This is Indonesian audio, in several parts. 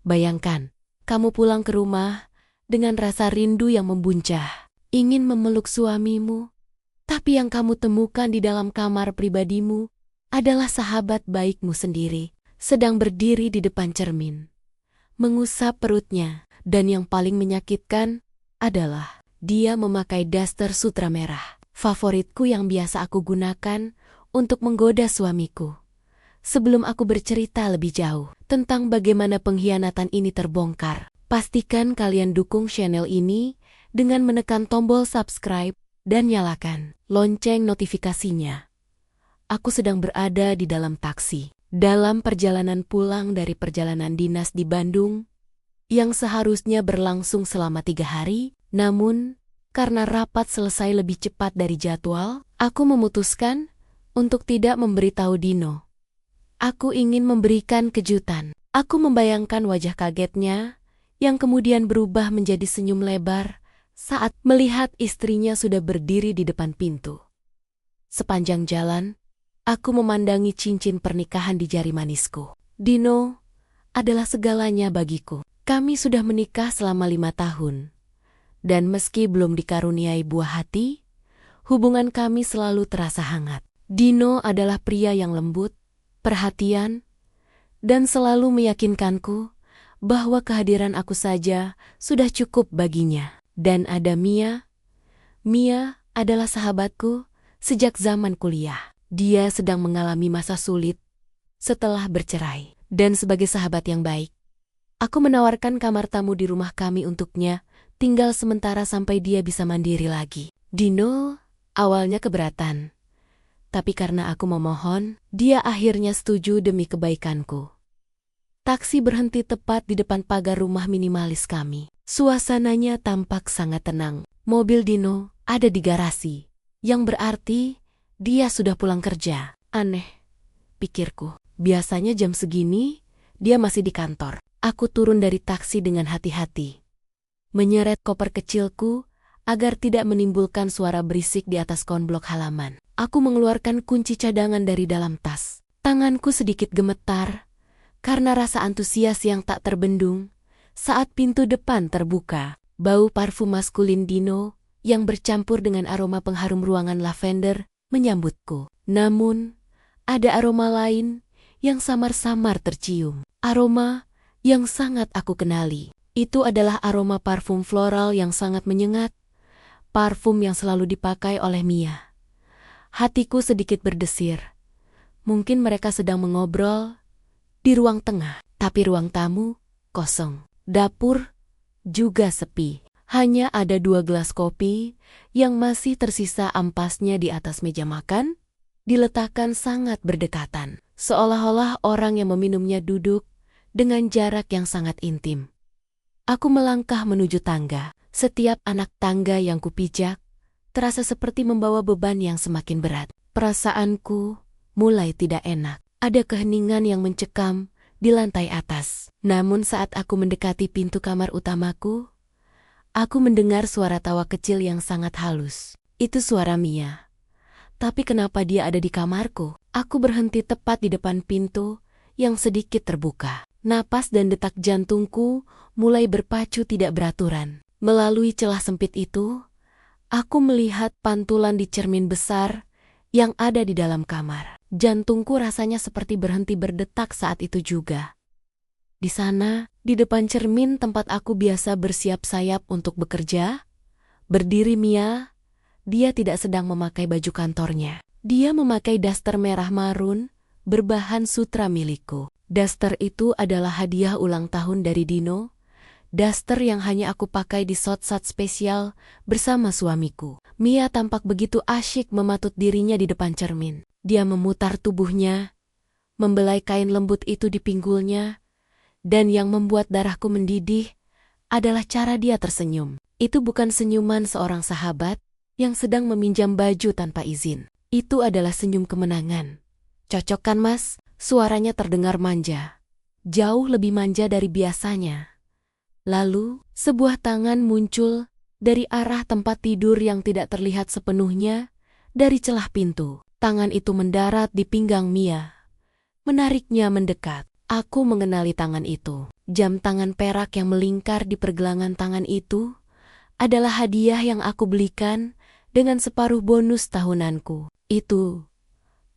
Bayangkan, kamu pulang ke rumah dengan rasa rindu yang membuncah, ingin memeluk suamimu, tapi yang kamu temukan di dalam kamar pribadimu adalah sahabat baikmu sendiri, sedang berdiri di depan cermin, mengusap perutnya, dan yang paling menyakitkan adalah dia memakai daster sutra merah, favoritku yang biasa aku gunakan untuk menggoda suamiku. Sebelum aku bercerita lebih jauh tentang bagaimana pengkhianatan ini terbongkar, pastikan kalian dukung channel ini dengan menekan tombol subscribe dan nyalakan lonceng notifikasinya. Aku sedang berada di dalam taksi, dalam perjalanan pulang dari perjalanan dinas di Bandung, yang seharusnya berlangsung selama 3 hari, namun karena rapat selesai lebih cepat dari jadwal, aku memutuskan untuk tidak memberitahu Dino. Aku ingin memberikan kejutan. Aku membayangkan wajah kagetnya, yang kemudian berubah menjadi senyum lebar saat melihat istrinya sudah berdiri di depan pintu. Sepanjang jalan, aku memandangi cincin pernikahan di jari manisku. Dino adalah segalanya bagiku. Kami sudah menikah selama 5 tahun. Dan meski belum dikaruniai buah hati, hubungan kami selalu terasa hangat. Dino adalah pria yang lembut, perhatian, dan selalu meyakinkanku bahwa kehadiran aku saja sudah cukup baginya. Dan ada Mia. Mia adalah sahabatku sejak zaman kuliah. Dia sedang mengalami masa sulit setelah bercerai. Dan sebagai sahabat yang baik, aku menawarkan kamar tamu di rumah kami untuknya, tinggal sementara sampai dia bisa mandiri lagi. Dino awalnya keberatan, tapi karena aku memohon, dia akhirnya setuju demi kebaikanku. Taksi berhenti tepat di depan pagar rumah minimalis kami. Suasananya tampak sangat tenang. Mobil Dino ada di garasi, yang berarti dia sudah pulang kerja. Aneh, pikirku. Biasanya jam segini, dia masih di kantor. Aku turun dari taksi dengan hati-hati, menyeret koper kecilku agar tidak menimbulkan suara berisik di atas konblok halaman. Aku mengeluarkan kunci cadangan dari dalam tas. Tanganku sedikit gemetar karena rasa antusias yang tak terbendung saat pintu depan terbuka. Bau parfum maskulin Dino yang bercampur dengan aroma pengharum ruangan lavender menyambutku. Namun, ada aroma lain yang samar-samar tercium. Aroma yang sangat aku kenali. Itu adalah aroma parfum floral yang sangat menyengat, parfum yang selalu dipakai oleh Mia. Hatiku sedikit berdesir. Mungkin mereka sedang mengobrol di ruang tengah, tapi ruang tamu kosong. Dapur juga sepi. Hanya ada 2 gelas kopi yang masih tersisa ampasnya di atas meja makan, diletakkan sangat berdekatan, seolah-olah orang yang meminumnya duduk dengan jarak yang sangat intim. Aku melangkah menuju tangga. Setiap anak tangga yang kupijak terasa seperti membawa beban yang semakin berat. Perasaanku mulai tidak enak. Ada keheningan yang mencekam di lantai atas. Namun saat aku mendekati pintu kamar utamaku, aku mendengar suara tawa kecil yang sangat halus. Itu suara Mia. Tapi kenapa dia ada di kamarku? Aku berhenti tepat di depan pintu yang sedikit terbuka. Napas dan detak jantungku mulai berpacu tidak beraturan. Melalui celah sempit itu, aku melihat pantulan di cermin besar yang ada di dalam kamar. Jantungku rasanya seperti berhenti berdetak saat itu juga. Di sana, di depan cermin tempat aku biasa bersiap sayap untuk bekerja, berdiri Mia. Dia tidak sedang memakai baju kantornya. Dia memakai daster merah marun berbahan sutra milikku. Daster itu adalah hadiah ulang tahun dari Dino. Daster yang hanya aku pakai di saat-saat spesial bersama suamiku. Mia tampak begitu asyik mematut dirinya di depan cermin. Dia memutar tubuhnya, membelai kain lembut itu di pinggulnya, dan yang membuat darahku mendidih adalah cara dia tersenyum. Itu bukan senyuman seorang sahabat yang sedang meminjam baju tanpa izin. Itu adalah senyum kemenangan. Cocok kan, Mas? Suaranya terdengar manja. Jauh lebih manja dari biasanya. Lalu, sebuah tangan muncul dari arah tempat tidur yang tidak terlihat sepenuhnya dari celah pintu. Tangan itu mendarat di pinggang Mia, menariknya mendekat. Aku mengenali tangan itu. Jam tangan perak yang melingkar di pergelangan tangan itu adalah hadiah yang aku belikan dengan separuh bonus tahunanku. Itu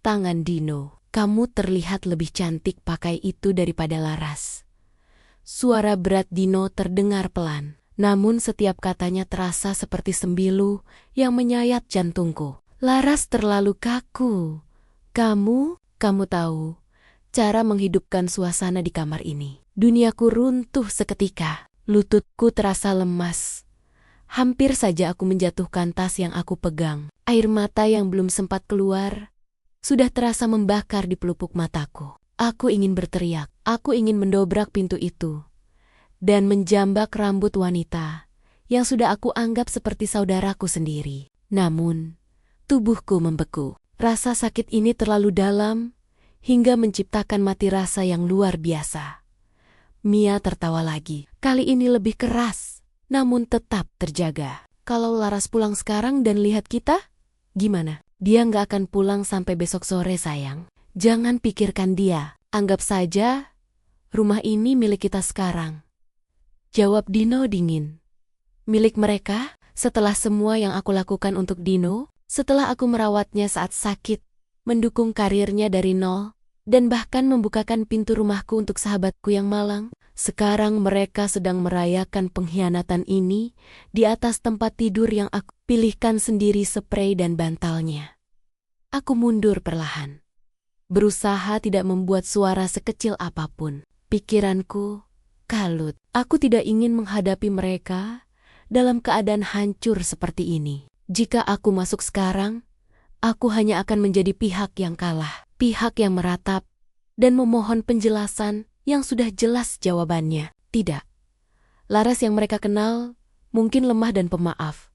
tangan Dino. Kamu terlihat lebih cantik pakai itu daripada Laras. Suara berat Dino terdengar pelan, namun setiap katanya terasa seperti sembilu yang menyayat jantungku. Laras terlalu kaku. Kamu tahu cara menghidupkan suasana di kamar ini. Duniaku runtuh seketika. Lututku terasa lemas. Hampir saja aku menjatuhkan tas yang aku pegang. Air mata yang belum sempat keluar sudah terasa membakar di pelupuk mataku. Aku ingin berteriak. Aku ingin mendobrak pintu itu dan menjambak rambut wanita yang sudah aku anggap seperti saudaraku sendiri. Namun, tubuhku membeku. Rasa sakit ini terlalu dalam hingga menciptakan mati rasa yang luar biasa. Mia tertawa lagi. Kali ini lebih keras, namun tetap terjaga. Kalau Laras pulang sekarang dan lihat kita, gimana? Dia nggak akan pulang sampai besok sore, sayang. Jangan pikirkan dia. Anggap saja rumah ini milik kita sekarang. Jawab Dino dingin. Milik mereka? Setelah semua yang aku lakukan untuk Dino, setelah aku merawatnya saat sakit, mendukung karirnya dari nol, dan bahkan membukakan pintu rumahku untuk sahabatku yang malang, sekarang mereka sedang merayakan pengkhianatan ini di atas tempat tidur yang aku pilihkan sendiri spray dan bantalnya. Aku mundur perlahan, berusaha tidak membuat suara sekecil apapun. Pikiranku kalut. Aku tidak ingin menghadapi mereka dalam keadaan hancur seperti ini. Jika aku masuk sekarang, aku hanya akan menjadi pihak yang kalah, pihak yang meratap dan memohon penjelasan yang sudah jelas jawabannya. Tidak. Laras yang mereka kenal mungkin lemah dan pemaaf.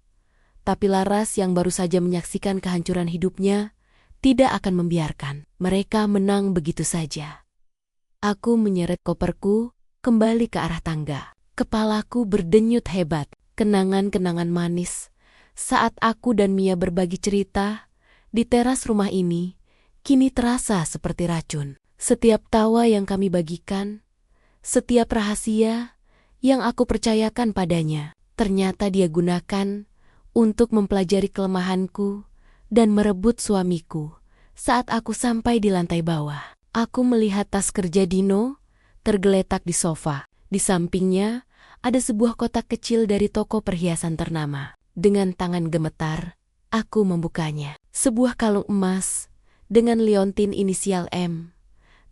Tapi Laras yang baru saja menyaksikan kehancuran hidupnya tidak akan membiarkan mereka menang begitu saja. Aku menyeret koperku kembali ke arah tangga. Kepalaku berdenyut hebat. Kenangan-kenangan manis saat aku dan Mia berbagi cerita di teras rumah ini kini terasa seperti racun. Setiap tawa yang kami bagikan, setiap rahasia yang aku percayakan padanya, ternyata dia gunakan untuk mempelajari kelemahanku dan merebut suamiku. Saat aku sampai di lantai bawah, aku melihat tas kerja Dino tergeletak di sofa. Di sampingnya ada sebuah kotak kecil dari toko perhiasan ternama. Dengan tangan gemetar, aku membukanya. Sebuah kalung emas dengan liontin inisial M.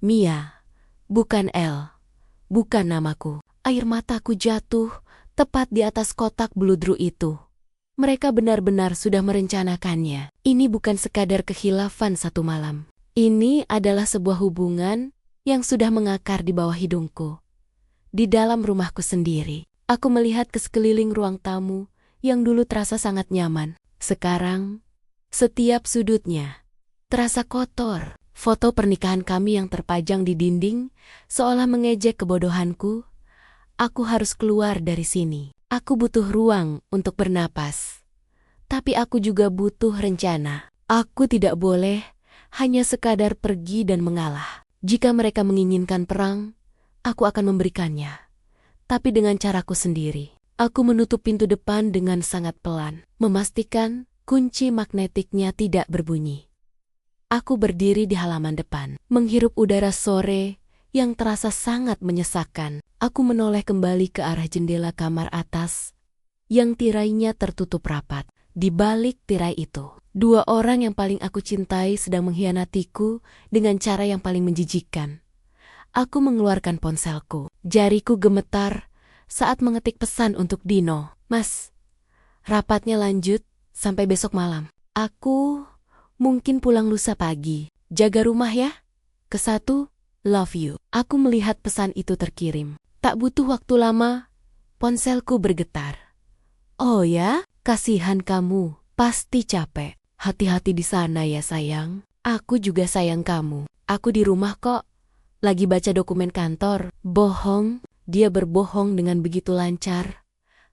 Mia, bukan L, bukan namaku. Air mataku jatuh tepat di atas kotak bludru itu. Mereka benar-benar sudah merencanakannya. Ini bukan sekadar kekhilafan satu malam. Ini adalah sebuah hubungan yang sudah mengakar di bawah hidungku. Di dalam rumahku sendiri, aku melihat ke sekeliling ruang tamu yang dulu terasa sangat nyaman. Sekarang, setiap sudutnya terasa kotor. Foto pernikahan kami yang terpajang di dinding seolah mengejek kebodohanku. Aku harus keluar dari sini. Aku butuh ruang untuk bernapas. Tapi aku juga butuh rencana. Aku tidak boleh hanya sekadar pergi dan mengalah. Jika mereka menginginkan perang, aku akan memberikannya. Tapi dengan caraku sendiri. Aku menutup pintu depan dengan sangat pelan, memastikan kunci magnetiknya tidak berbunyi. Aku berdiri di halaman depan, menghirup udara sore yang terasa sangat menyesakkan. Aku menoleh kembali ke arah jendela kamar atas, yang tirainya tertutup rapat. Di balik tirai itu, dua orang yang paling aku cintai sedang mengkhianatiku dengan cara yang paling menjijikkan. Aku mengeluarkan ponselku. Jariku gemetar saat mengetik pesan untuk Dino. Mas, rapatnya lanjut sampai besok malam. Aku mungkin pulang lusa pagi. Jaga rumah ya. Ke-1, love you. Aku melihat pesan itu terkirim. Tak butuh waktu lama, ponselku bergetar. Oh ya, kasihan kamu. Pasti capek. Hati-hati di sana ya sayang. Aku juga sayang kamu. Aku di rumah kok. Lagi baca dokumen kantor. Bohong. Dia berbohong dengan begitu lancar,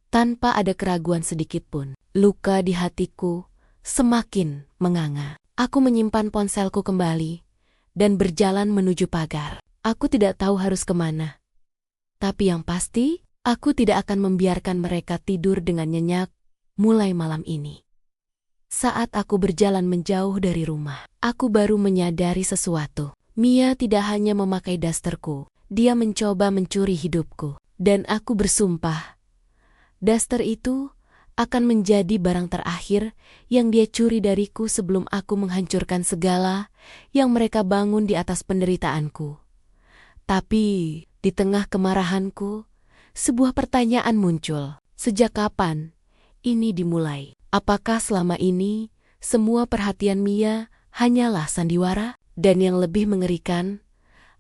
tanpa ada keraguan sedikit pun. Luka di hatiku semakin menganga. Aku menyimpan ponselku kembali dan berjalan menuju pagar. Aku tidak tahu harus kemana. Tapi yang pasti, aku tidak akan membiarkan mereka tidur dengan nyenyak mulai malam ini. Saat aku berjalan menjauh dari rumah, aku baru menyadari sesuatu. Mia tidak hanya memakai dasterku, dia mencoba mencuri hidupku. Dan aku bersumpah, daster itu akan menjadi barang terakhir yang dia curi dariku sebelum aku menghancurkan segala yang mereka bangun di atas penderitaanku. Tapi, di tengah kemarahanku, sebuah pertanyaan muncul. Sejak kapan ini dimulai? Apakah selama ini semua perhatian Mia hanyalah sandiwara? Dan yang lebih mengerikan,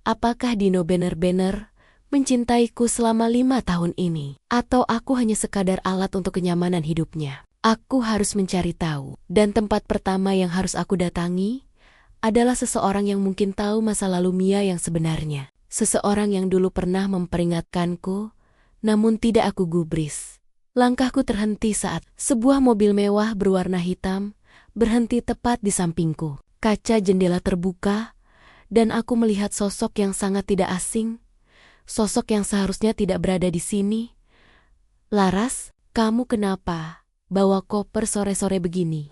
apakah Dino benar-benar mencintaiku selama 5 tahun ini? Atau aku hanya sekadar alat untuk kenyamanan hidupnya? Aku harus mencari tahu. Dan tempat pertama yang harus aku datangi adalah seseorang yang mungkin tahu masa lalu Mia yang sebenarnya. Seseorang yang dulu pernah memperingatkanku, namun tidak aku gubris. Langkahku terhenti saat sebuah mobil mewah berwarna hitam berhenti tepat di sampingku. Kaca jendela terbuka, dan aku melihat sosok yang sangat tidak asing. Sosok yang seharusnya tidak berada di sini. Laras, kamu kenapa bawa koper sore-sore begini?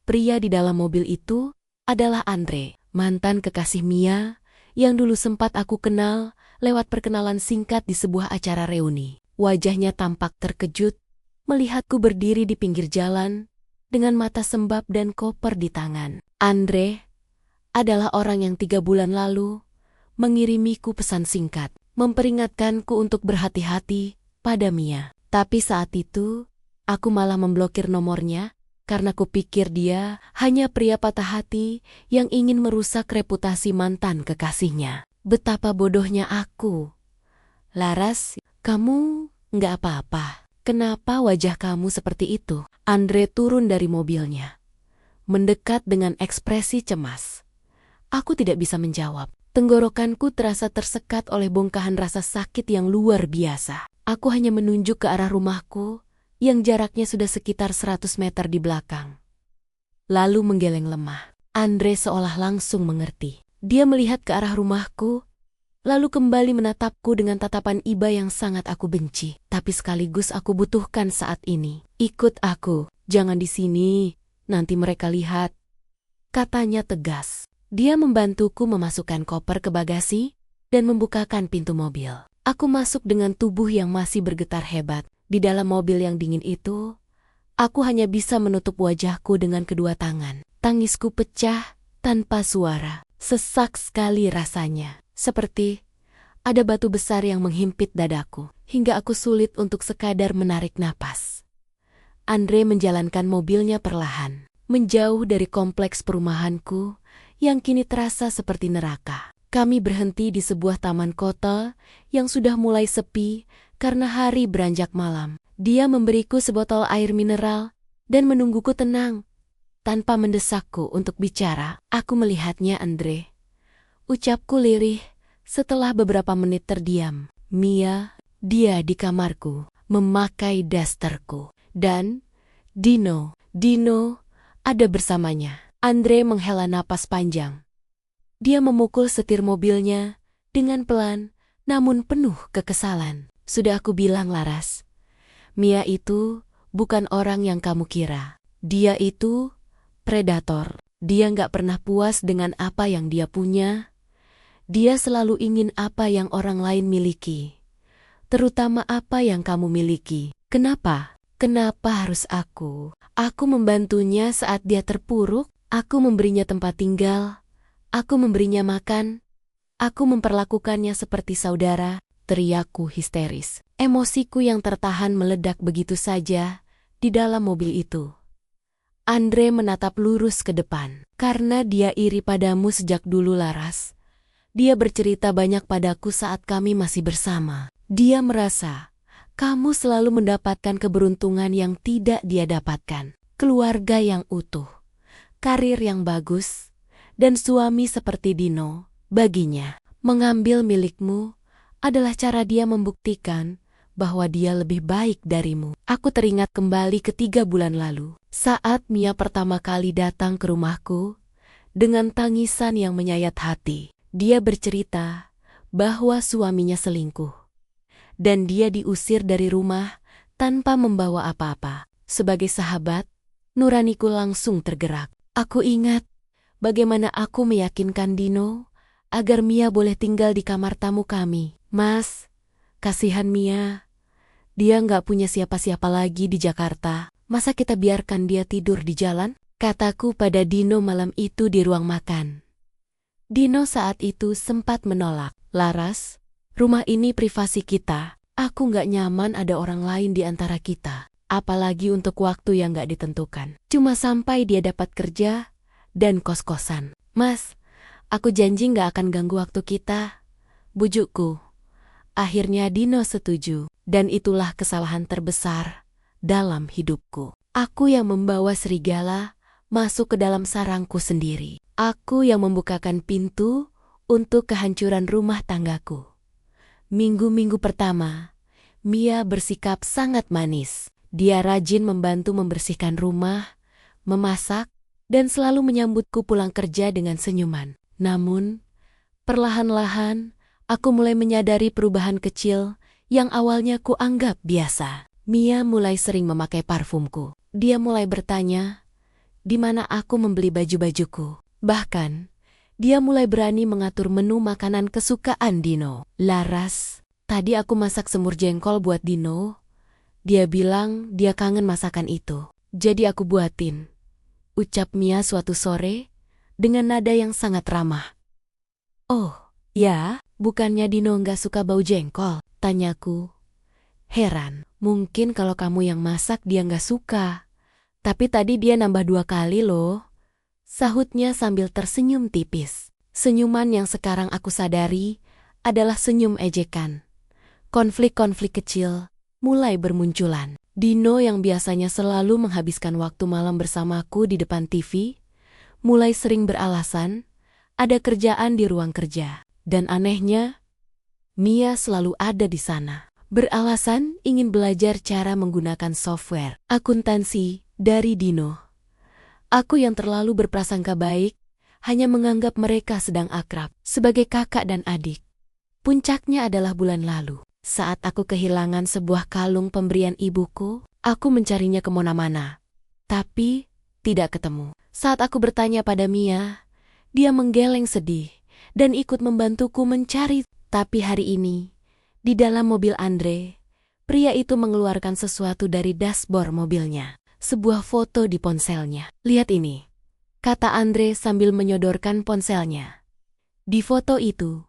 Pria di dalam mobil itu adalah Andre, mantan kekasih Mia, yang dulu sempat aku kenal lewat perkenalan singkat di sebuah acara reuni. Wajahnya tampak terkejut melihatku berdiri di pinggir jalan dengan mata sembab dan koper di tangan. Andre adalah orang yang 3 bulan lalu mengirimiku pesan singkat, memperingatkanku untuk berhati-hati pada Mia. Tapi saat itu, aku malah memblokir nomornya karena kupikir dia hanya pria patah hati yang ingin merusak reputasi mantan kekasihnya. Betapa bodohnya aku. Laras, kamu nggak apa-apa. Kenapa wajah kamu seperti itu? Andre turun dari mobilnya, mendekat dengan ekspresi cemas. Aku tidak bisa menjawab. Tenggorokanku terasa tersekat oleh bongkahan rasa sakit yang luar biasa. Aku hanya menunjuk ke arah rumahku yang jaraknya sudah sekitar 100 meter di belakang. Lalu menggeleng lemah. Andre seolah langsung mengerti. Dia melihat ke arah rumahku, lalu kembali menatapku dengan tatapan iba yang sangat aku benci. Tapi sekaligus aku butuhkan saat ini. Ikut aku, jangan di sini, nanti mereka lihat. Katanya tegas. Dia membantuku memasukkan koper ke bagasi dan membukakan pintu mobil. Aku masuk dengan tubuh yang masih bergetar hebat. Di dalam mobil yang dingin itu, aku hanya bisa menutup wajahku dengan kedua tangan. Tangisku pecah tanpa suara. Sesak sekali rasanya. Seperti ada batu besar yang menghimpit dadaku, hingga aku sulit untuk sekadar menarik napas. Andre menjalankan mobilnya perlahan, menjauh dari kompleks perumahanku yang kini terasa seperti neraka. Kami berhenti di sebuah taman kota yang sudah mulai sepi karena hari beranjak malam. Dia memberiku sebotol air mineral dan menungguku tenang. Tanpa mendesakku untuk bicara, aku melihatnya Andre. Ucapku lirih setelah beberapa menit terdiam. Mia, dia di kamarku, memakai dasterku. Dan Dino ada bersamanya. Andre menghela napas panjang. Dia memukul setir mobilnya dengan pelan, namun penuh kekesalan. Sudah aku bilang Laras, Mia itu bukan orang yang kamu kira. Dia itu predator. Dia nggak pernah puas dengan apa yang dia punya. Dia selalu ingin apa yang orang lain miliki, terutama apa yang kamu miliki. Kenapa? Kenapa harus aku? Aku membantunya saat dia terpuruk. Aku memberinya tempat tinggal, aku memberinya makan, aku memperlakukannya seperti saudara, teriakku histeris. Emosiku yang tertahan meledak begitu saja di dalam mobil itu. Andre menatap lurus ke depan. Karena dia iri padamu sejak dulu Laras. Dia bercerita banyak padaku saat kami masih bersama. Dia merasa kamu selalu mendapatkan keberuntungan yang tidak dia dapatkan. Keluarga yang utuh, karir yang bagus, dan suami seperti Dino. Baginya, mengambil milikmu adalah cara dia membuktikan bahwa dia lebih baik darimu. Aku teringat kembali ke 3 bulan lalu, saat Mia pertama kali datang ke rumahku dengan tangisan yang menyayat hati. Dia bercerita bahwa suaminya selingkuh. dan dia diusir dari rumah tanpa membawa apa-apa. Sebagai sahabat, nuraniku langsung tergerak. Aku ingat bagaimana aku meyakinkan Dino agar Mia boleh tinggal di kamar tamu kami. Mas, kasihan Mia. Dia nggak punya siapa-siapa lagi di Jakarta. Masa kita biarkan dia tidur di jalan? Kataku pada Dino malam itu di ruang makan. Dino saat itu sempat menolak. Laras, rumah ini privasi kita. Aku nggak nyaman ada orang lain di antara kita. Apalagi untuk waktu yang nggak ditentukan. Cuma sampai dia dapat kerja dan kos-kosan. Mas, aku janji nggak akan ganggu waktu kita. Bujukku. Akhirnya Dino setuju. Dan itulah kesalahan terbesar dalam hidupku. Aku yang membawa serigala masuk ke dalam sarangku sendiri. Aku yang membukakan pintu untuk kehancuran rumah tanggaku. Minggu-minggu pertama, Mia bersikap sangat manis. Dia rajin membantu membersihkan rumah, memasak, dan selalu menyambutku pulang kerja dengan senyuman. Namun, perlahan-lahan, aku mulai menyadari perubahan kecil yang awalnya ku anggap biasa. Mia mulai sering memakai parfumku. Dia mulai bertanya, di mana aku membeli baju-bajuku. Bahkan, dia mulai berani mengatur menu makanan kesukaan Dino. Laras, tadi aku masak semur jengkol buat Dino. Dia bilang dia kangen masakan itu. Jadi aku buatin. Ucap Mia suatu sore dengan nada yang sangat ramah. Oh, ya, bukannya Dino nggak suka bau jengkol? Tanyaku. Heran, mungkin kalau kamu yang masak dia nggak suka. Tapi tadi dia nambah 2 kali loh. Sahutnya sambil tersenyum tipis. Senyuman yang sekarang aku sadari adalah senyum ejekan. Konflik-konflik kecil mulai bermunculan. Dino yang biasanya selalu menghabiskan waktu malam bersamaku di depan TV, mulai sering beralasan ada kerjaan di ruang kerja. Dan anehnya, Mia selalu ada di sana. Beralasan ingin belajar cara menggunakan software akuntansi dari Dino. Aku yang terlalu berprasangka baik, hanya menganggap mereka sedang akrab, sebagai kakak dan adik. Puncaknya adalah bulan lalu. Saat aku kehilangan sebuah kalung pemberian ibuku, aku mencarinya kemana-mana. Tapi, tidak ketemu. Saat aku bertanya pada Mia, dia menggeleng sedih dan ikut membantuku mencari. Tapi hari ini, di dalam mobil Andre, pria itu mengeluarkan sesuatu dari dashboard mobilnya. Sebuah foto di ponselnya. Lihat ini, kata Andre sambil menyodorkan ponselnya. Di foto itu,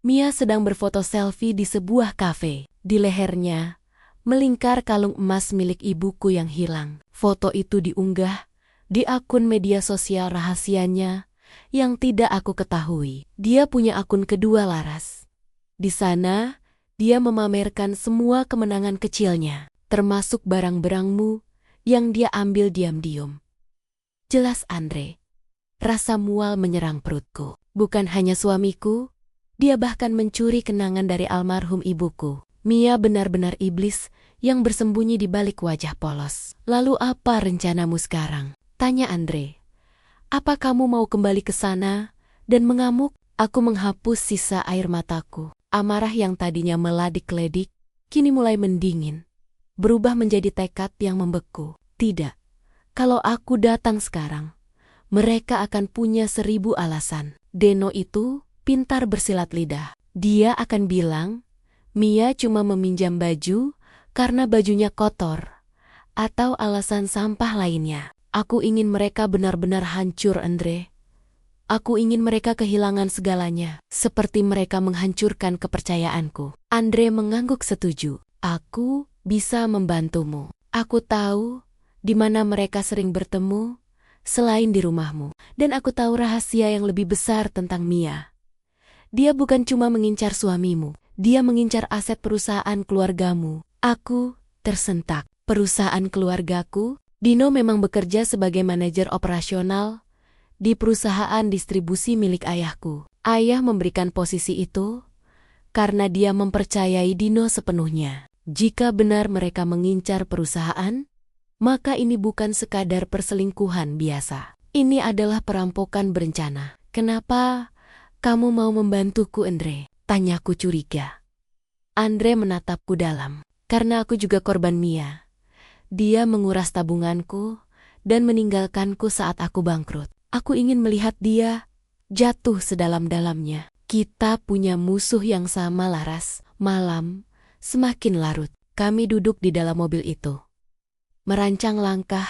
Mia sedang berfoto selfie di sebuah kafe. Di lehernya, melingkar kalung emas milik ibuku yang hilang. Foto itu diunggah di akun media sosial rahasianya yang tidak aku ketahui. Dia punya akun kedua, Laras. Di sana, dia memamerkan semua kemenangan kecilnya, termasuk barang-barangmu yang dia ambil diam-diam. Jelas Andre, rasa mual menyerang perutku. Bukan hanya suamiku, dia bahkan mencuri kenangan dari almarhum ibuku. Mia benar-benar iblis yang bersembunyi di balik wajah polos. Lalu apa rencanamu sekarang? Tanya Andre. Apa kamu mau kembali ke sana dan mengamuk? Aku menghapus sisa air mataku. Amarah yang tadinya meladik-ledik, kini mulai mendingin. Berubah menjadi tekad yang membeku. Tidak, kalau aku datang sekarang, mereka akan punya 1000 alasan. Deno itu pintar bersilat lidah. Dia akan bilang, Mia cuma meminjam baju karena bajunya kotor. Atau alasan sampah lainnya. Aku ingin mereka benar-benar hancur, Andre. Aku ingin mereka kehilangan segalanya, seperti mereka menghancurkan kepercayaanku. Andre mengangguk setuju. Aku bisa membantumu. Aku tahu di mana mereka sering bertemu, selain di rumahmu. Dan aku tahu rahasia yang lebih besar tentang Mia. Dia bukan cuma mengincar suamimu, dia mengincar aset perusahaan keluargamu. Aku tersentak. Perusahaan keluargaku, Dino memang bekerja sebagai manajer operasional di perusahaan distribusi milik ayahku. Ayah memberikan posisi itu karena dia mempercayai Dino sepenuhnya. Jika benar mereka mengincar perusahaan, maka ini bukan sekadar perselingkuhan biasa. Ini adalah perampokan berencana. Kenapa kamu mau membantuku, Andre? Tanyaku curiga. Andre menatapku dalam. Karena aku juga korban Mia. Dia menguras tabunganku dan meninggalkanku saat aku bangkrut. Aku ingin melihat dia jatuh sedalam-dalamnya. Kita punya musuh yang sama, Laras. Malam semakin larut. Kami duduk di dalam mobil itu, merancang langkah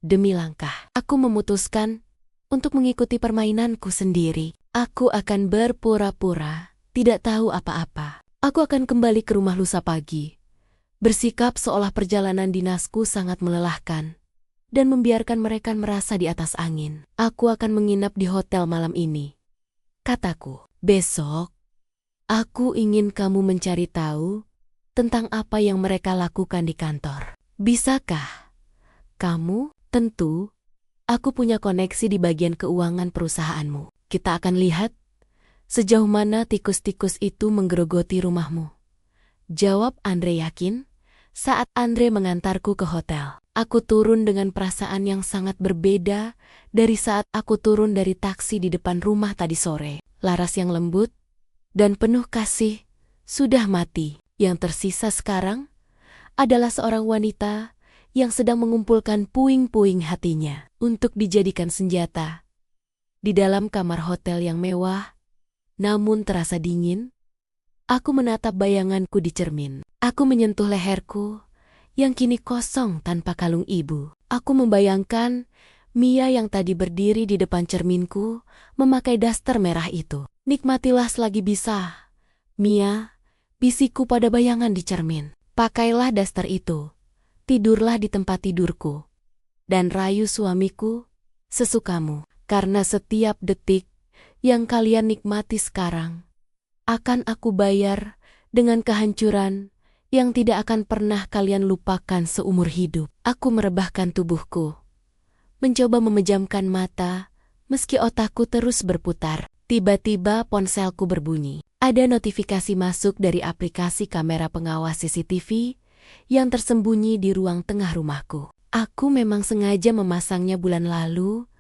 demi langkah. Aku memutuskan untuk mengikuti permainanku sendiri. Aku akan berpura-pura tidak tahu apa-apa. Aku akan kembali ke rumah lusa pagi, bersikap seolah perjalanan dinasku sangat melelahkan, dan membiarkan mereka merasa di atas angin. Aku akan menginap di hotel malam ini, kataku. Besok, aku ingin kamu mencari tahu tentang apa yang mereka lakukan di kantor. Bisakah kamu? Tentu, aku punya koneksi di bagian keuangan perusahaanmu. Kita akan lihat sejauh mana tikus-tikus itu menggerogoti rumahmu, jawab Andre yakin saat Andre mengantarku ke hotel. Aku turun dengan perasaan yang sangat berbeda dari saat aku turun dari taksi di depan rumah tadi sore. Laras yang lembut dan penuh kasih sudah mati. Yang tersisa sekarang adalah seorang wanita yang sedang mengumpulkan puing-puing hatinya untuk dijadikan senjata. Di dalam kamar hotel yang mewah, namun terasa dingin, aku menatap bayanganku di cermin. Aku menyentuh leherku yang kini kosong tanpa kalung ibu. Aku membayangkan Mia yang tadi berdiri di depan cerminku memakai daster merah itu. Nikmatilah selagi bisa, Mia, bisikku pada bayangan di cermin. Pakailah daster itu. Tidurlah di tempat tidurku, dan rayu suamiku sesukamu, karena setiap detik yang kalian nikmati sekarang akan aku bayar dengan kehancuran yang tidak akan pernah kalian lupakan seumur hidup. Aku merebahkan tubuhku, mencoba memejamkan mata meski otakku terus berputar. Tiba-tiba ponselku berbunyi. Ada notifikasi masuk dari aplikasi kamera pengawas CCTV yang tersembunyi di ruang tengah rumahku. Aku memang sengaja memasangnya bulan lalu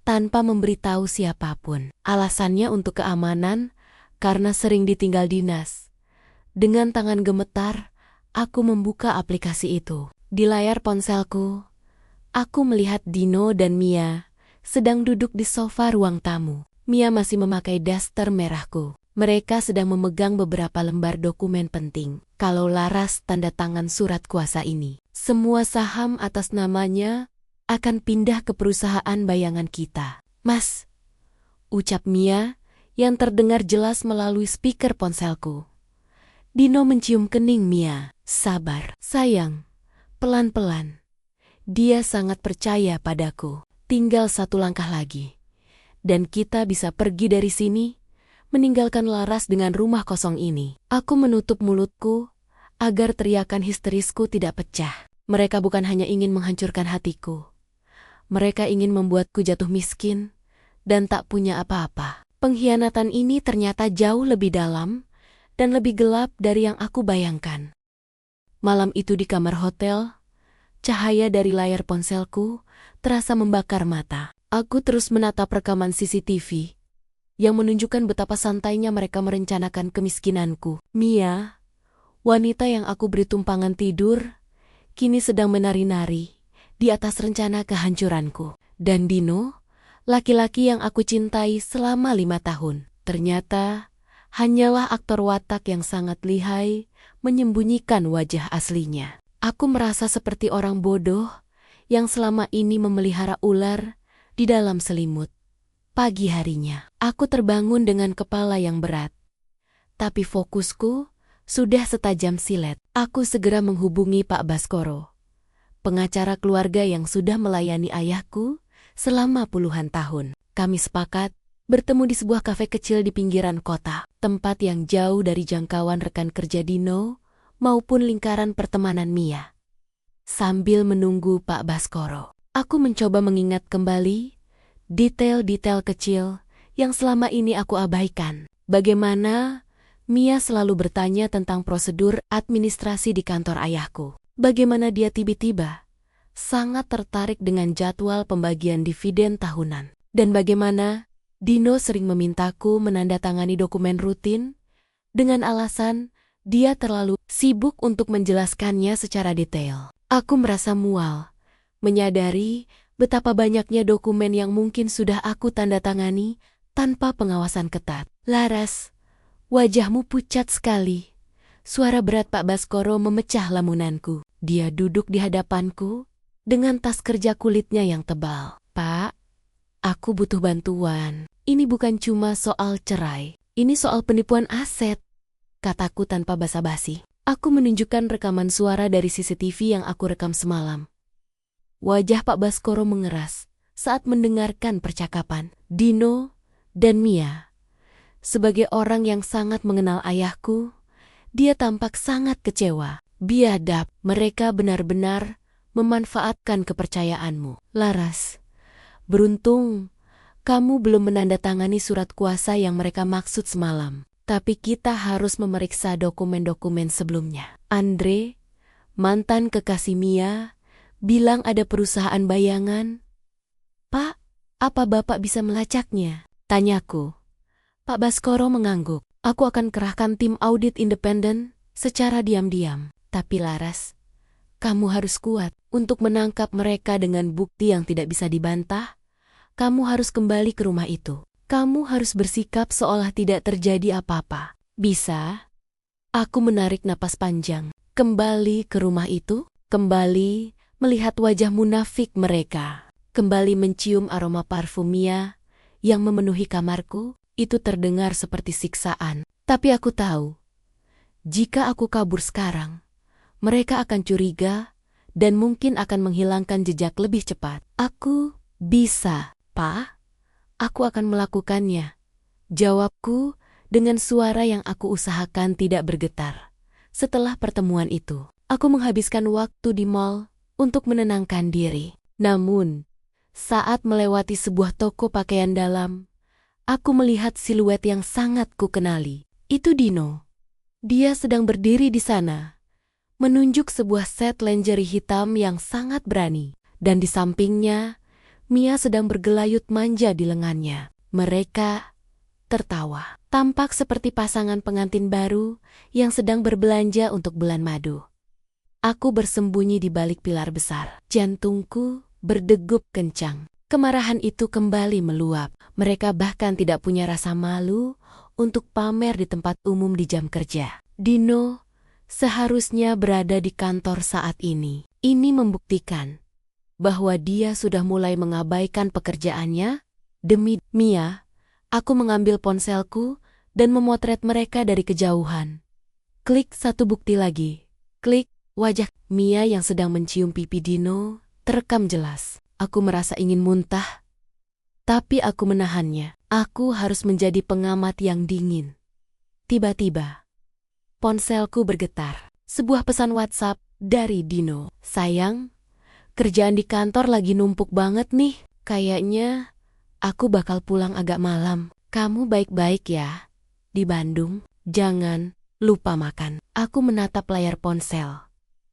tanpa memberitahu siapapun. Alasannya untuk keamanan karena sering ditinggal dinas. Dengan tangan gemetar, aku membuka aplikasi itu. Di layar ponselku, aku melihat Dino dan Mia sedang duduk di sofa ruang tamu. Mia masih memakai daster merahku. Mereka sedang memegang beberapa lembar dokumen penting. Kalau Laras tanda tangan surat kuasa ini, semua saham atas namanya akan pindah ke perusahaan bayangan kita. Mas, ucap Mia yang terdengar jelas melalui speaker ponselku. Dino mencium kening Mia. Sabar, sayang. Pelan-pelan. Dia sangat percaya padaku. Tinggal satu langkah lagi, dan kita bisa pergi dari sini, meninggalkan Laras dengan rumah kosong ini. Aku menutup mulutku agar teriakan histerisku tidak pecah. Mereka bukan hanya ingin menghancurkan hatiku. Mereka ingin membuatku jatuh miskin dan tak punya apa-apa. Pengkhianatan ini ternyata jauh lebih dalam dan lebih gelap dari yang aku bayangkan. Malam itu di kamar hotel, cahaya dari layar ponselku terasa membakar mata. Aku terus menatap rekaman CCTV yang menunjukkan betapa santainya mereka merencanakan kemiskinanku. Mia, wanita yang aku beri tumpangan tidur, kini sedang menari-nari di atas rencana kehancuranku. Dan Dino, laki-laki yang aku cintai selama 5 tahun, ternyata hanyalah aktor watak yang sangat lihai menyembunyikan wajah aslinya. Aku merasa seperti orang bodoh yang selama ini memelihara ular di dalam selimut. Pagi harinya, aku terbangun dengan kepala yang berat. Tapi fokusku sudah setajam silet. Aku segera menghubungi Pak Baskoro, pengacara keluarga yang sudah melayani ayahku selama puluhan tahun. Kami sepakat bertemu di sebuah kafe kecil di pinggiran kota, tempat yang jauh dari jangkauan rekan kerja Dino maupun lingkaran pertemanan Mia. Sambil menunggu Pak Baskoro, aku mencoba mengingat kembali detail-detail kecil yang selama ini aku abaikan. Bagaimana Mia selalu bertanya tentang prosedur administrasi di kantor ayahku. Bagaimana dia tiba-tiba sangat tertarik dengan jadwal pembagian dividen tahunan. Dan bagaimana Dino sering memintaku menandatangani dokumen rutin dengan alasan Dia terlalu sibuk untuk menjelaskannya secara detail. Aku merasa mual, menyadari betapa banyaknya dokumen yang mungkin sudah aku tanda tangani tanpa pengawasan ketat. Laras, wajahmu pucat sekali. Suara berat Pak Baskoro memecah lamunanku. Dia duduk di hadapanku dengan tas kerja kulitnya yang tebal. Pak, aku butuh bantuan. Ini bukan cuma soal cerai. Ini soal penipuan aset, kataku tanpa basa-basi. Aku menunjukkan rekaman suara dari CCTV yang aku rekam semalam. Wajah Pak Baskoro mengeras saat mendengarkan percakapan. Dino dan Mia. Sebagai orang yang sangat mengenal ayahku, dia tampak sangat kecewa. Biadab, mereka benar-benar memanfaatkan kepercayaanmu. Laras, beruntung kamu belum menandatangani surat kuasa yang mereka maksud semalam. Tapi kita harus memeriksa dokumen-dokumen sebelumnya. Andre, mantan kekasih Mia, bilang ada perusahaan bayangan. Pak, apa Bapak bisa melacaknya? Tanyaku. Pak Baskoro mengangguk. Aku akan kerahkan tim audit independen secara diam-diam. Tapi Laras, kamu harus kuat untuk menangkap mereka dengan bukti yang tidak bisa dibantah. Kamu harus kembali ke rumah itu. Kamu harus bersikap seolah tidak terjadi apa-apa. Bisa? Aku menarik napas panjang. Kembali ke rumah itu, kembali melihat wajah munafik mereka. Kembali mencium aroma parfum Mia yang memenuhi kamarku. Itu terdengar seperti siksaan. Tapi aku tahu, jika aku kabur sekarang, mereka akan curiga dan mungkin akan menghilangkan jejak lebih cepat. Aku bisa, Pak. Aku akan melakukannya. Jawabku dengan suara yang aku usahakan tidak bergetar. Setelah pertemuan itu, aku menghabiskan waktu di mall untuk menenangkan diri. Namun, saat melewati sebuah toko pakaian dalam, aku melihat siluet yang sangat kukenali. Itu Dino. Dia sedang berdiri di sana, menunjuk sebuah set lingerie hitam yang sangat berani. Dan di sampingnya, Mia sedang bergelayut manja di lengannya. Mereka tertawa. Tampak seperti pasangan pengantin baru yang sedang berbelanja untuk bulan madu. Aku bersembunyi di balik pilar besar. Jantungku berdegup kencang. Kemarahan itu kembali meluap. Mereka bahkan tidak punya rasa malu untuk pamer di tempat umum di jam kerja. Dino seharusnya berada di kantor saat ini. Ini membuktikan bahwa dia sudah mulai mengabaikan pekerjaannya. Demi Mia, aku mengambil ponselku dan memotret mereka dari kejauhan. Klik satu bukti lagi. Klik wajah Mia yang sedang mencium pipi Dino terekam jelas. Aku merasa ingin muntah, tapi aku menahannya. Aku harus menjadi pengamat yang dingin. Tiba-tiba, ponselku bergetar. Sebuah pesan WhatsApp dari Dino. Sayang, kerjaan di kantor lagi numpuk banget nih. Kayaknya aku bakal pulang agak malam. Kamu baik-baik ya? Di Bandung, jangan lupa makan. Aku menatap layar ponsel,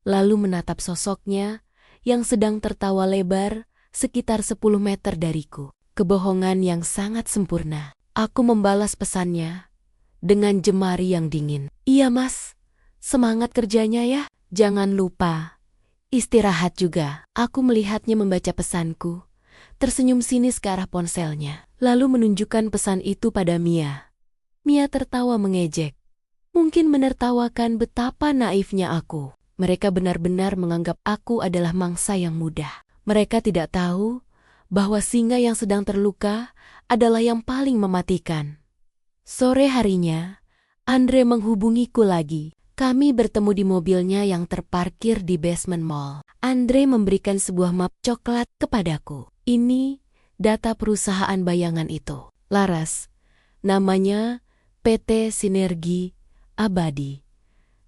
lalu menatap sosoknya yang sedang tertawa lebar sekitar 10 meter dariku. Kebohongan yang sangat sempurna. Aku membalas pesannya dengan jemari yang dingin. Iya mas, semangat kerjanya ya. Jangan lupa istirahat juga. Aku melihatnya membaca pesanku, tersenyum sinis ke arah ponselnya, lalu menunjukkan pesan itu pada Mia. Mia tertawa mengejek. Mungkin menertawakan betapa naifnya aku. Mereka benar-benar menganggap aku adalah mangsa yang mudah. Mereka tidak tahu bahwa singa yang sedang terluka adalah yang paling mematikan. Sore harinya, Andre menghubungiku lagi. Kami bertemu di mobilnya yang terparkir di basement mall. Andre memberikan sebuah map coklat kepadaku. Ini data perusahaan bayangan itu. Laras, namanya PT Sinergi Abadi.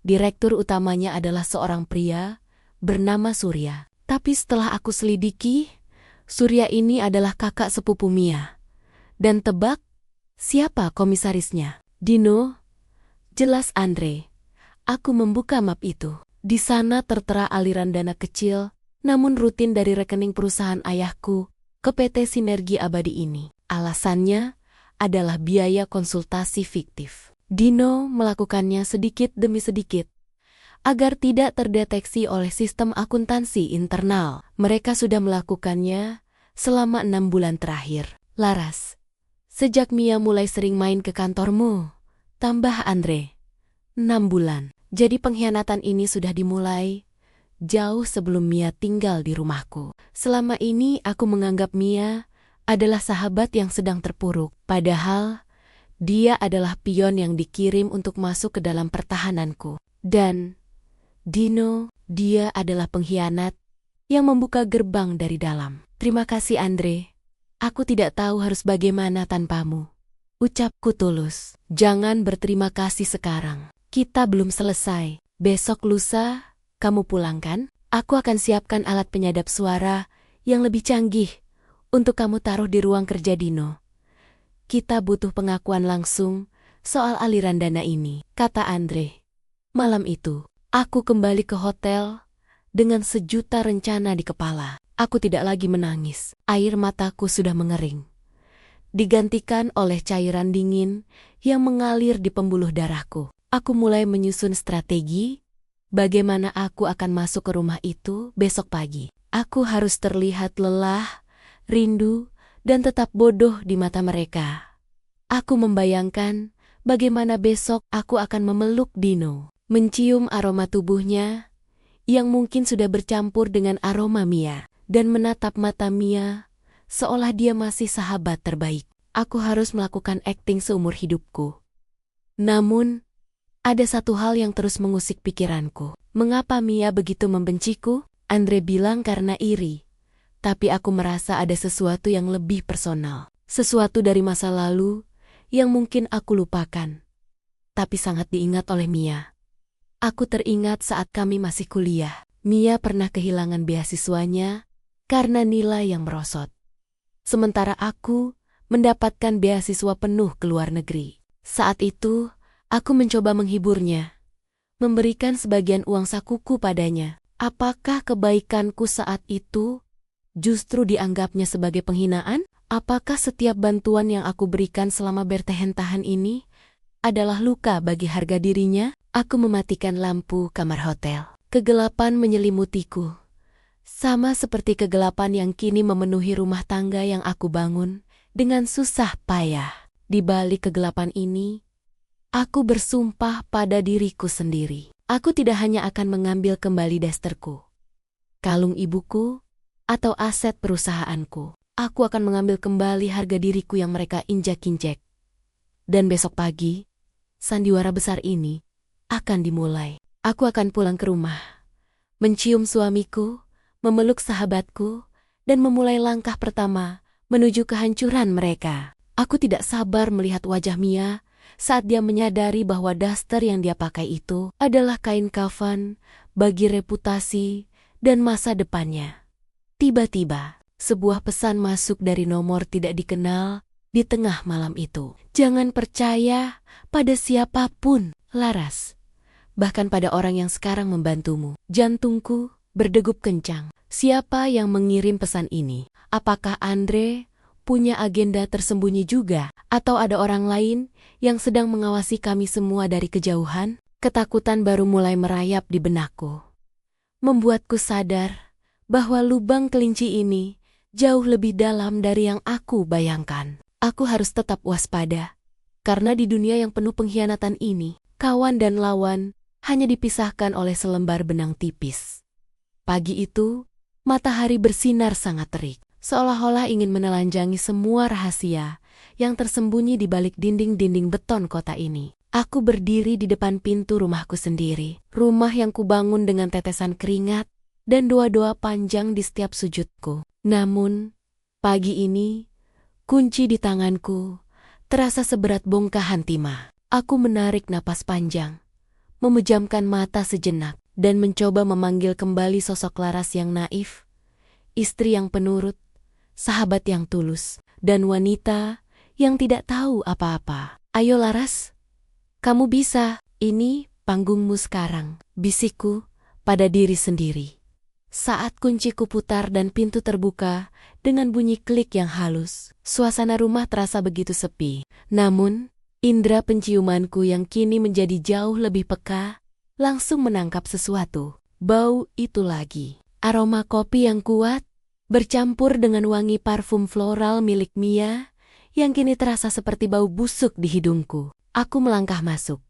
Direktur utamanya adalah seorang pria bernama Surya. Tapi setelah aku selidiki, Surya ini adalah kakak sepupu Mia. Dan tebak, siapa komisarisnya? Dino. Jelas Andre. Aku membuka map itu. Di sana tertera aliran dana kecil, namun rutin dari rekening perusahaan ayahku ke PT Sinergi Abadi ini. Alasannya adalah biaya konsultasi fiktif. Dino melakukannya sedikit demi sedikit, agar tidak terdeteksi oleh sistem akuntansi internal. Mereka sudah melakukannya selama 6 bulan terakhir. Laras, sejak Mia mulai sering main ke kantormu, tambah Andre, 6 bulan. Jadi pengkhianatan ini sudah dimulai jauh sebelum Mia tinggal di rumahku. Selama ini aku menganggap Mia adalah sahabat yang sedang terpuruk, padahal dia adalah pion yang dikirim untuk masuk ke dalam pertahananku. Dan Dino, dia adalah pengkhianat yang membuka gerbang dari dalam. Terima kasih Andre. Aku tidak tahu harus bagaimana tanpamu. Ucapku tulus. Jangan berterima kasih sekarang. Kita belum selesai. Besok lusa, kamu pulang kan? Aku akan siapkan alat penyadap suara yang lebih canggih untuk kamu taruh di ruang kerja Dino. Kita butuh pengakuan langsung soal aliran dana ini, kata Andre. Malam itu, aku kembali ke hotel dengan sejuta rencana di kepala. Aku tidak lagi menangis. Air mataku sudah mengering, digantikan oleh cairan dingin yang mengalir di pembuluh darahku. Aku mulai menyusun strategi bagaimana aku akan masuk ke rumah itu besok pagi. Aku harus terlihat lelah, rindu, dan tetap bodoh di mata mereka. Aku membayangkan bagaimana besok aku akan memeluk Dino, mencium aroma tubuhnya yang mungkin sudah bercampur dengan aroma Mia, dan menatap mata Mia seolah dia masih sahabat terbaik. Aku harus melakukan akting seumur hidupku. Namun, ada satu hal yang terus mengusik pikiranku. Mengapa Mia begitu membenciku? Andre bilang karena iri. Tapi aku merasa ada sesuatu yang lebih personal. Sesuatu dari masa lalu yang mungkin aku lupakan, tapi sangat diingat oleh Mia. Aku teringat saat kami masih kuliah. Mia pernah kehilangan beasiswanya karena nilai yang merosot. Sementara aku mendapatkan beasiswa penuh ke luar negeri. Saat itu, aku mencoba menghiburnya, memberikan sebagian uang sakuku padanya. Apakah kebaikanku saat itu justru dianggapnya sebagai penghinaan? Apakah setiap bantuan yang aku berikan selama bertahan-tahan ini adalah luka bagi harga dirinya? Aku mematikan lampu kamar hotel. Kegelapan menyelimutiku, sama seperti kegelapan yang kini memenuhi rumah tangga yang aku bangun dengan susah payah. Di balik kegelapan ini, aku bersumpah pada diriku sendiri. Aku tidak hanya akan mengambil kembali dasterku, kalung ibuku, atau aset perusahaanku. Aku akan mengambil kembali harga diriku yang mereka injak-injek. Dan besok pagi, sandiwara besar ini akan dimulai. Aku akan pulang ke rumah, mencium suamiku, memeluk sahabatku, dan memulai langkah pertama menuju kehancuran mereka. Aku tidak sabar melihat wajah Mia saat dia menyadari bahwa daster yang dia pakai itu adalah kain kafan bagi reputasi dan masa depannya. Tiba-tiba, sebuah pesan masuk dari nomor tidak dikenal di tengah malam itu. Jangan percaya pada siapapun, Laras. Bahkan pada orang yang sekarang membantumu. Jantungku berdegup kencang. Siapa yang mengirim pesan ini? Apakah Andre punya agenda tersembunyi juga? Atau ada orang lain yang sedang mengawasi kami semua dari kejauhan? Ketakutan baru mulai merayap di benakku, membuatku sadar bahwa lubang kelinci ini jauh lebih dalam dari yang aku bayangkan. Aku harus tetap waspada, karena di dunia yang penuh pengkhianatan ini, kawan dan lawan hanya dipisahkan oleh selembar benang tipis. Pagi itu, matahari bersinar sangat terik, seolah-olah ingin menelanjangi semua rahasia yang tersembunyi di balik dinding-dinding beton kota ini. Aku berdiri di depan pintu rumahku sendiri, rumah yang kubangun dengan tetesan keringat dan doa-doa panjang di setiap sujudku. Namun, pagi ini, kunci di tanganku terasa seberat bongkahan timah. Aku menarik napas panjang, memejamkan mata sejenak, dan mencoba memanggil kembali sosok Laras yang naif, istri yang penurut, sahabat yang tulus, dan wanita yang tidak tahu apa-apa. Ayo Laras, kamu bisa, ini panggungmu sekarang, bisikku pada diri sendiri. Saat kunciku putar dan pintu terbuka dengan bunyi klik yang halus, suasana rumah terasa begitu sepi. Namun, Indera penciumanku yang kini menjadi jauh lebih peka, langsung menangkap sesuatu. Bau itu lagi. Aroma kopi yang kuat, bercampur dengan wangi parfum floral milik Mia, yang kini terasa seperti bau busuk di hidungku. Aku melangkah masuk,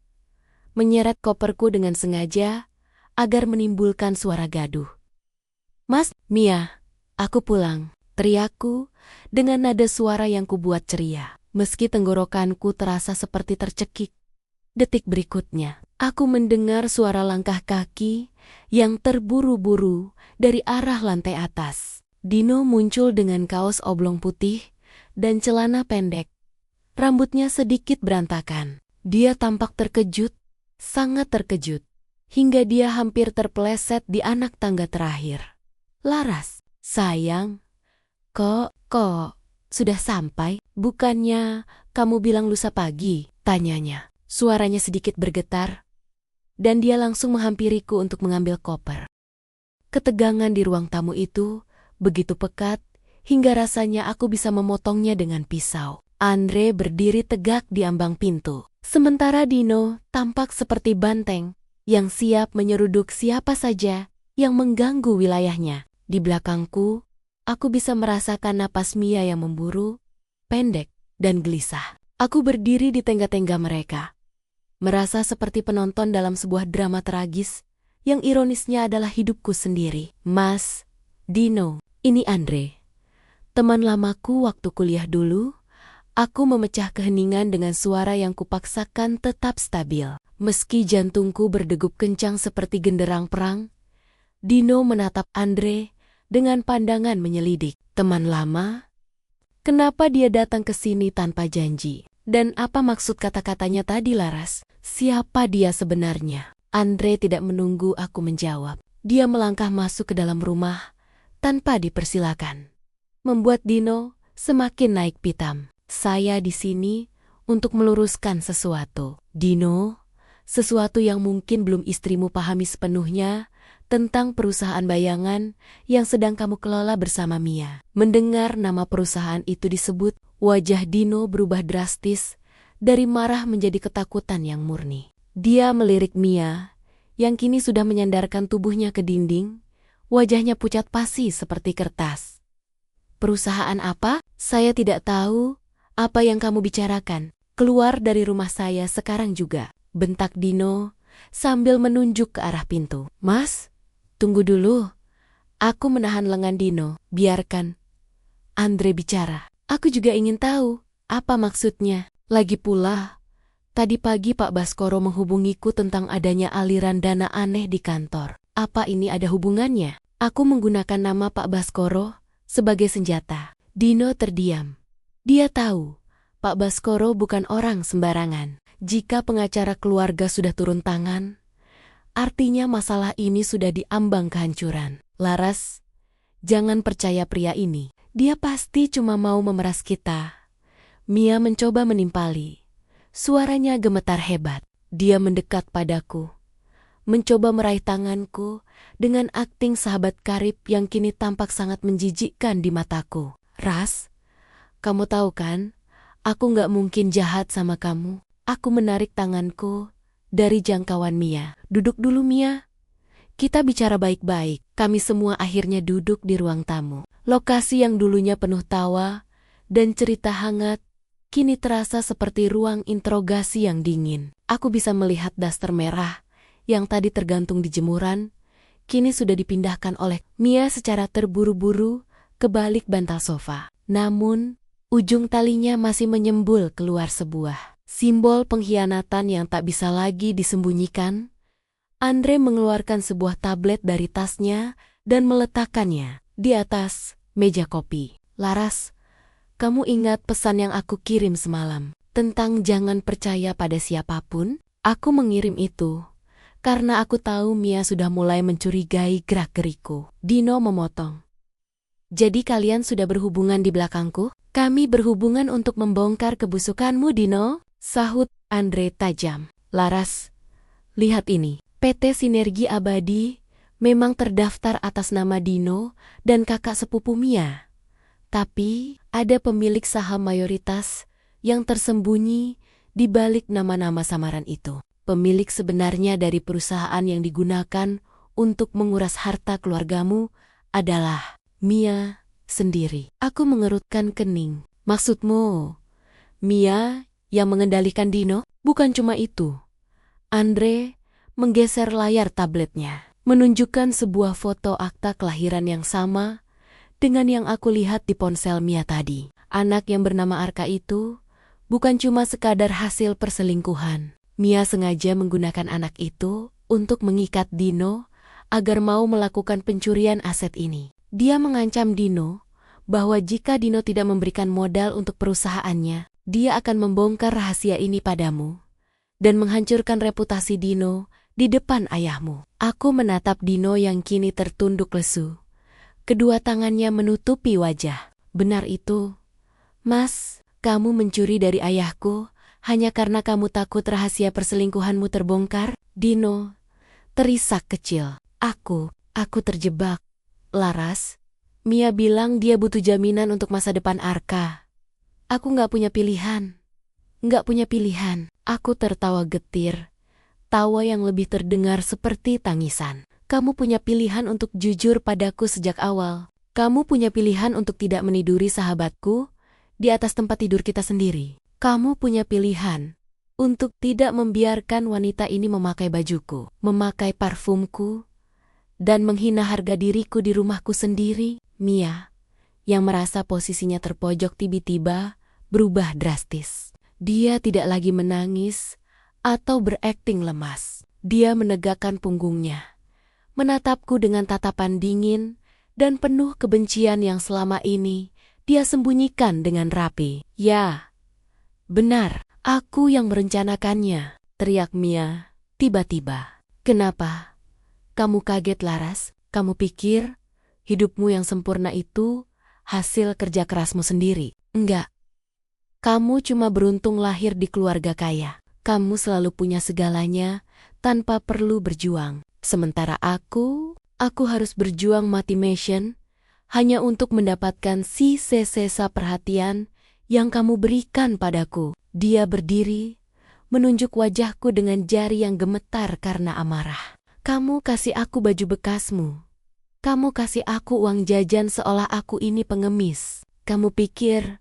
menyeret koperku dengan sengaja, agar menimbulkan suara gaduh. "Mas, Mia, aku pulang," teriakku dengan nada suara yang kubuat ceria. Meski tenggorokanku terasa seperti tercekik. Detik berikutnya, aku mendengar suara langkah kaki yang terburu-buru dari arah lantai atas. Dino muncul dengan kaos oblong putih dan celana pendek. Rambutnya sedikit berantakan. Dia tampak terkejut, sangat terkejut, hingga dia hampir terpeleset di anak tangga terakhir. "Laras, sayang, kok sudah sampai? Bukannya kamu bilang lusa pagi?" tanyanya. Suaranya sedikit bergetar, dan dia langsung menghampiriku untuk mengambil koper. Ketegangan di ruang tamu itu begitu pekat, hingga rasanya aku bisa memotongnya dengan pisau. Andre berdiri tegak di ambang pintu. Sementara Dino tampak seperti banteng yang siap menyeruduk siapa saja yang mengganggu wilayahnya. Di belakangku, aku bisa merasakan napas Mia yang memburu, pendek, dan gelisah. Aku berdiri di tengga-tengga mereka, merasa seperti penonton dalam sebuah drama tragis yang ironisnya adalah hidupku sendiri. "Mas, Dino, ini Andre, teman lamaku waktu kuliah dulu." Aku memecah keheningan dengan suara yang kupaksakan tetap stabil. Meski jantungku berdegup kencang seperti genderang perang, Dino menatap Andre dengan pandangan menyelidik. "Teman lama? Kenapa dia datang ke sini tanpa janji? Dan apa maksud kata-katanya tadi, Laras? Siapa dia sebenarnya?" Andre tidak menunggu aku menjawab. Dia melangkah masuk ke dalam rumah tanpa dipersilakan, membuat Dino semakin naik pitam. "Saya di sini untuk meluruskan sesuatu, Dino, sesuatu yang mungkin belum istrimu pahami sepenuhnya tentang perusahaan bayangan yang sedang kamu kelola bersama Mia." Mendengar nama perusahaan itu disebut, wajah Dino berubah drastis dari marah menjadi ketakutan yang murni. Dia melirik Mia yang kini sudah menyandarkan tubuhnya ke dinding, wajahnya pucat pasi seperti kertas. "Perusahaan apa? Saya tidak tahu apa yang kamu bicarakan. Keluar dari rumah saya sekarang juga," bentak Dino sambil menunjuk ke arah pintu. "Mas, tunggu dulu." Aku menahan lengan Dino. "Biarkan Andre bicara. Aku juga ingin tahu apa maksudnya. Lagi pula, tadi pagi Pak Baskoro menghubungiku tentang adanya aliran dana aneh di kantor. Apa ini ada hubungannya?" Aku menggunakan nama Pak Baskoro sebagai senjata. Dino terdiam. Dia tahu Pak Baskoro bukan orang sembarangan. Jika pengacara keluarga sudah turun tangan, artinya masalah ini sudah diambang kehancuran. "Laras, jangan percaya pria ini. Dia pasti cuma mau memeras kita." Mia mencoba menimpali. Suaranya gemetar hebat. Dia mendekat padaku, mencoba meraih tanganku dengan akting sahabat karib yang kini tampak sangat menjijikkan di mataku. "Ras, kamu tahu kan, aku gak mungkin jahat sama kamu." Aku menarik tanganku dari jangkauan Mia. "Duduk dulu, Mia. Kita bicara baik-baik." Kami semua akhirnya duduk di ruang tamu. Lokasi yang dulunya penuh tawa dan cerita hangat, kini terasa seperti ruang interogasi yang dingin. Aku bisa melihat daster merah yang tadi tergantung di jemuran, kini sudah dipindahkan oleh Mia secara terburu-buru ke balik bantal sofa. Namun, ujung talinya masih menyembul keluar sebuah simbol pengkhianatan yang tak bisa lagi disembunyikan. Andre mengeluarkan sebuah tablet dari tasnya dan meletakkannya di atas meja kopi. "Laras, kamu ingat pesan yang aku kirim semalam tentang jangan percaya pada siapapun?" Aku mengirim itu karena aku tahu Mia sudah mulai mencurigai gerak-geriku. Dino memotong. "Jadi kalian sudah berhubungan di belakangku?" "Kami berhubungan untuk membongkar kebusukanmu, Dino," sahut Andre tajam. "Laras, lihat ini. PT Sinergi Abadi memang terdaftar atas nama Dino dan kakak sepupu Mia. Tapi ada pemilik saham mayoritas yang tersembunyi Di balik nama-nama samaran itu, pemilik sebenarnya dari perusahaan yang digunakan untuk menguras harta keluargamu adalah Mia sendiri. Aku mengerutkan kening. Maksudmu, Mia yang mengendalikan Dino? Bukan cuma itu. Andre menggeser layar tabletnya, menunjukkan sebuah foto akta kelahiran yang sama dengan yang aku lihat di ponsel Mia tadi. Anak yang bernama Arka itu bukan cuma sekadar hasil perselingkuhan. Mia sengaja menggunakan anak itu untuk mengikat Dino agar mau melakukan pencurian aset ini. Dia mengancam Dino bahwa jika Dino tidak memberikan modal untuk perusahaannya, dia akan membongkar rahasia ini padamu dan menghancurkan reputasi Dino di depan ayahmu. Aku menatap Dino yang kini tertunduk lesu. Kedua tangannya menutupi wajah. Benar itu, Mas. Kamu mencuri dari ayahku hanya karena kamu takut rahasia perselingkuhanmu terbongkar? Dino terisak kecil. Aku terjebak. Laras, Mia bilang dia butuh jaminan untuk masa depan Arka. Aku nggak punya pilihan. Nggak punya pilihan. Aku tertawa getir. Tawa yang lebih terdengar seperti tangisan. Kamu punya pilihan untuk jujur padaku sejak awal. Kamu punya pilihan untuk tidak meniduri sahabatku di atas tempat tidur kita sendiri. Kamu punya pilihan untuk tidak membiarkan wanita ini memakai bajuku, memakai parfumku, dan menghina harga diriku di rumahku sendiri. Mia, yang merasa posisinya terpojok tiba-tiba, berubah drastis. Dia tidak lagi menangis atau berakting lemas. Dia menegakkan punggungnya, menatapku dengan tatapan dingin dan penuh kebencian yang selama ini dia sembunyikan dengan rapi. Ya, benar, aku yang merencanakannya, teriak Mia tiba-tiba. Kenapa? Kamu kaget, Laras? Kamu pikir hidupmu yang sempurna itu hasil kerja kerasmu sendiri? Enggak. Kamu cuma beruntung lahir di keluarga kaya. Kamu selalu punya segalanya tanpa perlu berjuang. Sementara aku harus berjuang mati-mission hanya untuk mendapatkan sisa perhatian yang kamu berikan padaku. Dia berdiri, menunjuk wajahku dengan jari yang gemetar karena amarah. Kamu kasih aku baju bekasmu. Kamu kasih aku uang jajan seolah aku ini pengemis. Kamu pikir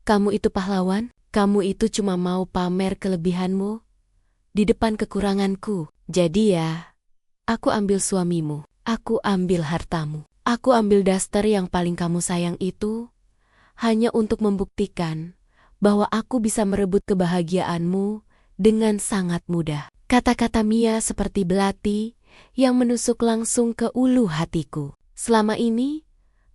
kamu itu pahlawan? Kamu itu cuma mau pamer kelebihanmu di depan kekuranganku. Jadi ya, aku ambil suamimu, aku ambil hartamu. Aku ambil daster yang paling kamu sayang itu hanya untuk membuktikan bahwa aku bisa merebut kebahagiaanmu dengan sangat mudah. Kata-kata Mia seperti belati yang menusuk langsung ke ulu hatiku. Selama ini,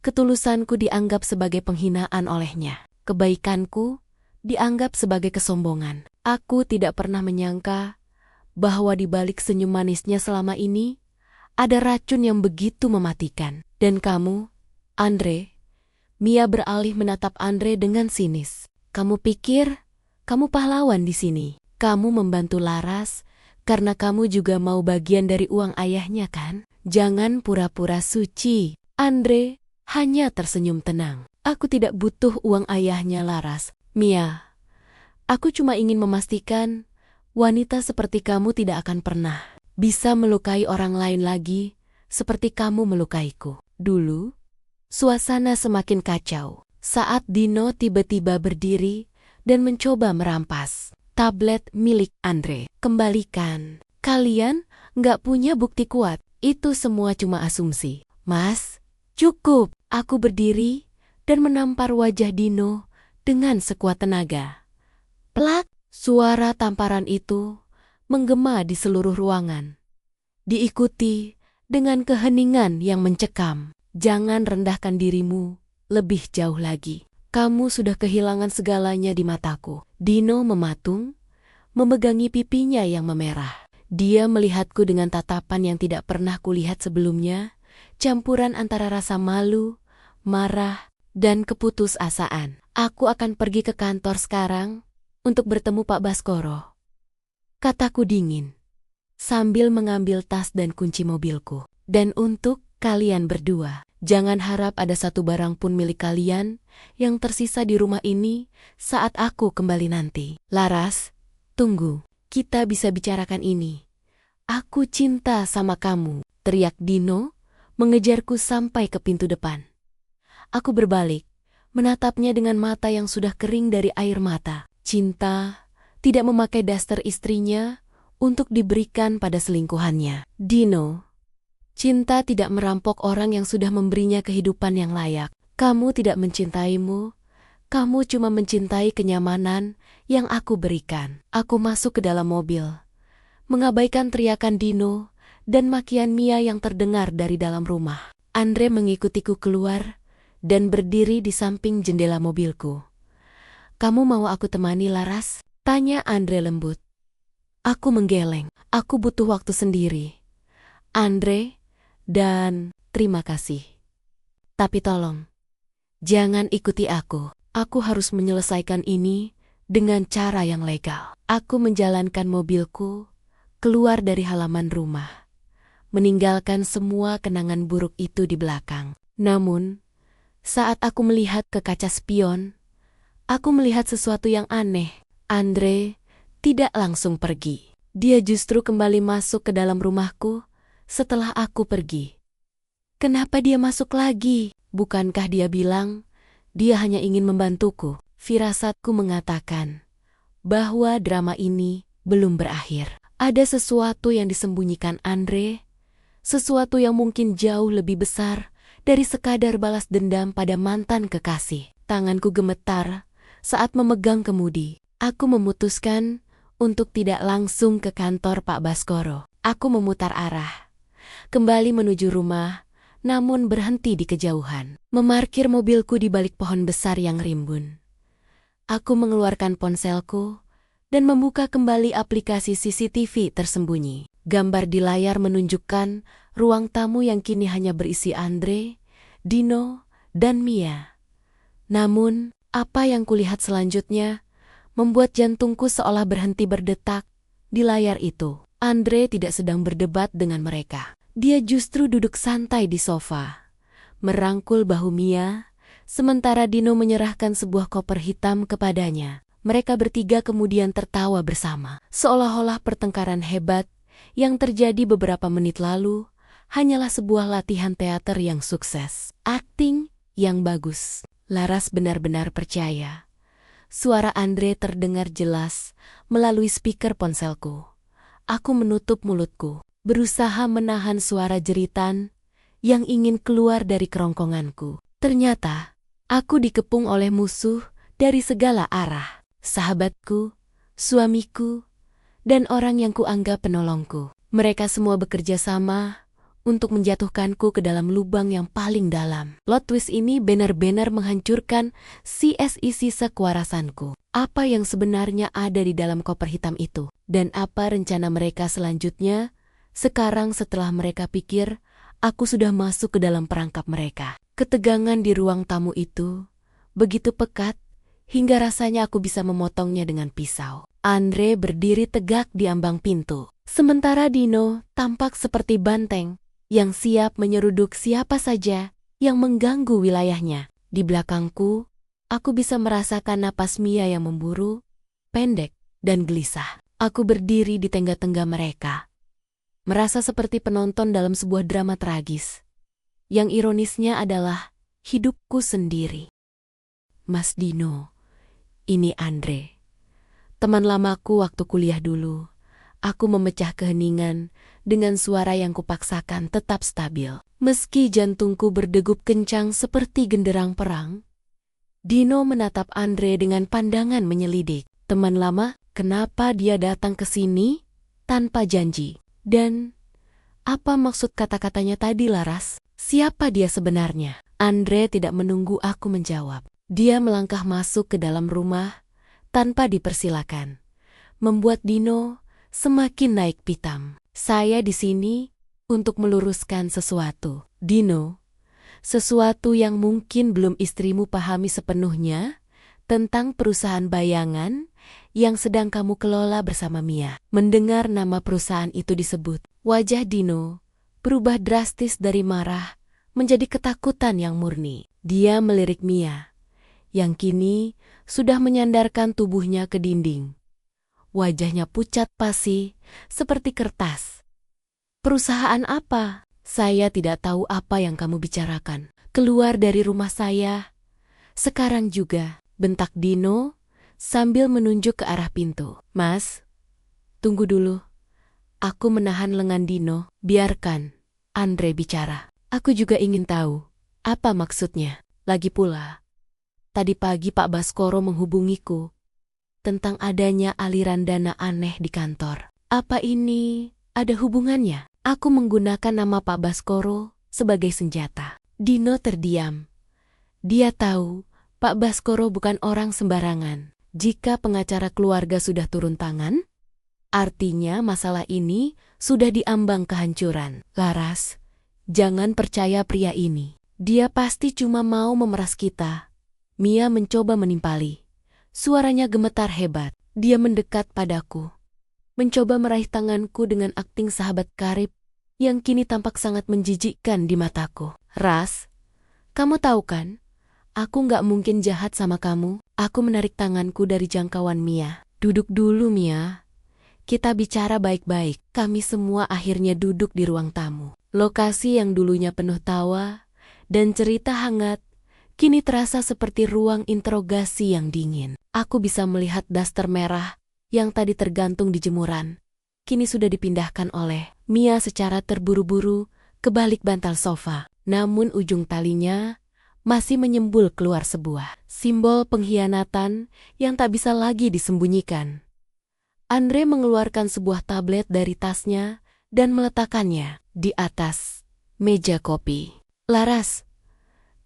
ketulusanku dianggap sebagai penghinaan olehnya. Kebaikanku dianggap sebagai kesombongan. Aku tidak pernah menyangka bahwa di balik senyum manisnya selama ini ada racun yang begitu mematikan. Dan kamu, Andre? Mia beralih menatap Andre dengan sinis. Kamu pikir kamu pahlawan di sini? Kamu membantu Laras karena kamu juga mau bagian dari uang ayahnya, kan? Jangan pura-pura suci. Andre hanya tersenyum tenang. Aku tidak butuh uang ayahnya, Laras. Mia, aku cuma ingin memastikan wanita seperti kamu tidak akan pernah bisa melukai orang lain lagi seperti kamu melukaiku. Dulu, suasana semakin kacau saat Dino tiba-tiba berdiri dan mencoba merampas tablet milik Andre. Kembalikan. Kalian nggak punya bukti kuat. Itu semua cuma asumsi. Mas, cukup. Aku berdiri dan menampar wajah Dino dengan sekuat tenaga. Plak! Suara tamparan itu menggema di seluruh ruangan. Diikuti dengan keheningan yang mencekam. Jangan rendahkan dirimu lebih jauh lagi. Kamu sudah kehilangan segalanya di mataku. Dino mematung, memegangi pipinya yang memerah. Dia melihatku dengan tatapan yang tidak pernah kulihat sebelumnya, campuran antara rasa malu, marah, dan keputusasaan. Aku akan pergi ke kantor sekarang untuk bertemu Pak Baskoro, kataku dingin, sambil mengambil tas dan kunci mobilku. Dan untuk kalian berdua, jangan harap ada satu barang pun milik kalian yang tersisa di rumah ini saat aku kembali nanti. Laras, Tunggu, kita bisa bicarakan ini. Aku cinta sama kamu, teriak Dino, mengejarku sampai ke pintu depan. Aku berbalik, menatapnya dengan mata yang sudah kering dari air mata. Cinta tidak memakai daster istrinya untuk diberikan pada selingkuhannya. Dino, cinta tidak merampok orang yang sudah memberinya kehidupan yang layak. Kamu tidak mencintaimu, kamu cuma mencintai kenyamanan yang aku berikan. Aku masuk ke dalam mobil, mengabaikan teriakan Dino dan makian Mia yang terdengar dari dalam rumah. Andre mengikutiku keluar dan berdiri di samping jendela mobilku. Kamu mau aku temani, Laras? Tanya Andre lembut. Aku menggeleng. Aku butuh waktu sendiri, Andre, dan terima kasih. Tapi tolong, jangan ikuti aku. Aku harus menyelesaikan ini dengan cara yang legal. Aku menjalankan mobilku keluar dari halaman rumah, meninggalkan semua kenangan buruk itu di belakang. Namun, saat aku melihat ke kaca spion, aku melihat sesuatu yang aneh. Andre tidak langsung pergi. Dia justru kembali masuk ke dalam rumahku setelah aku pergi. Kenapa dia masuk lagi? Bukankah dia bilang dia hanya ingin membantuku? Firasatku mengatakan bahwa drama ini belum berakhir. Ada sesuatu yang disembunyikan Andre, sesuatu yang mungkin jauh lebih besar dari sekadar balas dendam pada mantan kekasih. Tanganku gemetar saat memegang kemudi. Aku memutuskan untuk tidak langsung ke kantor Pak Baskoro. Aku memutar arah, kembali menuju rumah, namun berhenti di kejauhan. Memarkir mobilku di balik pohon besar yang rimbun. Aku mengeluarkan ponselku dan membuka kembali aplikasi CCTV tersembunyi. Gambar di layar menunjukkan ruang tamu yang kini hanya berisi Andre, Dino, dan Mia. Namun, apa yang kulihat selanjutnya membuat jantungku seolah berhenti berdetak di layar itu. Andre tidak sedang berdebat dengan mereka. Dia justru duduk santai di sofa, merangkul bahu Mia, sementara Dino menyerahkan sebuah koper hitam kepadanya. Mereka bertiga kemudian tertawa bersama, seolah-olah pertengkaran hebat yang terjadi beberapa menit lalu hanyalah sebuah latihan teater yang sukses. Akting yang bagus. Laras benar-benar percaya. Suara Andre terdengar jelas melalui speaker ponselku. Aku menutup mulutku, berusaha menahan suara jeritan yang ingin keluar dari kerongkonganku. Ternyata, aku dikepung oleh musuh dari segala arah. Sahabatku, suamiku, dan orang yang kuanggap penolongku. Mereka semua bekerja sama untuk menjatuhkanku ke dalam lubang yang paling dalam. Plot twist ini benar-benar menghancurkan sisa kewarasanku. Apa yang sebenarnya ada di dalam koper hitam itu? Dan apa rencana mereka selanjutnya? Sekarang setelah mereka pikir, aku sudah masuk ke dalam perangkap mereka. Ketegangan di ruang tamu itu begitu pekat, hingga rasanya aku bisa memotongnya dengan pisau. Andre berdiri tegak di ambang pintu. Sementara Dino tampak seperti banteng yang siap menyeruduk siapa saja yang mengganggu wilayahnya. Di belakangku, aku bisa merasakan napas Mia yang memburu, pendek, dan gelisah. Aku berdiri di tengah-tengah mereka, merasa seperti penonton dalam sebuah drama tragis. Yang ironisnya adalah hidupku sendiri. Mas Dino, ini Andre, teman lamaku waktu kuliah dulu. Aku memecah keheningan dengan suara yang kupaksakan tetap stabil. Meski jantungku berdegup kencang seperti genderang perang, Dino menatap Andre dengan pandangan menyelidik. Teman lama, kenapa dia datang ke sini tanpa janji? Dan apa maksud kata-katanya tadi, Laras? Siapa dia sebenarnya? Andre tidak menunggu aku menjawab. Dia melangkah masuk ke dalam rumah tanpa dipersilakan, membuat Dino semakin naik pitam. Saya di sini untuk meluruskan sesuatu. Dino, sesuatu yang mungkin belum istrimu pahami sepenuhnya tentang perusahaan bayangan yang sedang kamu kelola bersama Mia. Mendengar nama perusahaan itu disebut, wajah Dino berubah drastis dari marah menjadi ketakutan yang murni. Dia melirik Mia, yang kini sudah menyandarkan tubuhnya ke dinding. Wajahnya pucat pasi, seperti kertas. Perusahaan apa? Saya tidak tahu apa yang kamu bicarakan. Keluar dari rumah saya. Sekarang juga, bentak Dino sambil menunjuk ke arah pintu. Mas, tunggu dulu. Aku menahan lengan Dino. Biarkan Andre bicara. Aku juga ingin tahu apa maksudnya. Lagi pula, tadi pagi Pak Baskoro menghubungiku tentang adanya aliran dana aneh di kantor. Apa ini ada hubungannya? Aku menggunakan nama Pak Baskoro sebagai senjata. Dino terdiam. Dia tahu Pak Baskoro bukan orang sembarangan. Jika pengacara keluarga sudah turun tangan, artinya masalah ini sudah diambang kehancuran. Laras, jangan percaya pria ini. Dia pasti cuma mau memeras kita. Mia mencoba menimpali. Suaranya gemetar hebat. Dia mendekat padaku. Mencoba meraih tanganku dengan akting sahabat karib yang kini tampak sangat menjijikkan di mataku. Ras, kamu tahu kan? Aku nggak mungkin jahat sama kamu. Aku menarik tanganku dari jangkauan Mia. Duduk dulu, Mia. Kita bicara baik-baik. Kami semua akhirnya duduk di ruang tamu. Lokasi yang dulunya penuh tawa dan cerita hangat, kini terasa seperti ruang interogasi yang dingin. Aku bisa melihat daster merah yang tadi tergantung di jemuran. Kini sudah dipindahkan oleh Mia secara terburu-buru ke balik bantal sofa. Namun ujung talinya masih menyembul keluar sebuah simbol pengkhianatan yang tak bisa lagi disembunyikan. Andre mengeluarkan sebuah tablet dari tasnya dan meletakkannya di atas meja kopi. Laras,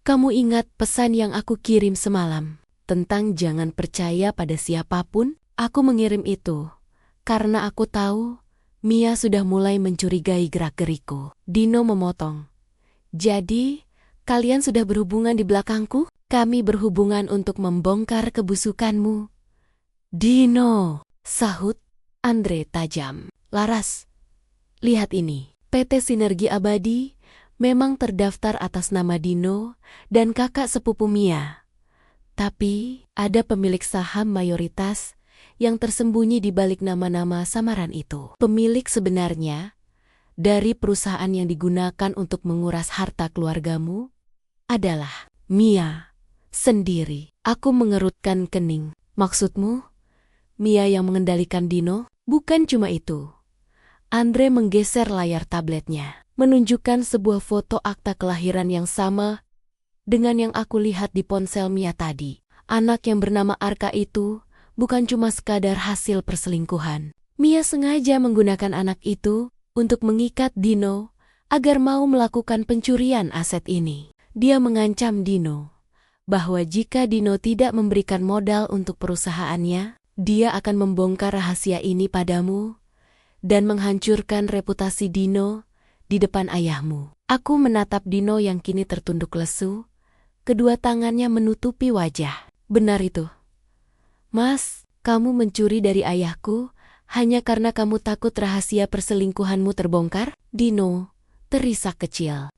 kamu ingat pesan yang aku kirim semalam tentang jangan percaya pada siapapun? Aku mengirim itu karena aku tahu Mia sudah mulai mencurigai gerak-geriku. Dino memotong. Jadi, kalian sudah berhubungan di belakangku? Kami berhubungan untuk membongkar kebusukanmu. Dino, sahut Andre tajam. Laras, lihat ini. PT Sinergi Abadi memang terdaftar atas nama Dino dan kakak sepupu Mia. Tapi, ada pemilik saham mayoritas yang tersembunyi di balik nama-nama samaran itu. Pemilik sebenarnya dari perusahaan yang digunakan untuk menguras harta keluargamu adalah Mia sendiri. Aku mengerutkan kening. Maksudmu, Mia yang mengendalikan Dino? Bukan cuma itu. Andre menggeser layar tabletnya, menunjukkan sebuah foto akta kelahiran yang sama dengan yang aku lihat di ponsel Mia tadi. Anak yang bernama Arka itu bukan cuma sekadar hasil perselingkuhan. Mia sengaja menggunakan anak itu untuk mengikat Dino agar mau melakukan pencurian aset ini. Dia mengancam Dino bahwa jika Dino tidak memberikan modal untuk perusahaannya, dia akan membongkar rahasia ini padamu dan menghancurkan reputasi Dino di depan ayahmu. Aku menatap Dino yang kini tertunduk lesu, kedua tangannya menutupi wajah. Benar itu. Mas, kamu mencuri dari ayahku hanya karena kamu takut rahasia perselingkuhanmu terbongkar? Dino terisak kecil.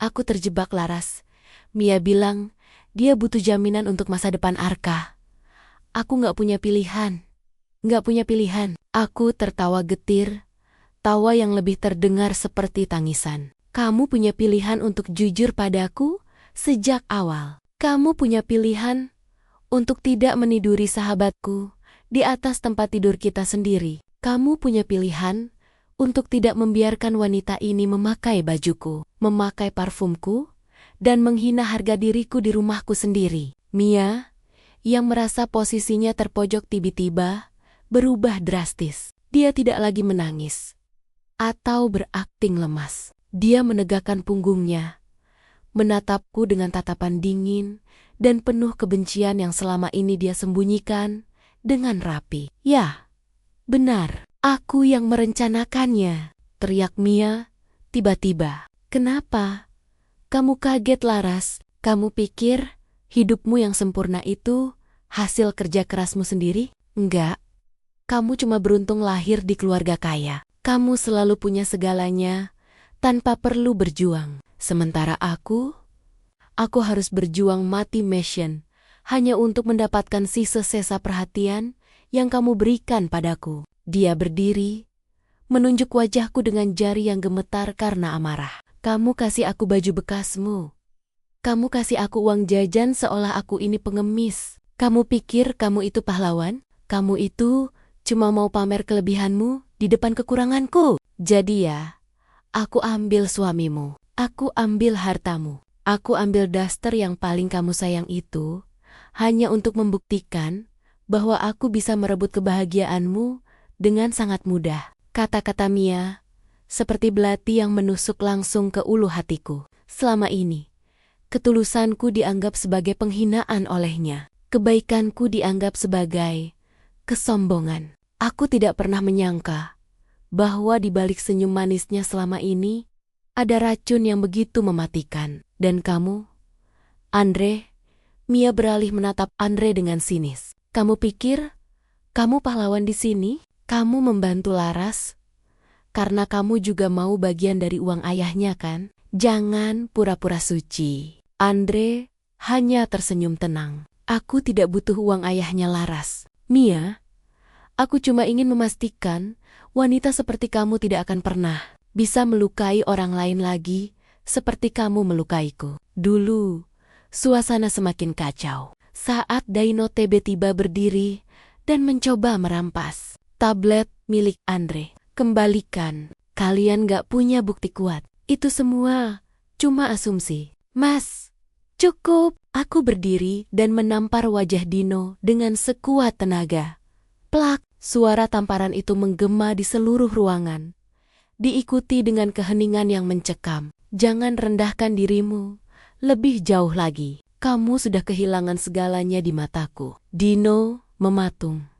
Aku terjebak, Laras. Mia bilang dia butuh jaminan untuk masa depan Arka. Aku nggak punya pilihan. Aku tertawa getir, tawa yang lebih terdengar seperti tangisan. Kamu punya pilihan untuk jujur padaku sejak awal. Kamu punya pilihan untuk tidak meniduri sahabatku di atas tempat tidur kita sendiri. Kamu punya pilihan untuk tidak membiarkan wanita ini memakai bajuku, memakai parfumku, dan menghina harga diriku di rumahku sendiri. Mia, yang merasa posisinya terpojok tiba-tiba, berubah drastis. Dia tidak lagi menangis atau berakting lemas. Dia menegakkan punggungnya, menatapku dengan tatapan dingin dan penuh kebencian yang selama ini dia sembunyikan dengan rapi. Ya, benar, aku yang merencanakannya, teriak Mia tiba-tiba. Kenapa? Kamu kaget, Laras? Kamu pikir hidupmu yang sempurna itu hasil kerja kerasmu sendiri? Enggak. Kamu cuma beruntung lahir di keluarga kaya. Kamu selalu punya segalanya tanpa perlu berjuang. Sementara aku harus berjuang mati mission hanya untuk mendapatkan sisa-sisa perhatian yang kamu berikan padaku. Dia berdiri, menunjuk wajahku dengan jari yang gemetar karena amarah. Kamu kasih aku baju bekasmu. Kamu kasih aku uang jajan seolah aku ini pengemis. Kamu pikir kamu itu pahlawan? Kamu itu cuma mau pamer kelebihanmu di depan kekuranganku. Jadi ya, aku ambil suamimu. Aku ambil hartamu. Aku ambil daster yang paling kamu sayang itu hanya untuk membuktikan bahwa aku bisa merebut kebahagiaanmu dengan sangat mudah. Kata-kata Mia seperti belati yang menusuk langsung ke ulu hatiku. Selama ini, ketulusanku dianggap sebagai penghinaan olehnya. Kebaikanku dianggap sebagai kesombongan. Aku tidak pernah menyangka bahwa di balik senyum manisnya selama ini ada racun yang begitu mematikan. Dan kamu, Andre, Mia beralih menatap Andre dengan sinis. Kamu pikir kamu pahlawan di sini? Kamu membantu Laras karena kamu juga mau bagian dari uang ayahnya kan? Jangan pura-pura suci. Andre hanya tersenyum tenang. Aku tidak butuh uang ayahnya Laras. Mia, aku cuma ingin memastikan wanita seperti kamu tidak akan pernah bisa melukai orang lain lagi seperti kamu melukaiku. Dulu, suasana semakin kacau saat Daino tiba-tiba berdiri dan mencoba merampas tablet milik Andre. Kembalikan, kalian gak punya bukti kuat. Itu semua cuma asumsi. Mas, cukup. Aku berdiri dan menampar wajah Dino dengan sekuat tenaga. Plak, suara tamparan itu menggema di seluruh ruangan. Diikuti dengan keheningan yang mencekam. Jangan rendahkan dirimu lebih jauh lagi. Kamu sudah kehilangan segalanya di mataku. Dino mematung,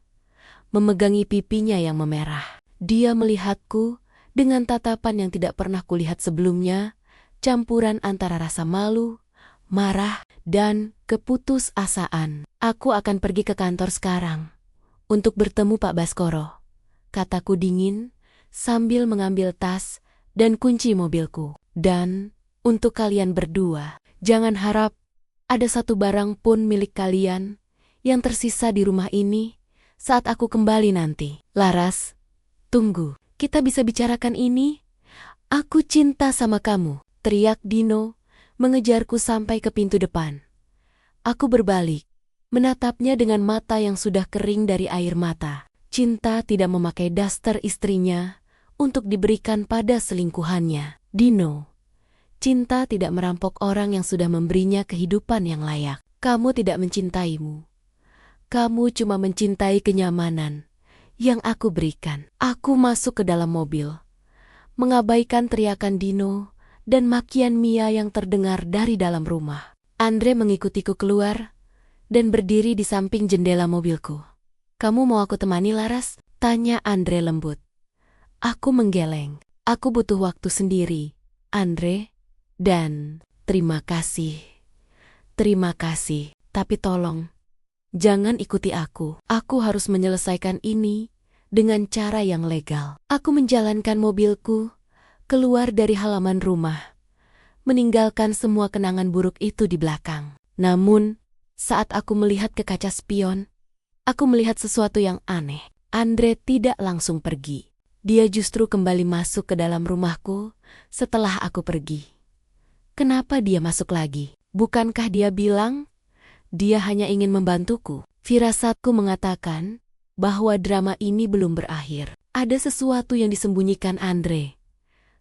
memegangi pipinya yang memerah. Dia melihatku dengan tatapan yang tidak pernah kulihat sebelumnya, campuran antara rasa malu, marah, dan keputusasaan. Aku akan pergi ke kantor sekarang untuk bertemu Pak Baskoro, kataku dingin sambil mengambil tas dan kunci mobilku. Dan untuk kalian berdua, jangan harap ada satu barang pun milik kalian yang tersisa di rumah ini saat aku kembali nanti. Laras, tunggu, kita bisa bicarakan ini? Aku cinta sama kamu, teriak Dino, mengejarku sampai ke pintu depan. Aku berbalik, menatapnya dengan mata yang sudah kering dari air mata. Cinta tidak memakai daster istrinya untuk diberikan pada selingkuhannya. Dino, cinta tidak merampok orang yang sudah memberinya kehidupan yang layak. Kamu tidak mencintaimu. Kamu cuma mencintai kenyamanan yang aku berikan. Aku masuk ke dalam mobil, mengabaikan teriakan Dino dan makian Mia yang terdengar dari dalam rumah. Andre mengikutiku keluar dan berdiri di samping jendela mobilku. Kamu mau aku temani Laras? Tanya Andre lembut. Aku menggeleng. Aku butuh waktu sendiri, Andre. Dan terima kasih. Terima kasih, tapi tolong jangan ikuti aku. Aku harus menyelesaikan ini dengan cara yang legal. Aku menjalankan mobilku keluar dari halaman rumah, meninggalkan semua kenangan buruk itu di belakang. Namun, saat aku melihat ke kaca spion, aku melihat sesuatu yang aneh. Andre tidak langsung pergi. Dia justru kembali masuk ke dalam rumahku setelah aku pergi. Kenapa dia masuk lagi? Bukankah dia bilang dia hanya ingin membantuku? Firasatku mengatakan bahwa drama ini belum berakhir. Ada sesuatu yang disembunyikan Andre.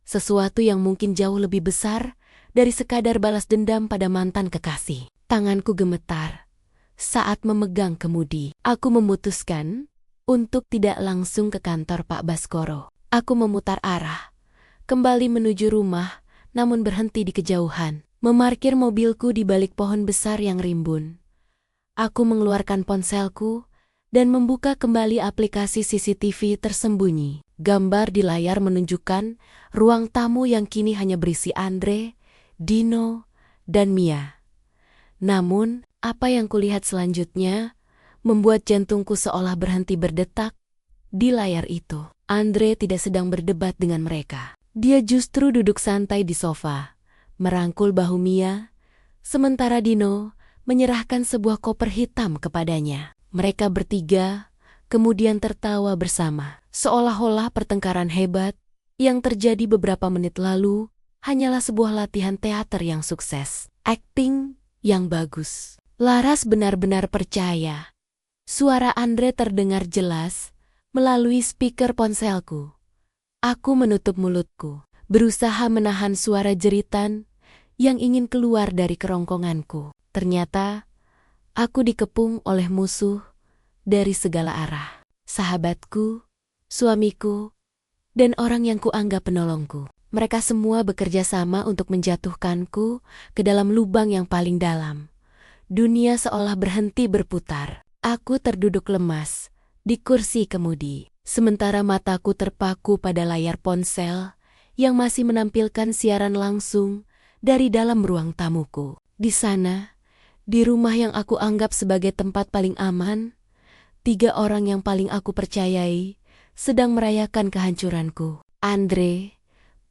Sesuatu yang mungkin jauh lebih besar dari sekadar balas dendam pada mantan kekasih. Tanganku gemetar saat memegang kemudi. Aku memutuskan untuk tidak langsung ke kantor Pak Baskoro. Aku memutar arah, kembali menuju rumah, namun berhenti di kejauhan. Memarkir mobilku di balik pohon besar yang rimbun. Aku mengeluarkan ponselku dan membuka kembali aplikasi CCTV tersembunyi. Gambar di layar menunjukkan ruang tamu yang kini hanya berisi Andre, Dino, dan Mia. Namun, apa yang kulihat selanjutnya membuat jantungku seolah berhenti berdetak. Di layar itu, Andre tidak sedang berdebat dengan mereka. Dia justru duduk santai di sofa, merangkul bahu Mia, sementara Dino menyerahkan sebuah koper hitam kepadanya. Mereka bertiga kemudian tertawa bersama. Seolah-olah pertengkaran hebat yang terjadi beberapa menit lalu hanyalah sebuah latihan teater yang sukses. Akting yang bagus. Laras benar-benar percaya. Suara Andre terdengar jelas melalui speaker ponselku. Aku menutup mulutku, berusaha menahan suara jeritan yang ingin keluar dari kerongkonganku. Ternyata, aku dikepung oleh musuh dari segala arah. Sahabatku, suamiku, dan orang yang kuanggap penolongku. Mereka semua bekerja sama untuk menjatuhkanku ke dalam lubang yang paling dalam. Dunia seolah berhenti berputar. Aku terduduk lemas di kursi kemudi. Sementara mataku terpaku pada layar ponsel yang masih menampilkan siaran langsung dari dalam ruang tamuku. Di sana, di rumah yang aku anggap sebagai tempat paling aman, 3 orang yang paling aku percayai sedang merayakan kehancuranku. Andre,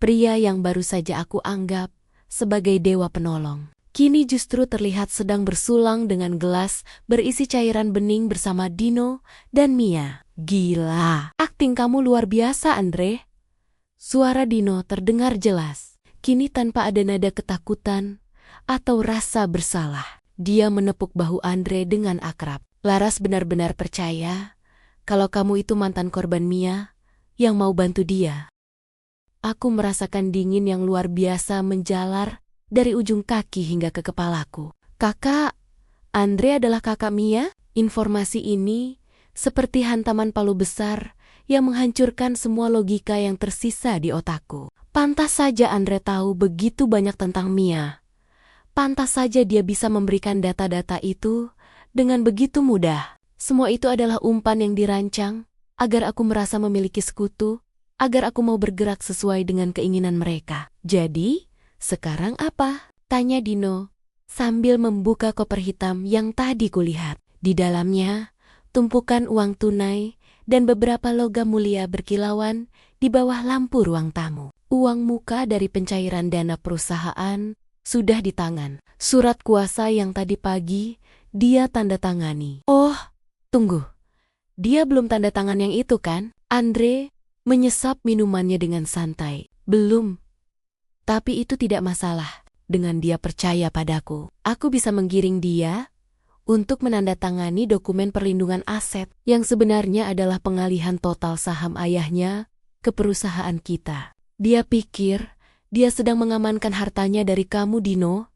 pria yang baru saja aku anggap sebagai dewa penolong, kini justru terlihat sedang bersulang dengan gelas berisi cairan bening bersama Dino dan Mia. Gila, akting kamu luar biasa, Andre. Suara Dino terdengar jelas, kini tanpa ada nada ketakutan atau rasa bersalah. Dia menepuk bahu Andre dengan akrab. Laras benar-benar percaya kalau kamu itu mantan korban Mia yang mau bantu dia. Aku merasakan dingin yang luar biasa menjalar dari ujung kaki hingga ke kepalaku. Kakak, Andre adalah kakak Mia? Informasi ini seperti hantaman palu besar yang menghancurkan semua logika yang tersisa di otakku. Pantas saja Andre tahu begitu banyak tentang Mia. Pantas saja dia bisa memberikan data-data itu dengan begitu mudah. Semua itu adalah umpan yang dirancang agar aku merasa memiliki sekutu, agar aku mau bergerak sesuai dengan keinginan mereka. Jadi, sekarang apa? Tanya Dino sambil membuka koper hitam yang tadi kulihat. Di dalamnya, tumpukan uang tunai dan beberapa logam mulia berkilauan di bawah lampu ruang tamu. Uang muka dari pencairan dana perusahaan sudah di tangan. Surat kuasa yang tadi pagi dia tanda tangani. Oh, tunggu. Dia belum tanda tangan yang itu kan? Andre menyesap minumannya dengan santai. Belum. Tapi itu tidak masalah. Dengan dia percaya padaku, aku bisa menggiring dia untuk menandatangani dokumen perlindungan aset yang sebenarnya adalah pengalihan total saham ayahnya ke perusahaan kita. Dia pikir dia sedang mengamankan hartanya dari kamu, Dino,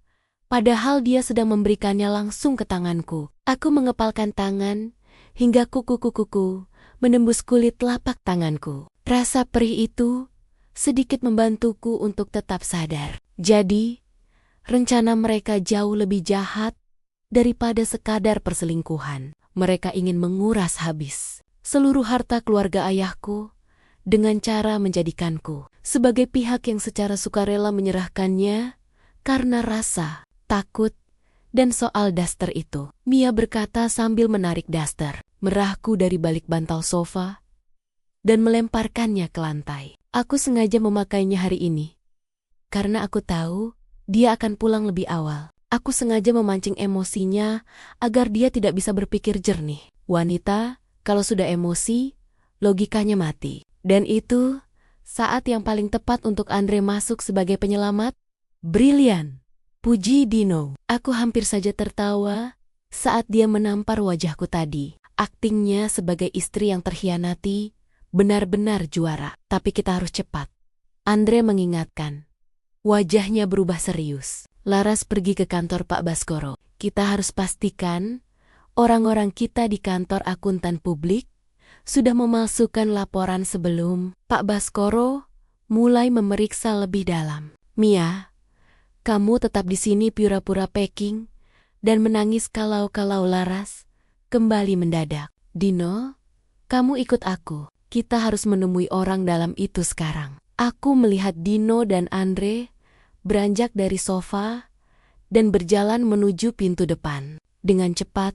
padahal dia sedang memberikannya langsung ke tanganku. Aku mengepalkan tangan hingga kuku-kukuku menembus kulit telapak tanganku. Rasa perih itu sedikit membantuku untuk tetap sadar. Jadi, rencana mereka jauh lebih jahat daripada sekadar perselingkuhan. Mereka ingin menguras habis seluruh harta keluarga ayahku dengan cara menjadikanku sebagai pihak yang secara sukarela menyerahkannya karena rasa takut dan soal daster itu. Mia berkata sambil menarik daster merahku dari balik bantal sofa dan melemparkannya ke lantai. Aku sengaja memakainya hari ini karena aku tahu dia akan pulang lebih awal. Aku sengaja memancing emosinya agar dia tidak bisa berpikir jernih. Wanita, kalau sudah emosi, logikanya mati. Dan itu saat yang paling tepat untuk Andre masuk sebagai penyelamat. Brilian, puji Dino. Aku hampir saja tertawa saat dia menampar wajahku tadi. Aktingnya sebagai istri yang terhianati benar-benar juara. Tapi kita harus cepat. Andre mengingatkan. Wajahnya berubah serius. Laras pergi ke kantor Pak Baskoro. Kita harus pastikan orang-orang kita di kantor akuntan publik sudah memalsukan laporan sebelum Pak Baskoro mulai memeriksa lebih dalam. Mia, kamu tetap di sini pura-pura packing dan menangis kalau Laras kembali mendadak. Dino, kamu ikut aku. Kita harus menemui orang dalam itu sekarang. Aku melihat Dino dan Andre beranjak dari sofa dan berjalan menuju pintu depan. Dengan cepat,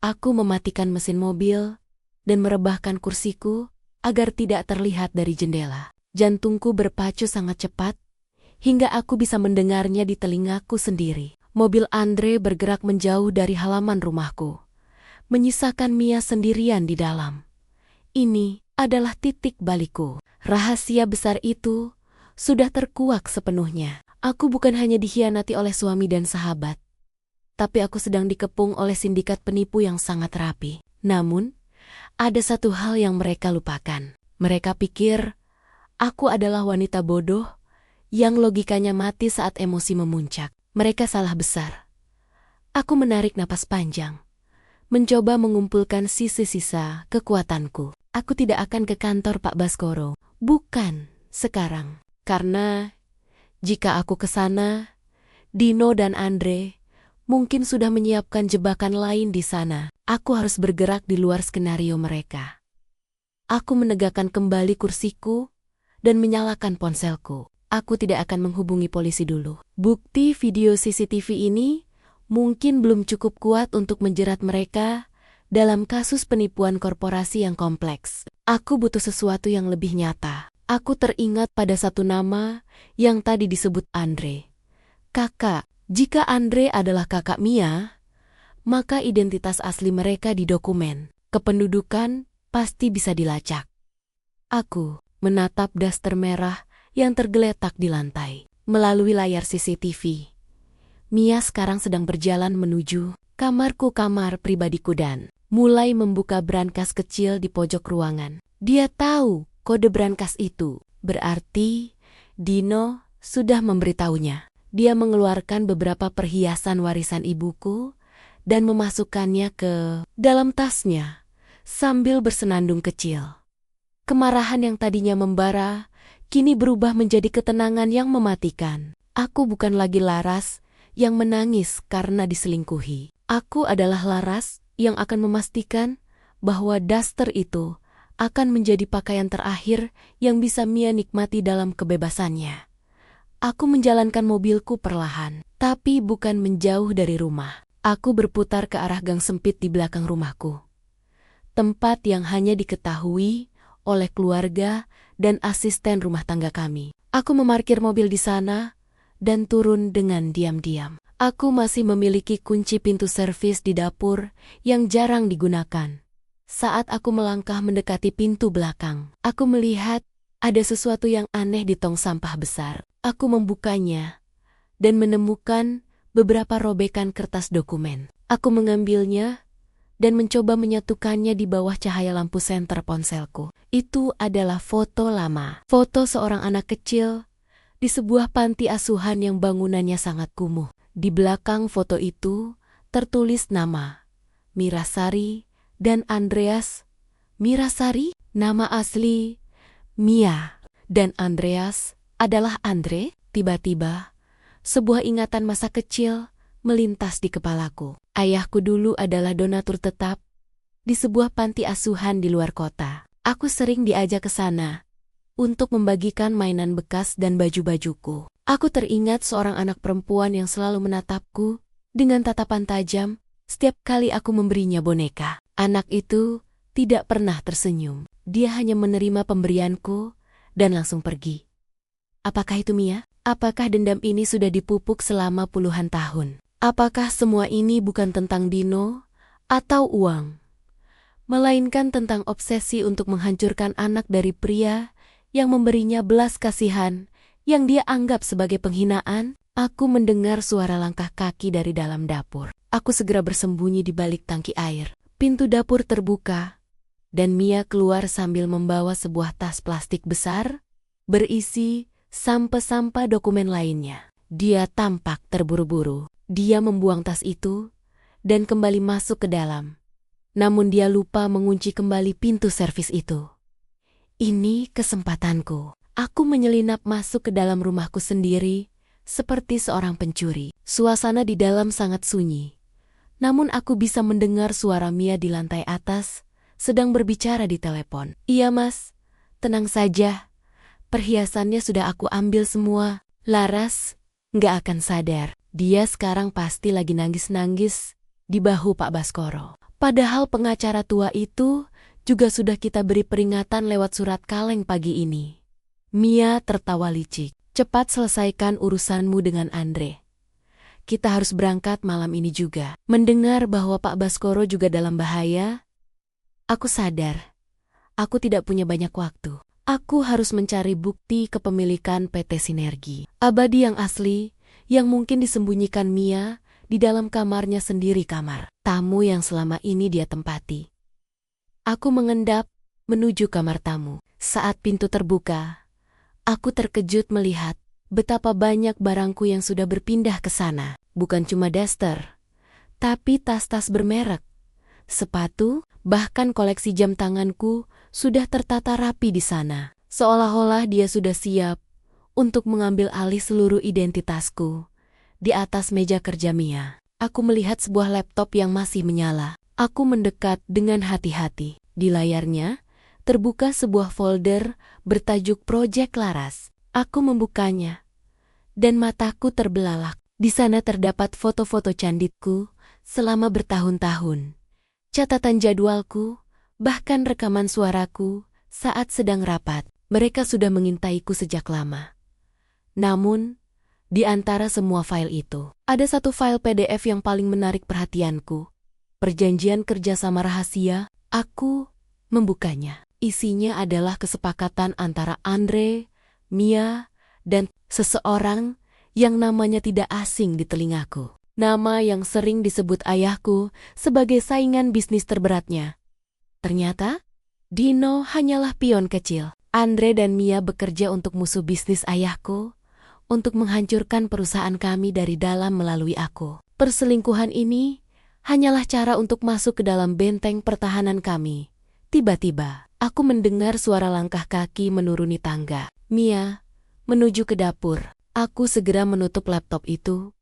aku mematikan mesin mobil dan merebahkan kursiku agar tidak terlihat dari jendela. Jantungku berpacu sangat cepat hingga aku bisa mendengarnya di telingaku sendiri. Mobil Andre bergerak menjauh dari halaman rumahku, menyisakan Mia sendirian di dalam. Ini adalah titik balikku. Rahasia besar itu sudah terkuak sepenuhnya. Aku bukan hanya dikhianati oleh suami dan sahabat, tapi aku sedang dikepung oleh sindikat penipu yang sangat rapi. Namun, ada satu hal yang mereka lupakan. Mereka pikir aku adalah wanita bodoh yang logikanya mati saat emosi memuncak. Mereka salah besar. Aku menarik napas panjang, mencoba mengumpulkan sisa-sisa kekuatanku. Aku tidak akan ke kantor Pak Baskoro. Bukan sekarang. Karena jika aku ke sana, Dino dan Andre mungkin sudah menyiapkan jebakan lain di sana. Aku harus bergerak di luar skenario mereka. Aku menegakkan kembali kursiku dan menyalakan ponselku. Aku tidak akan menghubungi polisi dulu. Bukti video CCTV ini mungkin belum cukup kuat untuk menjerat mereka dalam kasus penipuan korporasi yang kompleks. Aku butuh sesuatu yang lebih nyata. Aku teringat pada satu nama yang tadi disebut Andre. Kakak. Jika Andre adalah kakak Mia, maka identitas asli mereka di dokumen kependudukan pasti bisa dilacak. Aku menatap daster merah yang tergeletak di lantai. Melalui layar CCTV, Mia sekarang sedang berjalan menuju kamar pribadiku dan mulai membuka brankas kecil di pojok ruangan. Dia tahu kode brankas itu, berarti Dino sudah memberitahunya. Dia mengeluarkan beberapa perhiasan warisan ibuku dan memasukkannya ke dalam tasnya sambil bersenandung kecil. Kemarahan yang tadinya membara kini berubah menjadi ketenangan yang mematikan. Aku bukan lagi Laras yang menangis karena diselingkuhi. Aku adalah Laras yang akan memastikan bahwa daster itu akan menjadi pakaian terakhir yang bisa Mia nikmati dalam kebebasannya. Aku menjalankan mobilku perlahan, tapi bukan menjauh dari rumah. Aku berputar ke arah gang sempit di belakang rumahku. Tempat yang hanya diketahui oleh keluarga dan asisten rumah tangga kami. Aku memarkir mobil di sana dan turun dengan diam-diam. Aku masih memiliki kunci pintu servis di dapur yang jarang digunakan. Saat aku melangkah mendekati pintu belakang, aku melihat ada sesuatu yang aneh di tong sampah besar. Aku membukanya dan menemukan beberapa robekan kertas dokumen. Aku mengambilnya dan mencoba menyatukannya di bawah cahaya lampu senter ponselku. Itu adalah foto lama. Foto seorang anak kecil di sebuah panti asuhan yang bangunannya sangat kumuh. Di belakang foto itu tertulis nama Mirasari dan Andreas. Mirasari, nama asli Mia, dan Andreas adalah Andre. Tiba-tiba, sebuah ingatan masa kecil melintas di kepalaku. Ayahku dulu adalah donatur tetap di sebuah panti asuhan di luar kota. Aku sering diajak ke sana untuk membagikan mainan bekas dan baju-bajuku. Aku teringat seorang anak perempuan yang selalu menatapku dengan tatapan tajam setiap kali aku memberinya boneka. Anak itu tidak pernah tersenyum. Dia hanya menerima pemberianku dan langsung pergi. Apakah itu Mia? Apakah dendam ini sudah dipupuk selama puluhan tahun? Apakah semua ini bukan tentang Dino atau uang, melainkan tentang obsesi untuk menghancurkan anak dari pria yang memberinya belas kasihan yang dia anggap sebagai penghinaan? Aku mendengar suara langkah kaki dari dalam dapur. Aku segera bersembunyi di balik tangki air. Pintu dapur terbuka, dan Mia keluar sambil membawa sebuah tas plastik besar berisi sampah-sampah dokumen lainnya. Dia tampak terburu-buru. Dia membuang tas itu dan kembali masuk ke dalam. Namun dia lupa mengunci kembali pintu servis itu. Ini kesempatanku. Aku menyelinap masuk ke dalam rumahku sendiri seperti seorang pencuri. Suasana di dalam sangat sunyi. Namun aku bisa mendengar suara Mia di lantai atas sedang berbicara di telepon. Iya mas, tenang saja. Perhiasannya sudah aku ambil semua. Laras nggak akan sadar. Dia sekarang pasti lagi nangis-nangis di bahu Pak Baskoro. Padahal pengacara tua itu juga sudah kita beri peringatan lewat surat kaleng pagi ini. Mia tertawa licik. Cepat selesaikan urusanmu dengan Andre. Kita harus berangkat malam ini juga. Mendengar bahwa Pak Baskoro juga dalam bahaya, aku sadar Aku tidak punya banyak waktu. Aku harus mencari bukti kepemilikan PT Sinergi Abadi yang asli, yang mungkin disembunyikan Mia di dalam kamarnya sendiri, kamar tamu yang selama ini dia tempati. Aku mengendap menuju kamar tamu. Saat pintu terbuka, aku terkejut melihat betapa banyak barangku yang sudah berpindah ke sana. Bukan cuma daster, tapi tas-tas bermerek, sepatu, bahkan koleksi jam tanganku sudah tertata rapi di sana. Seolah-olah dia sudah siap untuk mengambil alih seluruh identitasku. Di atas meja kerja Mia, aku melihat sebuah laptop yang masih menyala. Aku mendekat dengan hati-hati. Di layarnya, terbuka sebuah folder bertajuk Project Laras. Aku membukanya, dan mataku terbelalak. Di sana terdapat foto-foto candidku selama bertahun-tahun, catatan jadwalku, bahkan rekaman suaraku saat sedang rapat. Mereka sudah mengintaiku sejak lama. Namun, di antara semua file itu, ada satu file PDF yang paling menarik perhatianku. Perjanjian kerjasama rahasia. Aku membukanya. Isinya adalah kesepakatan antara Andre, Mia, dan seseorang yang namanya tidak asing di telingaku. Nama yang sering disebut ayahku sebagai saingan bisnis terberatnya. Ternyata, Dino hanyalah pion kecil. Andre dan Mia bekerja untuk musuh bisnis ayahku, untuk menghancurkan perusahaan kami dari dalam melalui aku. Perselingkuhan ini hanyalah cara untuk masuk ke dalam benteng pertahanan kami. Tiba-tiba, aku mendengar suara langkah kaki menuruni tangga. Mia menuju ke dapur. Aku segera menutup laptop itu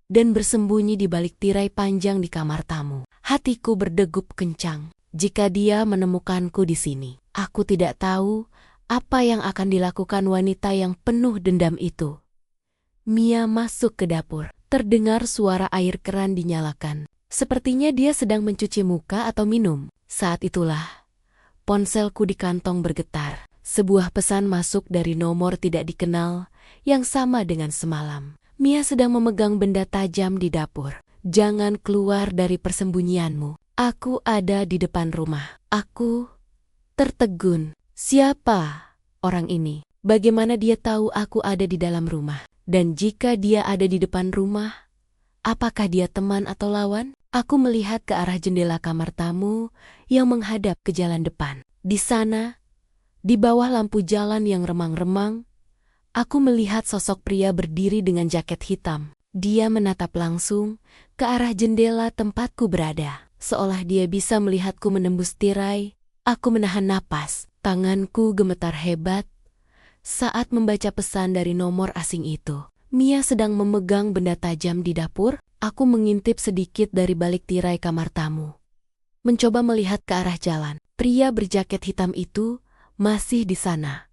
dan bersembunyi di balik tirai panjang di kamar tamu. Hatiku berdegup kencang. Jika dia menemukanku di sini, aku tidak tahu apa yang akan dilakukan wanita yang penuh dendam itu. Mia masuk ke dapur. Terdengar suara air keran dinyalakan. Sepertinya dia sedang mencuci muka atau minum. Saat itulah, ponselku di kantong bergetar. Sebuah pesan masuk dari nomor tidak dikenal yang sama dengan semalam. Mia sedang memegang benda tajam di dapur. Jangan keluar dari persembunyianmu. Aku ada di depan rumah. Aku tertegun. Siapa orang ini? Bagaimana dia tahu aku ada di dalam rumah? Dan jika dia ada di depan rumah, apakah dia teman atau lawan? Aku melihat ke arah jendela kamar tamu yang menghadap ke jalan depan. Di sana, di bawah lampu jalan yang remang-remang, aku melihat sosok pria berdiri dengan jaket hitam. Dia menatap langsung ke arah jendela tempatku berada. Seolah dia bisa melihatku menembus tirai, aku menahan napas. Tanganku gemetar hebat saat membaca pesan dari nomor asing itu. Mia sedang memegang benda tajam di dapur. Aku mengintip sedikit dari balik tirai kamar tamu, mencoba melihat ke arah jalan. Pria berjaket hitam itu masih di sana,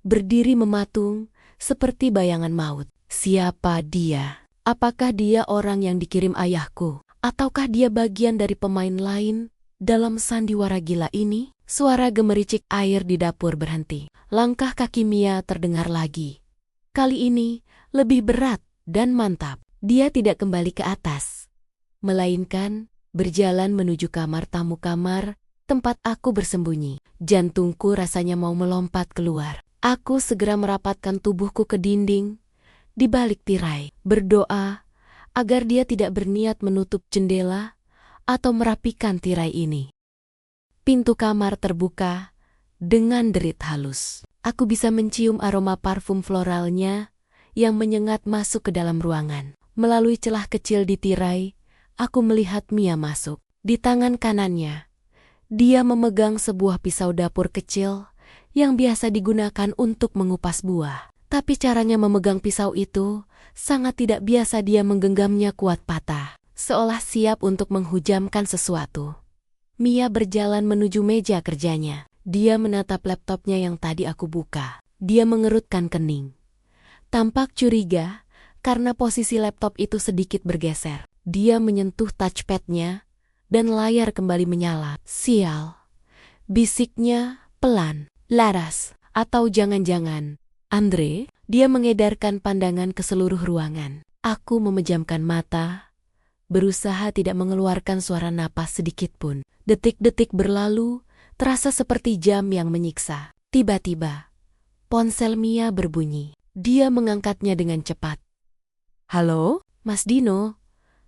berdiri mematung seperti bayangan maut. Siapa dia? Apakah dia orang yang dikirim ayahku? Ataukah dia bagian dari pemain lain dalam sandiwara gila ini? Suara gemericik air di dapur berhenti. Langkah kaki Mia terdengar lagi. Kali ini lebih berat dan mantap. Dia tidak kembali ke atas, melainkan berjalan menuju kamar tamu, kamar tempat aku bersembunyi. Jantungku rasanya mau melompat keluar. Aku segera merapatkan tubuhku ke dinding di balik tirai, berdoa agar dia tidak berniat menutup jendela atau merapikan tirai ini. Pintu kamar terbuka dengan derit halus. Aku bisa mencium aroma parfum floralnya yang menyengat masuk ke dalam ruangan. Melalui celah kecil di tirai, aku melihat Mia masuk. Di tangan kanannya, dia memegang sebuah pisau dapur kecil yang biasa digunakan untuk mengupas buah. Tapi caranya memegang pisau itu sangat tidak biasa. Dia menggenggamnya kuat patah, seolah siap untuk menghujamkan sesuatu. Mia berjalan menuju meja kerjanya. Dia menatap laptopnya yang tadi aku buka. Dia mengerutkan kening. Tampak curiga karena posisi laptop itu sedikit bergeser. Dia menyentuh touchpad-nya dan layar kembali menyala. Sial, bisiknya pelan. Laras, atau jangan-jangan Andre? Dia mengedarkan pandangan ke seluruh ruangan. Aku memejamkan mata, berusaha tidak mengeluarkan suara napas sedikit pun. Detik-detik berlalu terasa seperti jam yang menyiksa. Tiba-tiba, ponsel Mia berbunyi. Dia mengangkatnya dengan cepat. "Halo, Mas Dino,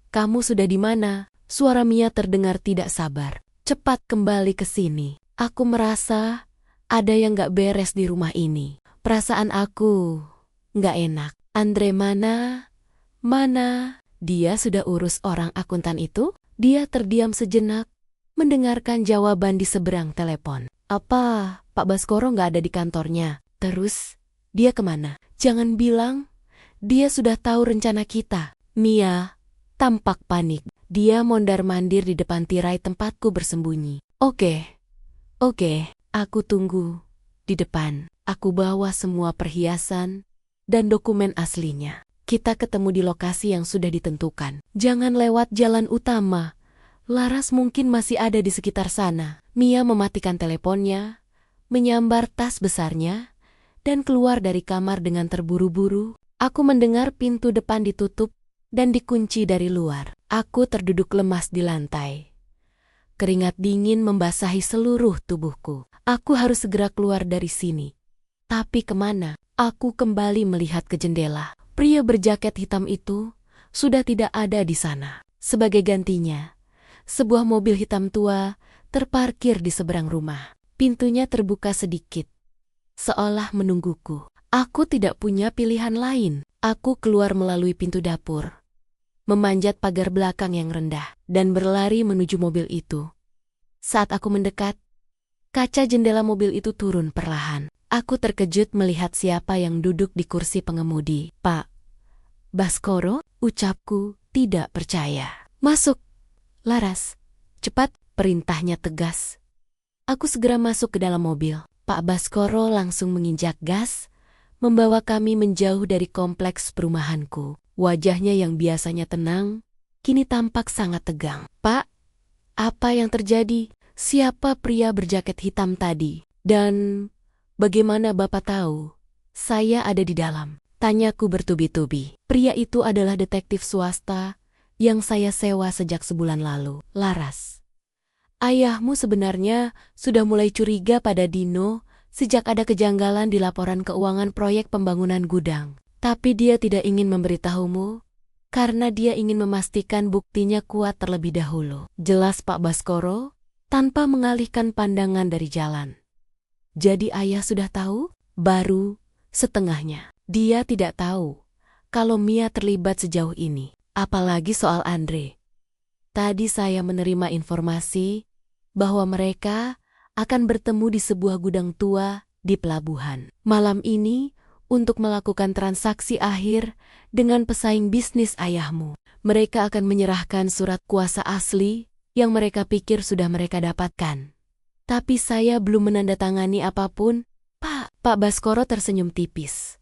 kamu sudah di mana?" Suara Mia terdengar tidak sabar. "Cepat kembali ke sini. Aku merasa ada yang gak beres di rumah ini. Perasaan aku gak enak." "Andre mana? Mana? Dia sudah urus orang akuntan itu?" Dia terdiam sejenak, mendengarkan jawaban di seberang telepon. "Apa, Pak Baskoro gak ada di kantornya? Terus, dia kemana? Jangan bilang dia sudah tahu rencana kita." Mia tampak panik. Dia mondar-mandir di depan tirai tempatku bersembunyi. Oke, aku tunggu di depan. Aku bawa semua perhiasan dan dokumen aslinya. Kita ketemu di lokasi yang sudah ditentukan. Jangan lewat jalan utama. Laras mungkin masih ada di sekitar sana." Mia mematikan teleponnya, menyambar tas besarnya, dan keluar dari kamar dengan terburu-buru. Aku mendengar pintu depan ditutup dan dikunci dari luar. Aku terduduk lemas di lantai. Keringat dingin membasahi seluruh tubuhku. Aku harus segera keluar dari sini. Tapi kemana? Aku kembali melihat ke jendela. Pria berjaket hitam itu sudah tidak ada di sana. Sebagai gantinya, sebuah mobil hitam tua terparkir di seberang rumah. Pintunya terbuka sedikit, seolah menungguku. Aku tidak punya pilihan lain. Aku keluar melalui pintu dapur, memanjat pagar belakang yang rendah, dan berlari menuju mobil itu. Saat aku mendekat, kaca jendela mobil itu turun perlahan. Aku terkejut melihat siapa yang duduk di kursi pengemudi. "Pak Baskoro?" ucapku tidak percaya. "Masuk, Laras. Cepat," perintahnya tegas. Aku segera masuk ke dalam mobil. Pak Baskoro langsung menginjak gas, membawa kami menjauh dari kompleks perumahanku. Wajahnya yang biasanya tenang, kini tampak sangat tegang. "Pak, apa yang terjadi? Siapa pria berjaket hitam tadi? Dan bagaimana Bapak tahu saya ada di dalam?" Tanyaku bertubi-tubi. Pria itu adalah detektif swasta yang saya sewa sejak sebulan lalu. "Laras, ayahmu sebenarnya sudah mulai curiga pada Dino sejak ada kejanggalan di laporan keuangan proyek pembangunan gudang. Tapi dia tidak ingin memberitahumu karena dia ingin memastikan buktinya kuat terlebih dahulu." Jelas Pak Baskoro tanpa mengalihkan pandangan dari jalan. "Jadi ayah sudah tahu?" "Baru setengahnya. Dia tidak tahu kalau Mia terlibat sejauh ini. Apalagi soal Andre. Tadi saya menerima informasi bahwa mereka akan bertemu di sebuah gudang tua di pelabuhan malam ini untuk melakukan transaksi akhir dengan pesaing bisnis ayahmu. Mereka akan menyerahkan surat kuasa asli yang mereka pikir sudah mereka dapatkan. Tapi saya belum menandatangani apapun." Pak Baskoro tersenyum tipis.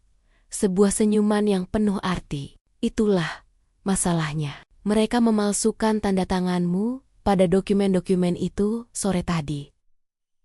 Sebuah senyuman yang penuh arti. "Itulah masalahnya. Mereka memalsukan tanda tanganmu pada dokumen-dokumen itu sore tadi.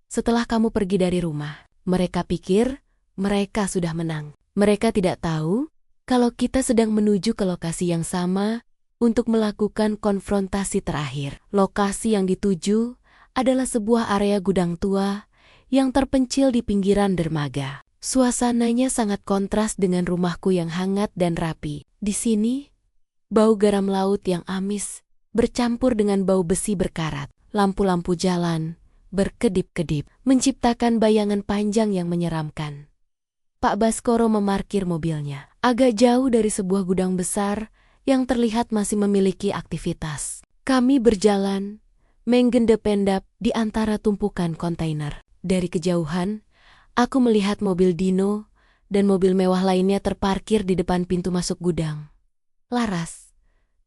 Setelah kamu pergi dari rumah, mereka pikir mereka sudah menang. Mereka tidak tahu kalau kita sedang menuju ke lokasi yang sama untuk melakukan konfrontasi terakhir. Lokasi yang dituju adalah sebuah area gudang tua yang terpencil di pinggiran dermaga. Suasananya sangat kontras dengan rumahku yang hangat dan rapi. Di sini, bau garam laut yang amis bercampur dengan bau besi berkarat. Lampu-lampu jalan berkedip-kedip, menciptakan bayangan panjang yang menyeramkan. Pak Baskoro memarkir mobilnya agak jauh dari sebuah gudang besar yang terlihat masih memiliki aktivitas. Kami berjalan, menggendap-endap di antara tumpukan kontainer. Dari kejauhan, aku melihat mobil Dino dan mobil mewah lainnya terparkir di depan pintu masuk gudang. "Laras,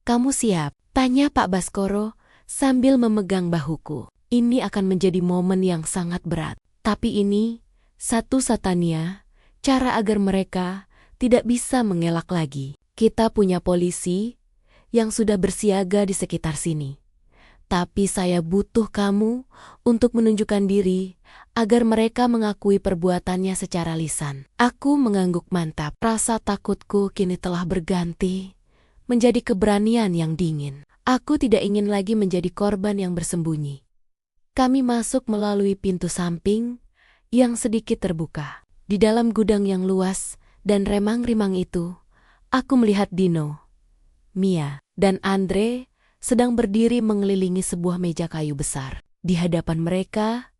kamu siap?" tanya Pak Baskoro sambil memegang bahuku. Ini akan menjadi momen yang sangat berat. Tapi ini satu-satunya cara agar mereka tidak bisa mengelak lagi. Kita punya polisi yang sudah bersiaga di sekitar sini. Tapi saya butuh kamu untuk menunjukkan diri agar mereka mengakui perbuatannya secara lisan. Aku mengangguk mantap. Rasa takutku kini telah berganti menjadi keberanian yang dingin. Aku tidak ingin lagi menjadi korban yang bersembunyi. Kami masuk melalui pintu samping yang sedikit terbuka. Di dalam gudang yang luas dan remang-remang itu, aku melihat Dino, Mia, dan Andre sedang berdiri mengelilingi sebuah meja kayu besar. Di hadapan mereka,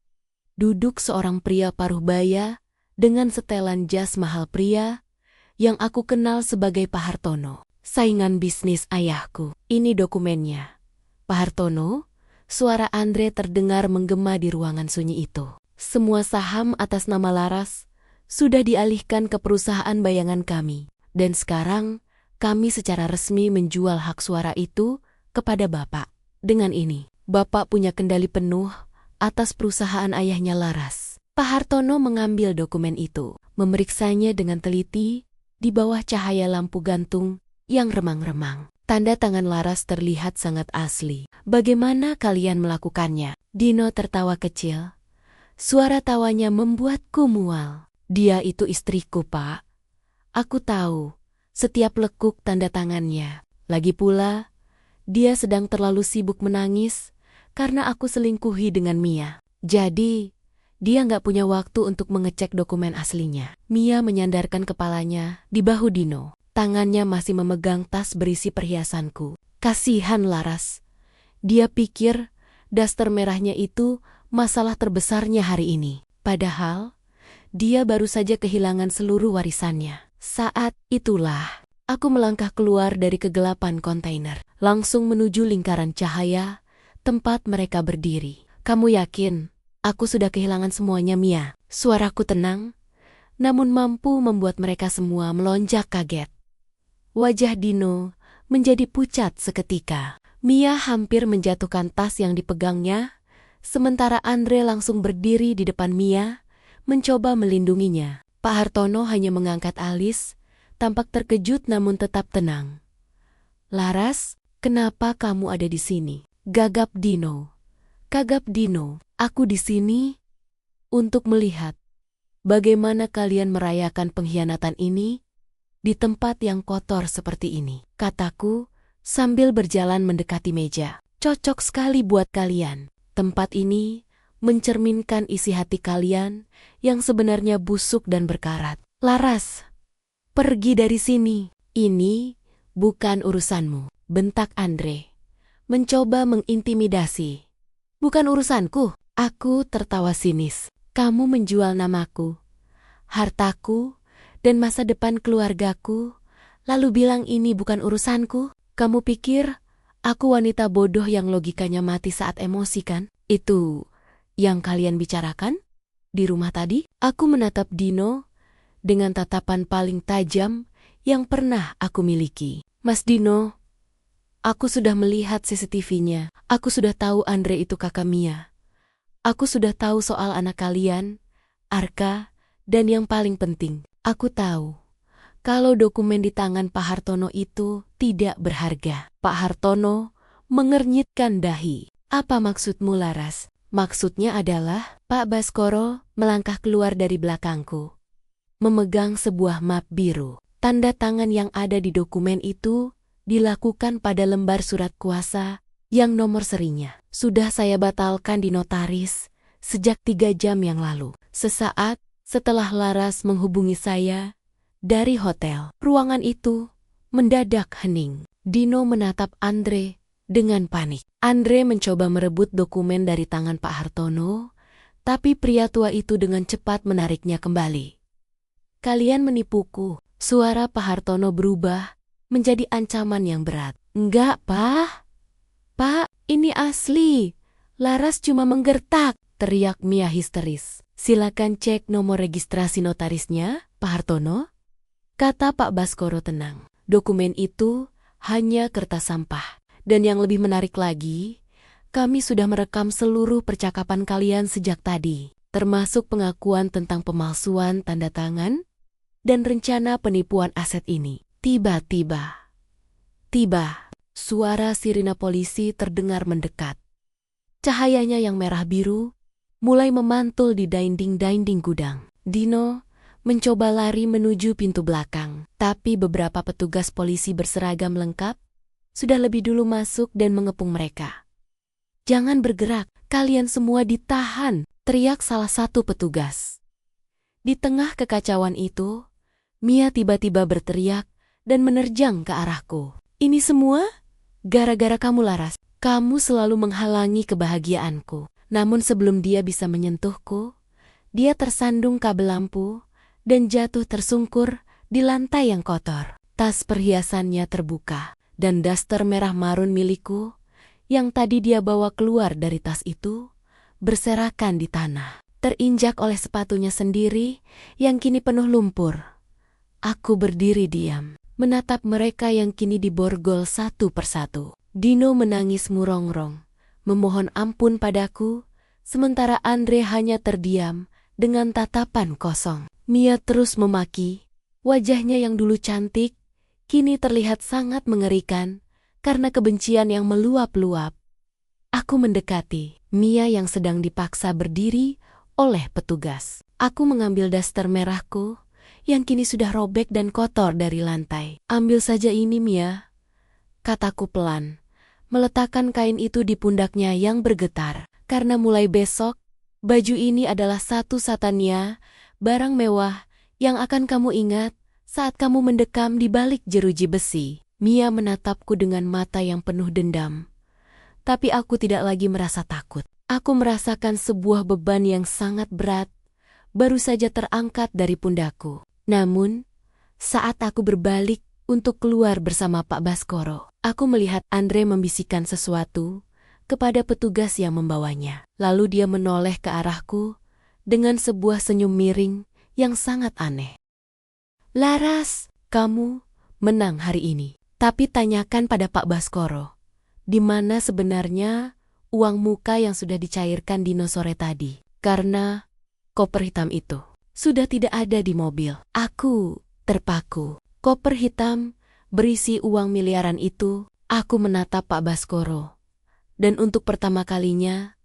duduk seorang pria paruh baya dengan setelan jas mahal pria yang aku kenal sebagai Pak Hartono, saingan bisnis ayahku. Ini dokumennya. Pak Hartono, suara Andre terdengar menggema di ruangan sunyi itu. Semua saham atas nama Laras sudah dialihkan ke perusahaan bayangan kami. Dan sekarang, kami secara resmi menjual hak suara itu kepada Bapak. Dengan ini, Bapak punya kendali penuh atas perusahaan ayahnya Laras. Pak Hartono mengambil dokumen itu, memeriksanya dengan teliti di bawah cahaya lampu gantung yang remang-remang. Tanda tangan Laras terlihat sangat asli. Bagaimana kalian melakukannya? Dino tertawa kecil. Suara tawanya membuatku mual. Dia itu istriku, Pak. Aku tahu setiap lekuk tanda tangannya. Lagi pula, dia sedang terlalu sibuk menangis karena aku selingkuhi dengan Mia. Jadi, dia nggak punya waktu untuk mengecek dokumen aslinya. Mia menyandarkan kepalanya di bahu Dino. Tangannya masih memegang tas berisi perhiasanku. Kasihan Laras. Dia pikir daster merahnya itu masalah terbesarnya hari ini. Padahal, dia baru saja kehilangan seluruh warisannya. Saat itulah, aku melangkah keluar dari kegelapan kontainer, langsung menuju lingkaran cahaya tempat mereka berdiri. Kamu yakin aku sudah kehilangan semuanya, Mia? Suaraku tenang, namun mampu membuat mereka semua melonjak kaget. Wajah Dino menjadi pucat seketika. Mia hampir menjatuhkan tas yang dipegangnya, sementara Andre langsung berdiri di depan Mia, mencoba melindunginya. Pak Hartono hanya mengangkat alis, tampak terkejut namun tetap tenang. Laras, kenapa kamu ada di sini? Gagap Dino. Kagap Dino, aku di sini untuk melihat bagaimana kalian merayakan pengkhianatan ini di tempat yang kotor seperti ini, kataku sambil berjalan mendekati meja. Cocok sekali buat kalian. Tempat ini mencerminkan isi hati kalian yang sebenarnya busuk dan berkarat. Laras, pergi dari sini. Ini bukan urusanmu, bentak Andre, mencoba mengintimidasi. Bukan urusanku. Aku tertawa sinis. Kamu menjual namaku, hartaku, dan masa depan keluargaku, lalu bilang ini bukan urusanku? Kamu pikir aku wanita bodoh yang logikanya mati saat emosi kan? Itu yang kalian bicarakan di rumah tadi? Aku menatap Dino dengan tatapan paling tajam yang pernah aku miliki. Mas Dino, aku sudah melihat CCTV-nya. Aku sudah tahu Andre itu kakak Mia. Aku sudah tahu soal anak kalian, Arka, dan yang paling penting, aku tahu kalau dokumen di tangan Pak Hartono itu tidak berharga. Pak Hartono mengernyitkan dahi. Apa maksudmu, Laras? Maksudnya adalah Pak Baskoro melangkah keluar dari belakangku, memegang sebuah map biru. Tanda tangan yang ada di dokumen itu dilakukan pada lembar surat kuasa yang nomor serinya sudah saya batalkan di notaris sejak 3 jam yang lalu. Sesaat setelah Laras menghubungi saya dari hotel, ruangan itu mendadak hening. Dino menatap Andre dengan panik. Andre mencoba merebut dokumen dari tangan Pak Hartono, tapi pria tua itu dengan cepat menariknya kembali. Kalian menipuku. Suara Pak Hartono berubah menjadi ancaman yang berat. Enggak, Pak. Pak, ini asli. Laras cuma menggertak, teriak Mia histeris. Silakan cek nomor registrasi notarisnya, Pak Hartono, kata Pak Baskoro tenang. Dokumen itu hanya kertas sampah. Dan yang lebih menarik lagi, kami sudah merekam seluruh percakapan kalian sejak tadi, termasuk pengakuan tentang pemalsuan tanda tangan dan rencana penipuan aset ini. Tiba-tiba, suara sirine polisi terdengar mendekat. Cahayanya yang merah biru mulai memantul di dinding-dinding gudang. Dino mencoba lari menuju pintu belakang, tapi beberapa petugas polisi berseragam lengkap sudah lebih dulu masuk dan mengepung mereka. Jangan bergerak, Kalian semua ditahan, teriak salah satu petugas. Di tengah kekacauan itu, Mia tiba-tiba berteriak dan menerjang ke arahku. Ini semua gara-gara kamu, Laras. Kamu selalu menghalangi kebahagiaanku. Namun sebelum dia bisa menyentuhku, dia tersandung kabel lampu dan jatuh tersungkur di lantai yang kotor. Tas perhiasannya terbuka dan daster merah marun milikku yang tadi dia bawa keluar dari tas itu berserakan di tanah, terinjak oleh sepatunya sendiri yang kini penuh lumpur. Aku berdiri diam, menatap mereka yang kini diborgol satu persatu. Dino menangis murongrong, memohon ampun padaku, sementara Andre hanya terdiam dengan tatapan kosong. Mia terus memaki, wajahnya yang dulu cantik, kini terlihat sangat mengerikan karena kebencian yang meluap-luap. Aku mendekati Mia yang sedang dipaksa berdiri oleh petugas. Aku mengambil daster merahku yang kini sudah robek dan kotor dari lantai. Ambil saja ini, Mia, kataku pelan, meletakkan kain itu di pundaknya yang bergetar. Karena mulai besok, baju ini adalah satu-satunya barang mewah yang akan kamu ingat saat kamu mendekam di balik jeruji besi. Mia menatapku dengan mata yang penuh dendam. Tapi aku tidak lagi merasa takut. Aku merasakan sebuah beban yang sangat berat baru saja terangkat dari pundakku. Namun, saat aku berbalik untuk keluar bersama Pak Baskoro, aku melihat Andre membisikkan sesuatu kepada petugas yang membawanya. Lalu dia menoleh ke arahku dengan sebuah senyum miring yang sangat aneh. Laras, kamu menang hari ini. Tapi tanyakan pada Pak Baskoro, di mana sebenarnya uang muka yang sudah dicairkan Dino sore tadi. Karena koper hitam itu sudah tidak ada di mobil. Aku terpaku. Koper hitam berisi uang miliaran itu. Aku menatap Pak Baskoro. Dan untuk pertama kalinya,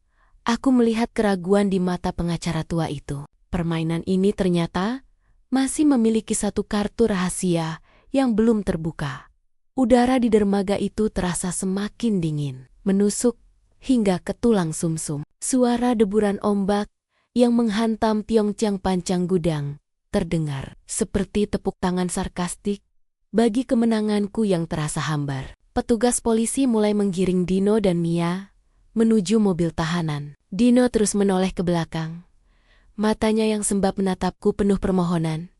aku melihat keraguan di mata pengacara tua itu. Permainan ini ternyata masih memiliki satu kartu rahasia yang belum terbuka. Udara di dermaga itu terasa semakin dingin, menusuk hingga ke tulang sumsum. Suara deburan ombak yang menghantam tiongcang pancang gudang terdengar seperti tepuk tangan sarkastik bagi kemenanganku yang terasa hambar. Petugas polisi mulai menggiring Dino dan Mia menuju mobil tahanan. Dino terus menoleh ke belakang. Matanya yang sembab menatapku penuh permohonan.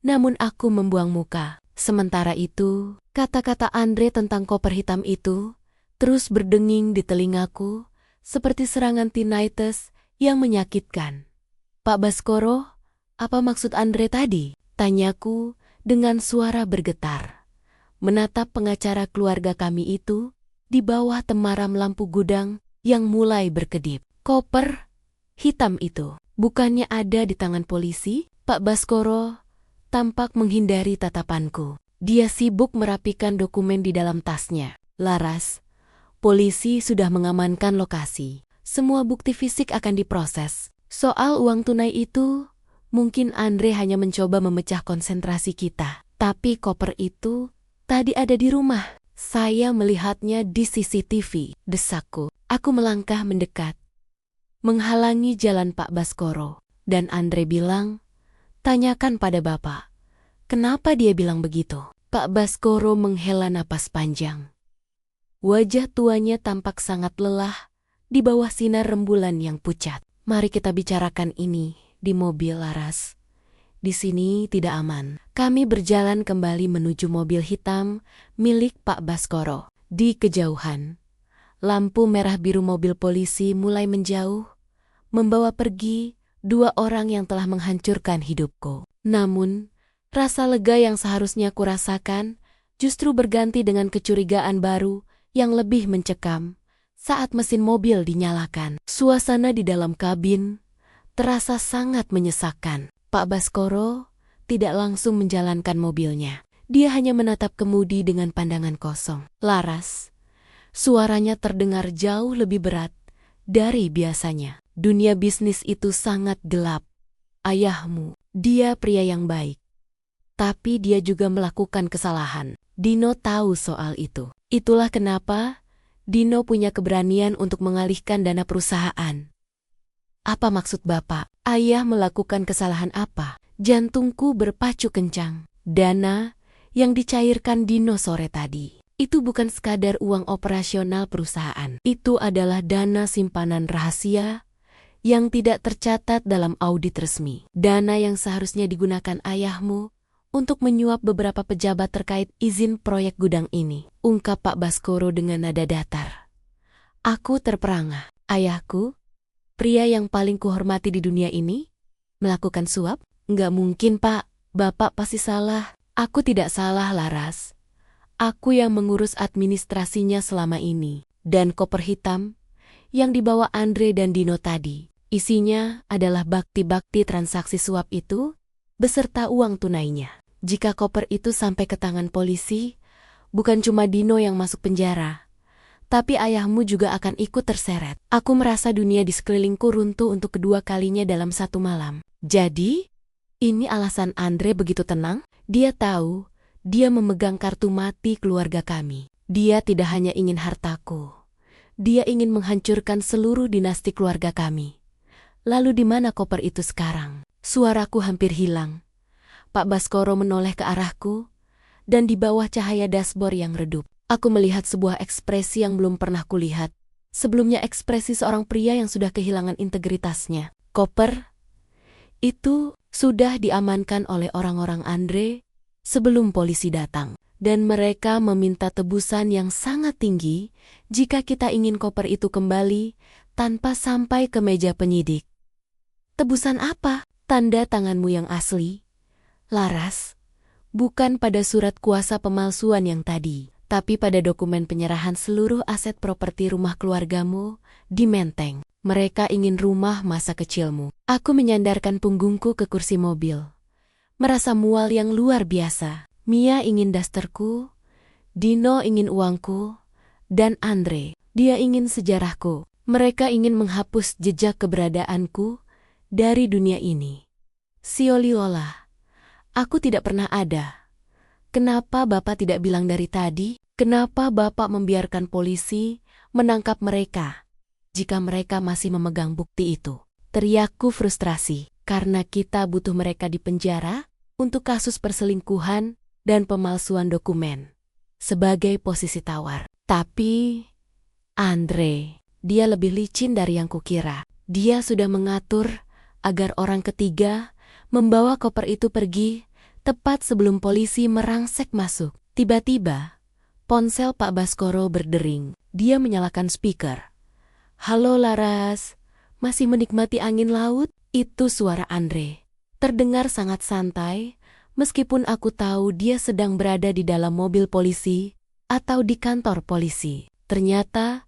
Namun aku membuang muka. Sementara itu, kata-kata Andre tentang koper hitam itu terus berdenging di telingaku seperti serangan tinnitus yang menyakitkan. Pak Baskoro, apa maksud Andre tadi? Tanyaku dengan suara bergetar. Menatap pengacara keluarga kami itu di bawah temaram lampu gudang yang mulai berkedip. Koper hitam itu bukannya ada di tangan polisi? Pak Baskoro tampak menghindari tatapanku. Dia sibuk merapikan dokumen di dalam tasnya. Laras, polisi sudah mengamankan lokasi. Semua bukti fisik akan diproses. Soal uang tunai itu, mungkin Andre hanya mencoba memecah konsentrasi kita. Tapi koper itu tadi ada di rumah. Saya melihatnya di CCTV, desakku. Aku melangkah mendekat, menghalangi jalan Pak Baskoro. Dan Andre bilang, tanyakan pada Bapak. Kenapa dia bilang begitu? Pak Baskoro menghela napas panjang. Wajah tuanya tampak sangat lelah di bawah sinar rembulan yang pucat. Mari kita bicarakan ini di mobil, Laras. Di sini tidak aman. Kami berjalan kembali menuju mobil hitam milik Pak Baskoro. Di kejauhan, lampu merah biru mobil polisi mulai menjauh, membawa pergi dua orang yang telah menghancurkan hidupku. Namun, rasa lega yang seharusnya kurasakan justru berganti dengan kecurigaan baru yang lebih mencekam saat mesin mobil dinyalakan. Suasana di dalam kabin terasa sangat menyesakkan. Pak Baskoro tidak langsung menjalankan mobilnya. Dia hanya menatap kemudi dengan pandangan kosong. Laras, suaranya terdengar jauh lebih berat dari biasanya. Dunia bisnis itu sangat gelap. Ayahmu, dia pria yang baik. Tapi dia juga melakukan kesalahan. Dino tahu soal itu. Itulah kenapa Dino punya keberanian untuk mengalihkan dana perusahaan. Apa maksud Bapak? Ayah melakukan kesalahan apa? Jantungku berpacu kencang. Dana yang dicairkan Dino sore tadi, itu bukan sekadar uang operasional perusahaan. Itu adalah dana simpanan rahasia yang tidak tercatat dalam audit resmi. Dana yang seharusnya digunakan ayahmu untuk menyuap beberapa pejabat terkait izin proyek gudang ini, ungkap Pak Baskoro dengan nada datar. Aku terperangah. Ayahku, pria yang paling kuhormati di dunia ini, melakukan suap? Nggak mungkin, Pak. Bapak pasti salah. Aku tidak salah, Laras. Aku yang mengurus administrasinya selama ini. Dan koper hitam yang dibawa Andre dan Dino tadi, isinya adalah bakti-bakti transaksi suap itu beserta uang tunainya. Jika koper itu sampai ke tangan polisi, bukan cuma Dino yang masuk penjara, tapi ayahmu juga akan ikut terseret. Aku merasa dunia di sekelilingku runtuh untuk kedua kalinya dalam satu malam. Jadi, ini alasan Andre begitu tenang? Dia tahu, dia memegang kartu mati keluarga kami. Dia tidak hanya ingin hartaku, dia ingin menghancurkan seluruh dinasti keluarga kami. Lalu di mana koper itu sekarang? Suaraku hampir hilang. Pak Baskoro menoleh ke arahku, dan di bawah cahaya dashboard yang redup, aku melihat sebuah ekspresi yang belum pernah kulihat. Sebelumnya ekspresi seorang pria yang sudah kehilangan integritasnya. Koper itu sudah diamankan oleh orang-orang Andre sebelum polisi datang. Dan mereka meminta tebusan yang sangat tinggi jika kita ingin koper itu kembali tanpa sampai ke meja penyidik. Tebusan apa? Tanda tanganmu yang asli, Laras, bukan pada surat kuasa pemalsuan yang tadi, tapi pada dokumen penyerahan seluruh aset properti rumah keluargamu di Menteng. Mereka ingin rumah masa kecilmu. Aku menyandarkan punggungku ke kursi mobil, merasa mual yang luar biasa. Mia ingin dasterku, Dino ingin uangku, dan Andre, dia ingin sejarahku. Mereka ingin menghapus jejak keberadaanku dari dunia ini. Sioliola, aku tidak pernah ada. Kenapa Bapak tidak bilang dari tadi? Kenapa Bapak membiarkan polisi menangkap mereka jika mereka masih memegang bukti itu? Teriakku frustrasi, karena kita butuh mereka di penjara untuk kasus perselingkuhan dan pemalsuan dokumen sebagai posisi tawar. Tapi Andre, dia lebih licin dari yang kukira. Dia sudah mengatur agar orang ketiga membawa koper itu pergi tepat sebelum polisi merangsek masuk. Tiba-tiba, ponsel Pak Baskoro berdering. Dia menyalakan speaker. Halo Laras, masih menikmati angin laut? Itu suara Andre. Terdengar sangat santai, meskipun aku tahu dia sedang berada di dalam mobil polisi atau di kantor polisi. Ternyata,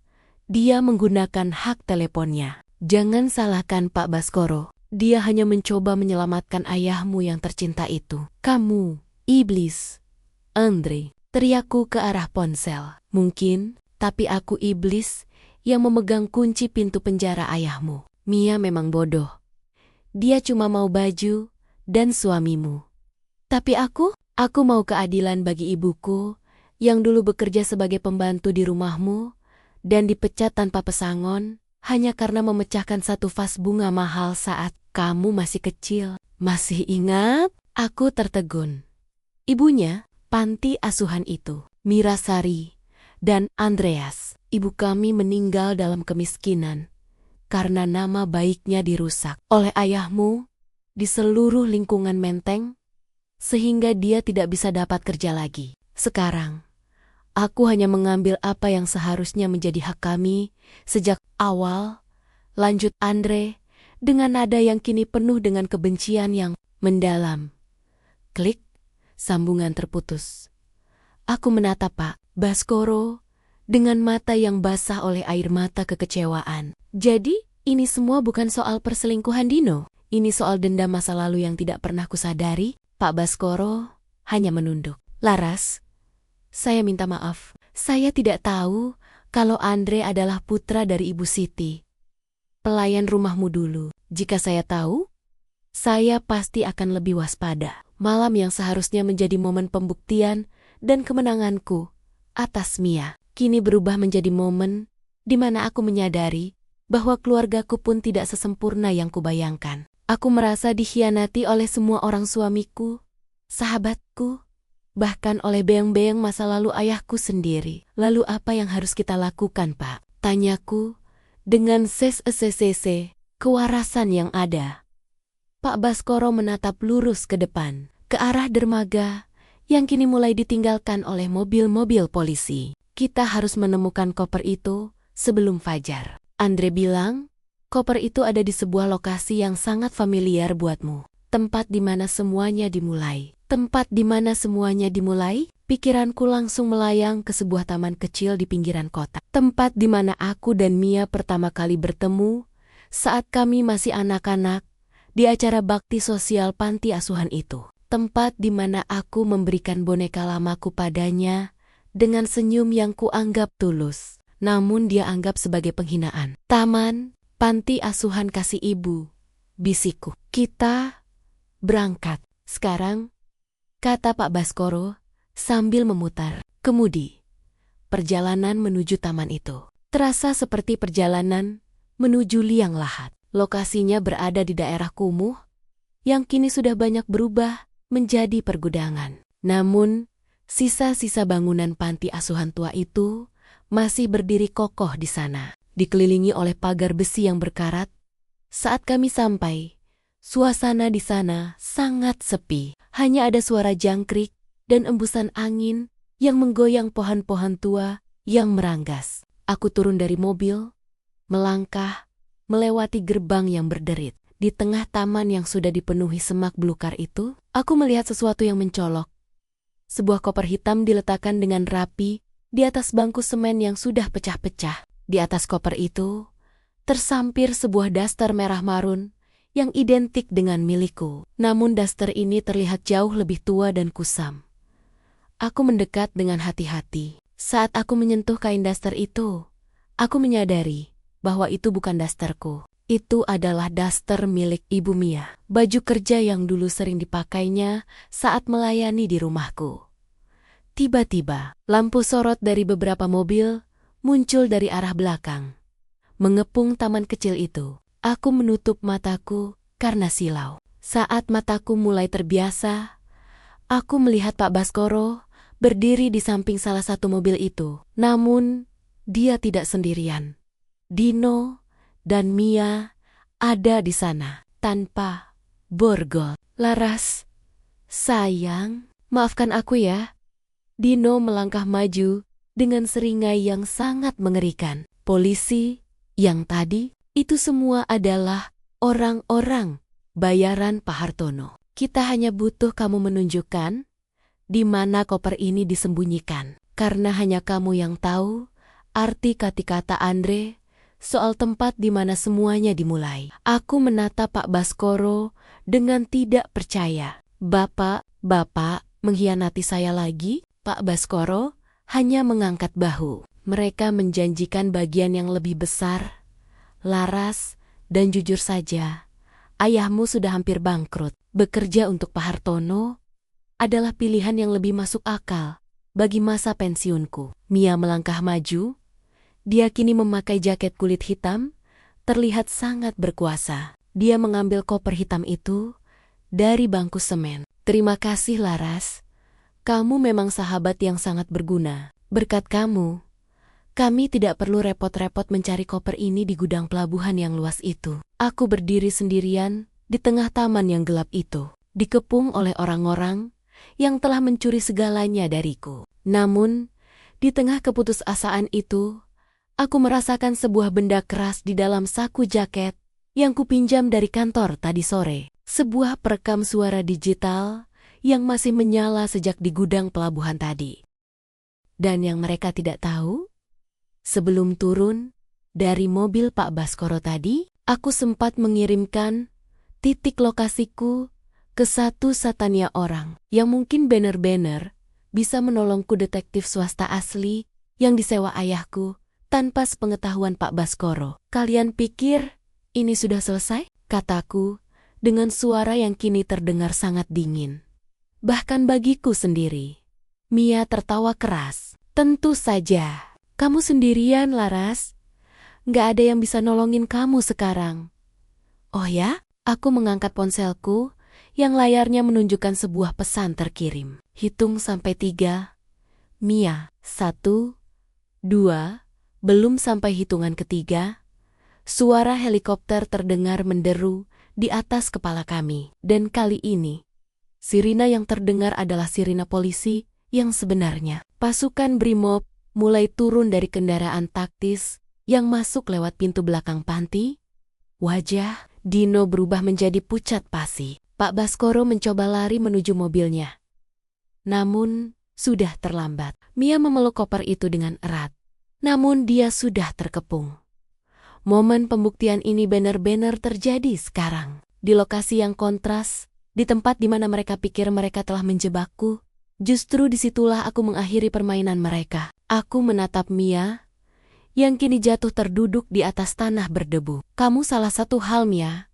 dia menggunakan hak teleponnya. Jangan salahkan Pak Baskoro. Dia hanya mencoba menyelamatkan ayahmu yang tercinta itu. Kamu, iblis. Andre, teriakku ke arah ponsel. Mungkin, tapi aku iblis yang memegang kunci pintu penjara ayahmu. Mia memang bodoh. Dia cuma mau baju dan suamimu. Tapi aku mau keadilan bagi ibuku yang dulu bekerja sebagai pembantu di rumahmu dan dipecat tanpa pesangon hanya karena memecahkan satu vas bunga mahal saat kamu masih kecil. Masih ingat? Aku tertegun. Ibunya, panti asuhan itu, Mirasari, dan Andreas. Ibu kami meninggal dalam kemiskinan karena nama baiknya dirusak oleh ayahmu di seluruh lingkungan Menteng, sehingga dia tidak bisa dapat kerja lagi. Sekarang, aku hanya mengambil apa yang seharusnya menjadi hak kami sejak awal, lanjut Andre, dengan nada yang kini penuh dengan kebencian yang mendalam. Klik, sambungan terputus. Aku menatap Pak Baskoro dengan mata yang basah oleh air mata kekecewaan. Jadi, ini semua bukan soal perselingkuhan Dino. Ini soal dendam masa lalu yang tidak pernah kusadari. Pak Baskoro hanya menunduk. Laras, saya minta maaf. Saya tidak tahu kalau Andre adalah putra dari Ibu Siti, pelayan rumahmu dulu. Jika saya tahu, saya pasti akan lebih waspada. Malam yang seharusnya menjadi momen pembuktian dan kemenanganku atas Mia. kini berubah menjadi momen di mana aku menyadari bahwa keluargaku pun tidak sesempurna yang kubayangkan. Aku merasa dikhianati oleh semua orang, suamiku, sahabatku, bahkan oleh beang-beang masa lalu ayahku sendiri. Lalu apa yang harus kita lakukan, Pak? Tanyaku dengan kewarasan yang ada. Pak Baskoro menatap lurus ke depan, ke arah dermaga yang kini mulai ditinggalkan oleh mobil-mobil polisi. Kita harus menemukan koper itu sebelum fajar. Andre bilang, koper itu ada di sebuah lokasi yang sangat familiar buatmu. Tempat di mana semuanya dimulai. Tempat di mana semuanya dimulai? Pikiranku langsung melayang ke sebuah taman kecil di pinggiran kota. Tempat di mana aku dan Mia pertama kali bertemu saat kami masih anak-anak di acara bakti sosial panti asuhan itu. Tempat di mana aku memberikan boneka lamaku padanya dengan senyum yang kuanggap tulus, namun dia anggap sebagai penghinaan. Taman, panti asuhan kasih ibu, bisikku. Kita berangkat sekarang, kata Pak Baskoro sambil memutar kemudi. Perjalanan menuju taman itu terasa seperti perjalanan menuju liang lahat. Lokasinya berada di daerah kumuh yang kini sudah banyak berubah menjadi pergudangan. Namun, sisa-sisa bangunan panti asuhan tua itu masih berdiri kokoh di sana, dikelilingi oleh pagar besi yang berkarat. Saat kami sampai, suasana di sana sangat sepi. Hanya ada suara jangkrik dan embusan angin yang menggoyang pohon-pohon tua yang meranggas. Aku turun dari mobil, melangkah, melewati gerbang yang berderit. Di tengah taman yang sudah dipenuhi semak belukar itu, aku melihat sesuatu yang mencolok. Sebuah koper hitam diletakkan dengan rapi di atas bangku semen yang sudah pecah-pecah. Di atas koper itu, tersampir sebuah daster merah marun yang identik dengan milikku. Namun daster ini terlihat jauh lebih tua dan kusam. Aku mendekat dengan hati-hati. Saat aku menyentuh kain daster itu, aku menyadari bahwa itu bukan dasterku. Itu adalah daster milik Ibu Mia. Baju kerja yang dulu sering dipakainya saat melayani di rumahku. Tiba-tiba, lampu sorot dari beberapa mobil muncul dari arah belakang. Mengepung taman kecil itu, aku menutup mataku karena silau. Saat mataku mulai terbiasa, aku melihat Pak Baskoro berdiri di samping salah satu mobil itu. Namun, dia tidak sendirian. Dino dan Mia ada di sana, tanpa borgol. Laras, sayang, maafkan aku ya. Dino melangkah maju dengan seringai yang sangat mengerikan. Polisi yang tadi, itu semua adalah orang-orang bayaran Pak Hartono. Kita hanya butuh kamu menunjukkan di mana koper ini disembunyikan. Karena hanya kamu yang tahu arti kata-kata Andre soal tempat di mana semuanya dimulai. Aku menatap Pak Baskoro dengan tidak percaya. Bapak mengkhianati saya lagi? Pak Baskoro hanya mengangkat bahu. Mereka menjanjikan bagian yang lebih besar. Laras, dan jujur saja, ayahmu sudah hampir bangkrut. Bekerja untuk Pak Hartono adalah pilihan yang lebih masuk akal bagi masa pensiunku. Mia melangkah maju. Dia kini memakai jaket kulit hitam, terlihat sangat berkuasa. Dia mengambil koper hitam itu dari bangku semen. Terima kasih, Laras. Kamu memang sahabat yang sangat berguna. Berkat kamu, kami tidak perlu repot-repot mencari koper ini di gudang pelabuhan yang luas itu. Aku berdiri sendirian di tengah taman yang gelap itu, dikepung oleh orang-orang yang telah mencuri segalanya dariku. Namun, di tengah keputusasaan itu, aku merasakan sebuah benda keras di dalam saku jaket yang kupinjam dari kantor tadi sore. Sebuah perekam suara digital yang masih menyala sejak di gudang pelabuhan tadi. Dan yang mereka tidak tahu, sebelum turun dari mobil Pak Baskoro tadi, aku sempat mengirimkan titik lokasiku ke satu satania orang yang mungkin benar-benar bisa menolongku, detektif swasta asli yang disewa ayahku tanpa sepengetahuan Pak Baskoro. Kalian pikir ini sudah selesai? Kataku dengan suara yang kini terdengar sangat dingin. Bahkan bagiku sendiri. Mia tertawa keras. Tentu saja. Kamu sendirian, Laras. Nggak ada yang bisa nolongin kamu sekarang. Oh ya? Aku mengangkat ponselku yang layarnya menunjukkan sebuah pesan terkirim. Hitung sampai 3. Mia, 1, 2, belum sampai hitungan ketiga. Suara helikopter terdengar menderu di atas kepala kami. Dan kali ini, sirina yang terdengar adalah sirina polisi yang sebenarnya. Pasukan Brimob mulai turun dari kendaraan taktis yang masuk lewat pintu belakang panti. Wajah Dino berubah menjadi pucat pasi. Pak Baskoro mencoba lari menuju mobilnya. Namun, sudah terlambat. Mia memeluk koper itu dengan erat. Namun dia sudah terkepung. Momen pembuktian ini benar-benar terjadi sekarang. Di lokasi yang kontras, di tempat di mana mereka pikir mereka telah menjebakku, justru disitulah aku mengakhiri permainan mereka. Aku menatap Mia, yang kini jatuh terduduk di atas tanah berdebu. Kamu salah satu hal, Mia,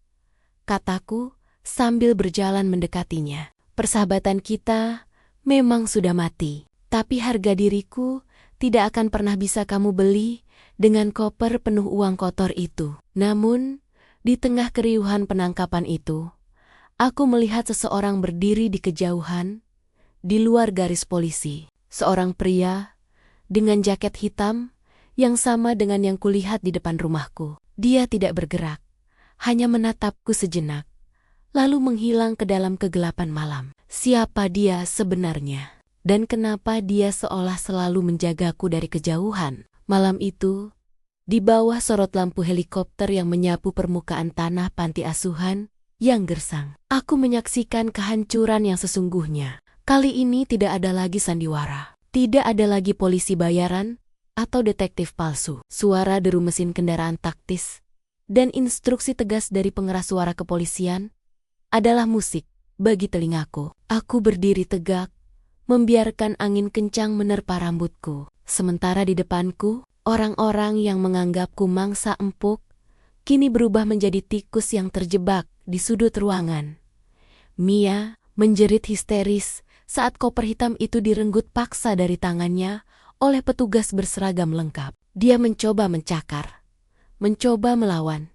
kataku sambil berjalan mendekatinya. Persahabatan kita memang sudah mati, tapi harga diriku tidak akan pernah bisa kamu beli dengan koper penuh uang kotor itu. Namun, di tengah keriuhan penangkapan itu, aku melihat seseorang berdiri di kejauhan, di luar garis polisi. Seorang pria dengan jaket hitam yang sama dengan yang kulihat di depan rumahku. Dia tidak bergerak, hanya menatapku sejenak, lalu menghilang ke dalam kegelapan malam. Siapa dia sebenarnya? Dan kenapa dia seolah selalu menjagaku dari kejauhan? Malam itu, di bawah sorot lampu helikopter yang menyapu permukaan tanah panti asuhan yang gersang, aku menyaksikan kehancuran yang sesungguhnya. Kali ini tidak ada lagi sandiwara, tidak ada lagi polisi bayaran atau detektif palsu. Suara deru mesin kendaraan taktis dan instruksi tegas dari pengeras suara kepolisian adalah musik bagi telingaku. Aku berdiri tegak, membiarkan angin kencang menerpa rambutku. Sementara di depanku, orang-orang yang menganggapku mangsa empuk, kini berubah menjadi tikus yang terjebak di sudut ruangan. Mia menjerit histeris saat koper hitam itu direnggut paksa dari tangannya oleh petugas berseragam lengkap. Dia mencoba mencakar, mencoba melawan.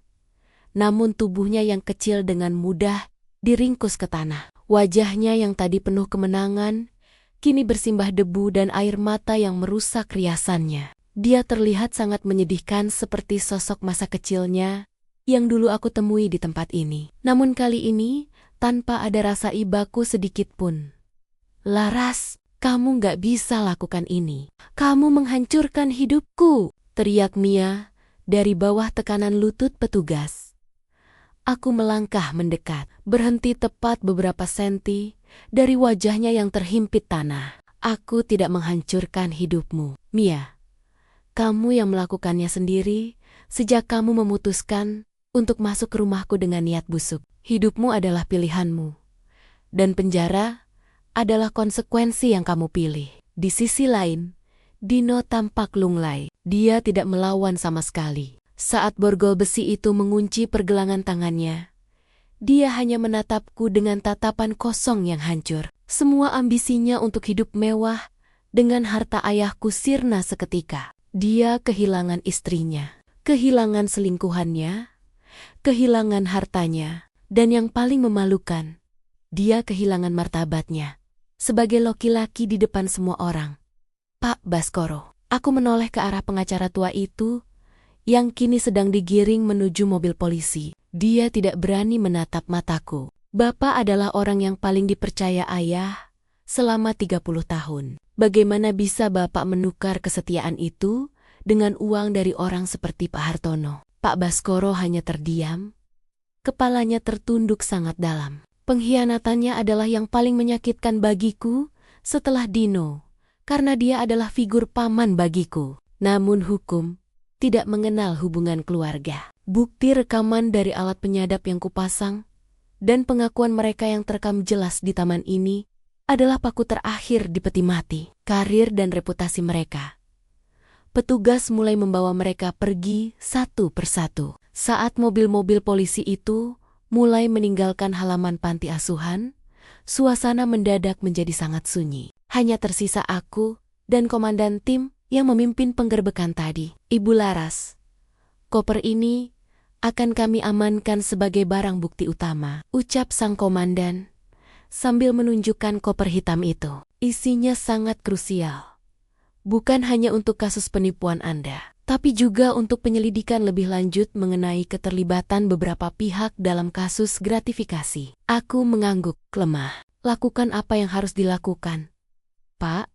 Namun tubuhnya yang kecil dengan mudah diringkus ke tanah. Wajahnya yang tadi penuh kemenangan, kini bersimbah debu dan air mata yang merusak riasannya. Dia terlihat sangat menyedihkan seperti sosok masa kecilnya yang dulu aku temui di tempat ini. Namun kali ini, tanpa ada rasa ibaku sedikit pun. Laras, kamu gak bisa lakukan ini. Kamu menghancurkan hidupku, teriak Mia dari bawah tekanan lutut petugas. Aku melangkah mendekat, berhenti tepat beberapa senti dari wajahnya yang terhimpit tanah. Aku tidak menghancurkan hidupmu, Mia. Kamu yang melakukannya sendiri sejak kamu memutuskan untuk masuk ke rumahku dengan niat busuk. Hidupmu adalah pilihanmu, dan penjara adalah konsekuensi yang kamu pilih. Di sisi lain, Dino tampak lunglai. Dia tidak melawan sama sekali. Saat borgol besi itu mengunci pergelangan tangannya, dia hanya menatapku dengan tatapan kosong yang hancur. Semua ambisinya untuk hidup mewah dengan harta ayahku sirna seketika. Dia kehilangan istrinya, kehilangan selingkuhannya, kehilangan hartanya, dan yang paling memalukan, dia kehilangan martabatnya sebagai laki-laki di depan semua orang. Pak Baskoro, aku menoleh ke arah pengacara tua itu yang kini sedang digiring menuju mobil polisi. Dia tidak berani menatap mataku. Bapak adalah orang yang paling dipercaya ayah selama 30 tahun. Bagaimana bisa Bapak menukar kesetiaan itu dengan uang dari orang seperti Pak Hartono? Pak Baskoro hanya terdiam. Kepalanya tertunduk sangat dalam. Pengkhianatannya adalah yang paling menyakitkan bagiku setelah Dino, karena dia adalah figur paman bagiku. Namun hukum tidak mengenal hubungan keluarga. Bukti rekaman dari alat penyadap yang kupasang dan pengakuan mereka yang terekam jelas di taman ini adalah paku terakhir di peti mati. Karir dan reputasi mereka. Petugas mulai membawa mereka pergi satu persatu. Saat mobil-mobil polisi itu mulai meninggalkan halaman panti asuhan, suasana mendadak menjadi sangat sunyi. Hanya tersisa aku dan komandan tim yang memimpin penggerbekan tadi. Ibu Laras, koper ini akan kami amankan sebagai barang bukti utama, ucap sang komandan sambil menunjukkan koper hitam itu. Isinya sangat krusial. Bukan hanya untuk kasus penipuan Anda, tapi juga untuk penyelidikan lebih lanjut mengenai keterlibatan beberapa pihak dalam kasus gratifikasi. Aku mengangguk lemah. Lakukan apa yang harus dilakukan, Pak,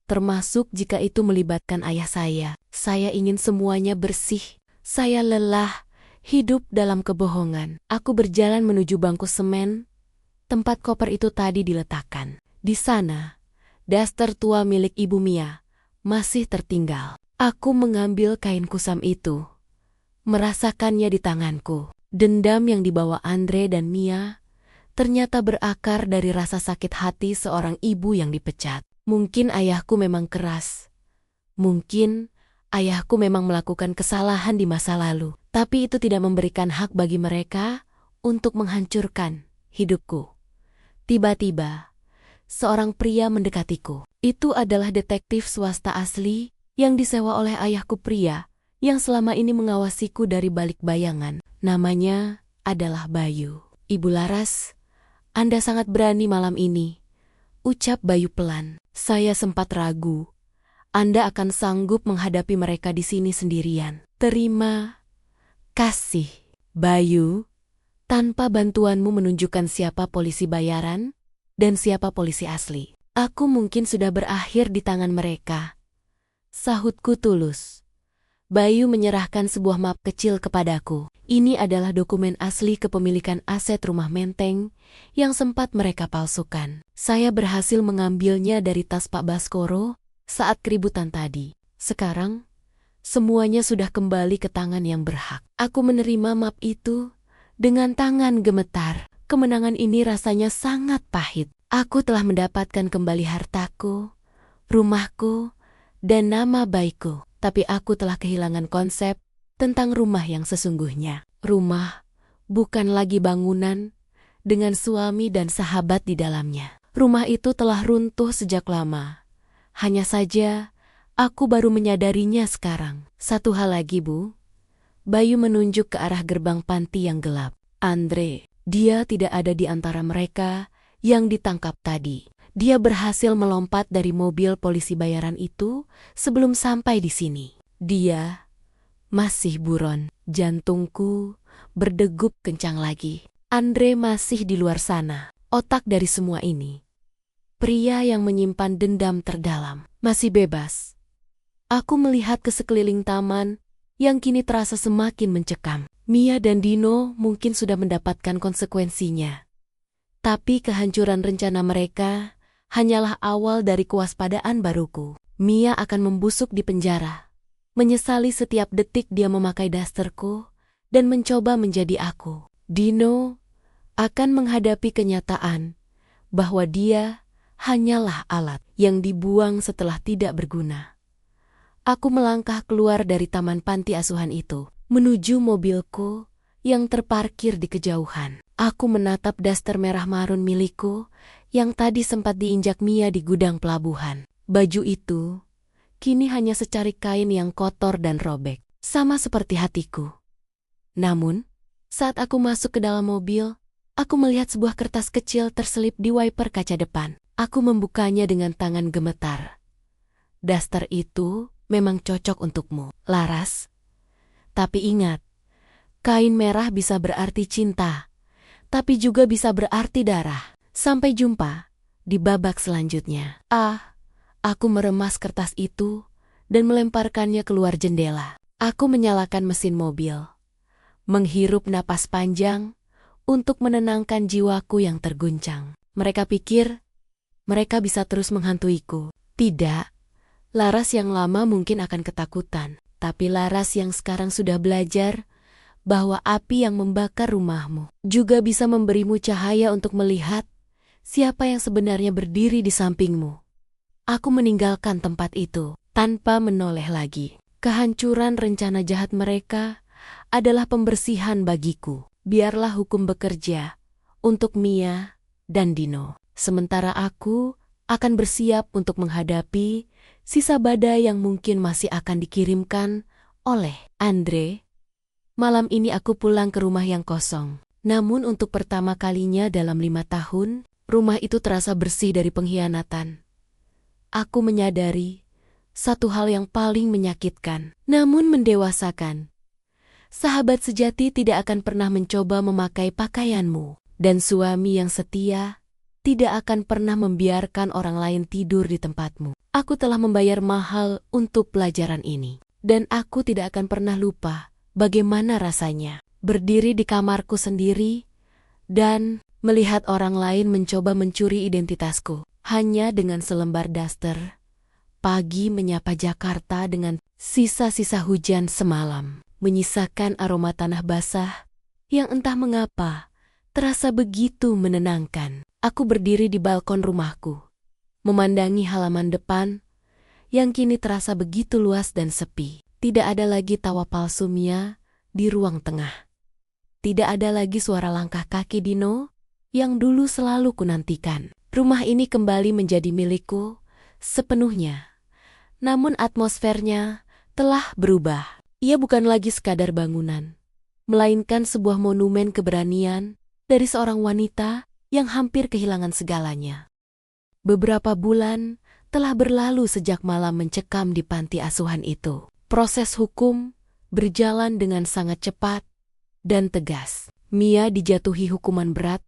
termasuk jika itu melibatkan ayah saya. Saya ingin semuanya bersih. Saya lelah hidup dalam kebohongan. Aku berjalan menuju bangku semen, tempat koper itu tadi diletakkan. Di sana, daster tua milik Ibu Mia masih tertinggal. Aku mengambil kain kusam itu, merasakannya di tanganku. Dendam yang dibawa Andre dan Mia ternyata berakar dari rasa sakit hati seorang ibu yang dipecat. Mungkin ayahku memang keras. Mungkin ayahku memang melakukan kesalahan di masa lalu. Tapi itu tidak memberikan hak bagi mereka untuk menghancurkan hidupku. Tiba-tiba, seorang pria mendekatiku. Itu adalah detektif swasta asli yang disewa oleh ayahku pria yang selama ini mengawasiku dari balik bayangan. Namanya adalah Bayu. Ibu Laras, Anda sangat berani malam ini, ucap Bayu pelan. Saya sempat ragu. Anda akan sanggup menghadapi mereka di sini sendirian. Terima kasih, Bayu. Tanpa bantuanmu menunjukkan siapa polisi bayaran dan siapa polisi asli, aku mungkin sudah berakhir di tangan mereka. Sahutku tulus. Bayu menyerahkan sebuah map kecil kepadaku. Ini adalah dokumen asli kepemilikan aset rumah Menteng yang sempat mereka palsukan. Saya berhasil mengambilnya dari tas Pak Baskoro saat keributan tadi. Sekarang, semuanya sudah kembali ke tangan yang berhak. Aku menerima map itu dengan tangan gemetar. Kemenangan ini rasanya sangat pahit. Aku telah mendapatkan kembali hartaku, rumahku, dan nama baikku. Tapi aku telah kehilangan konsep tentang rumah yang sesungguhnya. Rumah bukan lagi bangunan dengan suami dan sahabat di dalamnya. Rumah itu telah runtuh sejak lama. Hanya saja, aku baru menyadarinya sekarang. Satu hal lagi, Bu. Bayu menunjuk ke arah gerbang panti yang gelap. Andre, dia tidak ada di antara mereka yang ditangkap tadi. Dia berhasil melompat dari mobil polisi bayaran itu sebelum sampai di sini. Dia masih buron. Jantungku berdegup kencang lagi. Andre masih di luar sana. Otak dari semua ini, pria yang menyimpan dendam terdalam, masih bebas. Aku melihat ke sekeliling taman yang kini terasa semakin mencekam. Mia dan Dino mungkin sudah mendapatkan konsekuensinya. Tapi kehancuran rencana mereka hanyalah awal dari kewaspadaan baruku. Mia akan membusuk di penjara, menyesali setiap detik dia memakai dasterku dan mencoba menjadi aku. Dino akan menghadapi kenyataan bahwa dia hanyalah alat yang dibuang setelah tidak berguna. Aku melangkah keluar dari taman panti asuhan itu, menuju mobilku yang terparkir di kejauhan. Aku menatap daster merah marun milikku yang tadi sempat diinjak Mia di gudang pelabuhan. Baju itu kini hanya secarik kain yang kotor dan robek, sama seperti hatiku. Namun, saat aku masuk ke dalam mobil, aku melihat sebuah kertas kecil terselip di wiper kaca depan. Aku membukanya dengan tangan gemetar. Daster itu memang cocok untukmu, Laras. Tapi ingat, kain merah bisa berarti cinta, tapi juga bisa berarti darah. Sampai jumpa di babak selanjutnya. Aku meremas kertas itu dan melemparkannya keluar jendela. Aku menyalakan mesin mobil, menghirup napas panjang untuk menenangkan jiwaku yang terguncang. Mereka pikir mereka bisa terus menghantuiku. Tidak, Laras yang lama mungkin akan ketakutan, tapi Laras yang sekarang sudah belajar bahwa api yang membakar rumahmu juga bisa memberimu cahaya untuk melihat siapa yang sebenarnya berdiri di sampingmu. Aku meninggalkan tempat itu tanpa menoleh lagi. Kehancuran rencana jahat mereka adalah pembersihan bagiku. Biarlah hukum bekerja untuk Mia dan Dino. Sementara aku akan bersiap untuk menghadapi sisa badai yang mungkin masih akan dikirimkan oleh Andre. Malam ini aku pulang ke rumah yang kosong. Namun untuk pertama kalinya dalam 5 tahun, rumah itu terasa bersih dari pengkhianatan. Aku menyadari satu hal yang paling menyakitkan, namun mendewasakan. Sahabat sejati tidak akan pernah mencoba memakai pakaianmu, dan suami yang setia tidak akan pernah membiarkan orang lain tidur di tempatmu. Aku telah membayar mahal untuk pelajaran ini, dan aku tidak akan pernah lupa bagaimana rasanya berdiri di kamarku sendiri dan melihat orang lain mencoba mencuri identitasku hanya dengan selembar daster. Pagi menyapa Jakarta dengan sisa-sisa hujan semalam, menyisakan aroma tanah basah yang entah mengapa terasa begitu menenangkan. Aku berdiri di balkon rumahku, memandangi halaman depan yang kini terasa begitu luas dan sepi. Tidak ada lagi tawa palsu Mia di ruang tengah. Tidak ada lagi suara langkah kaki Dino yang dulu selalu kunantikan. Rumah ini kembali menjadi milikku sepenuhnya. Namun atmosfernya telah berubah. Ia bukan lagi sekadar bangunan, melainkan sebuah monumen keberanian dari seorang wanita yang hampir kehilangan segalanya. Beberapa bulan telah berlalu sejak malam mencekam di panti asuhan itu. Proses hukum berjalan dengan sangat cepat dan tegas. Mia dijatuhi hukuman berat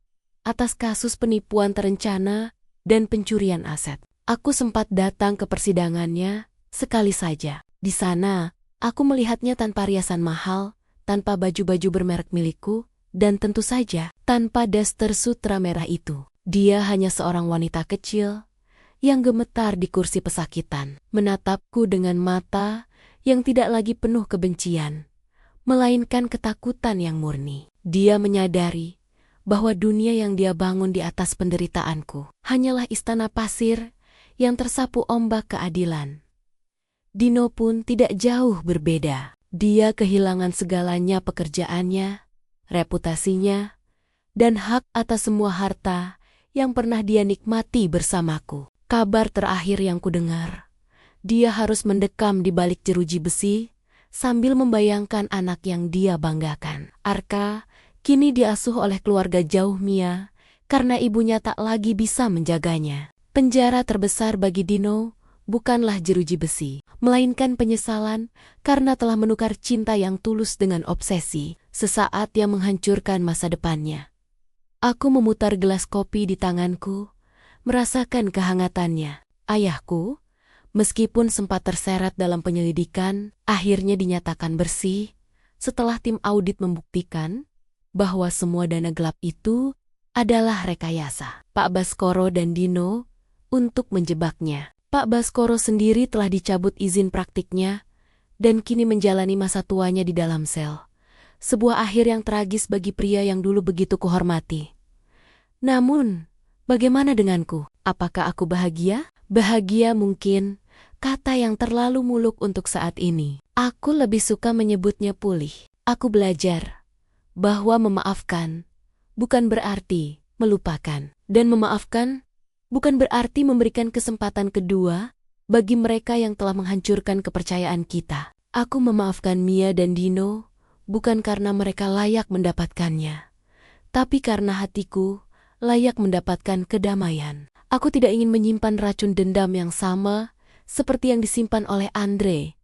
atas kasus penipuan terencana dan pencurian aset. Aku sempat datang ke persidangannya sekali saja. Di sana, aku melihatnya tanpa riasan mahal, tanpa baju-baju bermerek milikku, dan tentu saja tanpa daster sutra merah itu. Dia hanya seorang wanita kecil yang gemetar di kursi pesakitan, menatapku dengan mata yang tidak lagi penuh kebencian, melainkan ketakutan yang murni. Dia menyadari bahwa dunia yang dia bangun di atas penderitaanku hanyalah istana pasir yang tersapu ombak keadilan. Dino pun tidak jauh berbeda. Dia kehilangan segalanya, pekerjaannya, reputasinya, dan hak atas semua harta yang pernah dia nikmati bersamaku. Kabar terakhir yang kudengar, dia harus mendekam di balik jeruji besi sambil membayangkan anak yang dia banggakan. Arka kini diasuh oleh keluarga jauh Mia karena ibunya tak lagi bisa menjaganya. Penjara terbesar bagi Dino bukanlah jeruji besi, melainkan penyesalan karena telah menukar cinta yang tulus dengan obsesi, sesaat yang menghancurkan masa depannya. Aku memutar gelas kopi di tanganku, merasakan kehangatannya. Ayahku, meskipun sempat terseret dalam penyelidikan, akhirnya dinyatakan bersih setelah tim audit membuktikan bahwa semua dana gelap itu adalah rekayasa Pak Baskoro dan Dino untuk menjebaknya. Pak Baskoro sendiri telah dicabut izin praktiknya dan kini menjalani masa tuanya di dalam sel. Sebuah akhir yang tragis bagi pria yang dulu begitu kuhormati. Namun, bagaimana denganku? Apakah aku bahagia? Bahagia mungkin kata yang terlalu muluk untuk saat ini. Aku lebih suka menyebutnya pulih. Aku belajar bahwa memaafkan bukan berarti melupakan. Dan memaafkan bukan berarti memberikan kesempatan kedua bagi mereka yang telah menghancurkan kepercayaan kita. Aku memaafkan Mia dan Dino bukan karena mereka layak mendapatkannya, tapi karena hatiku layak mendapatkan kedamaian. Aku tidak ingin menyimpan racun dendam yang sama seperti yang disimpan oleh Andre.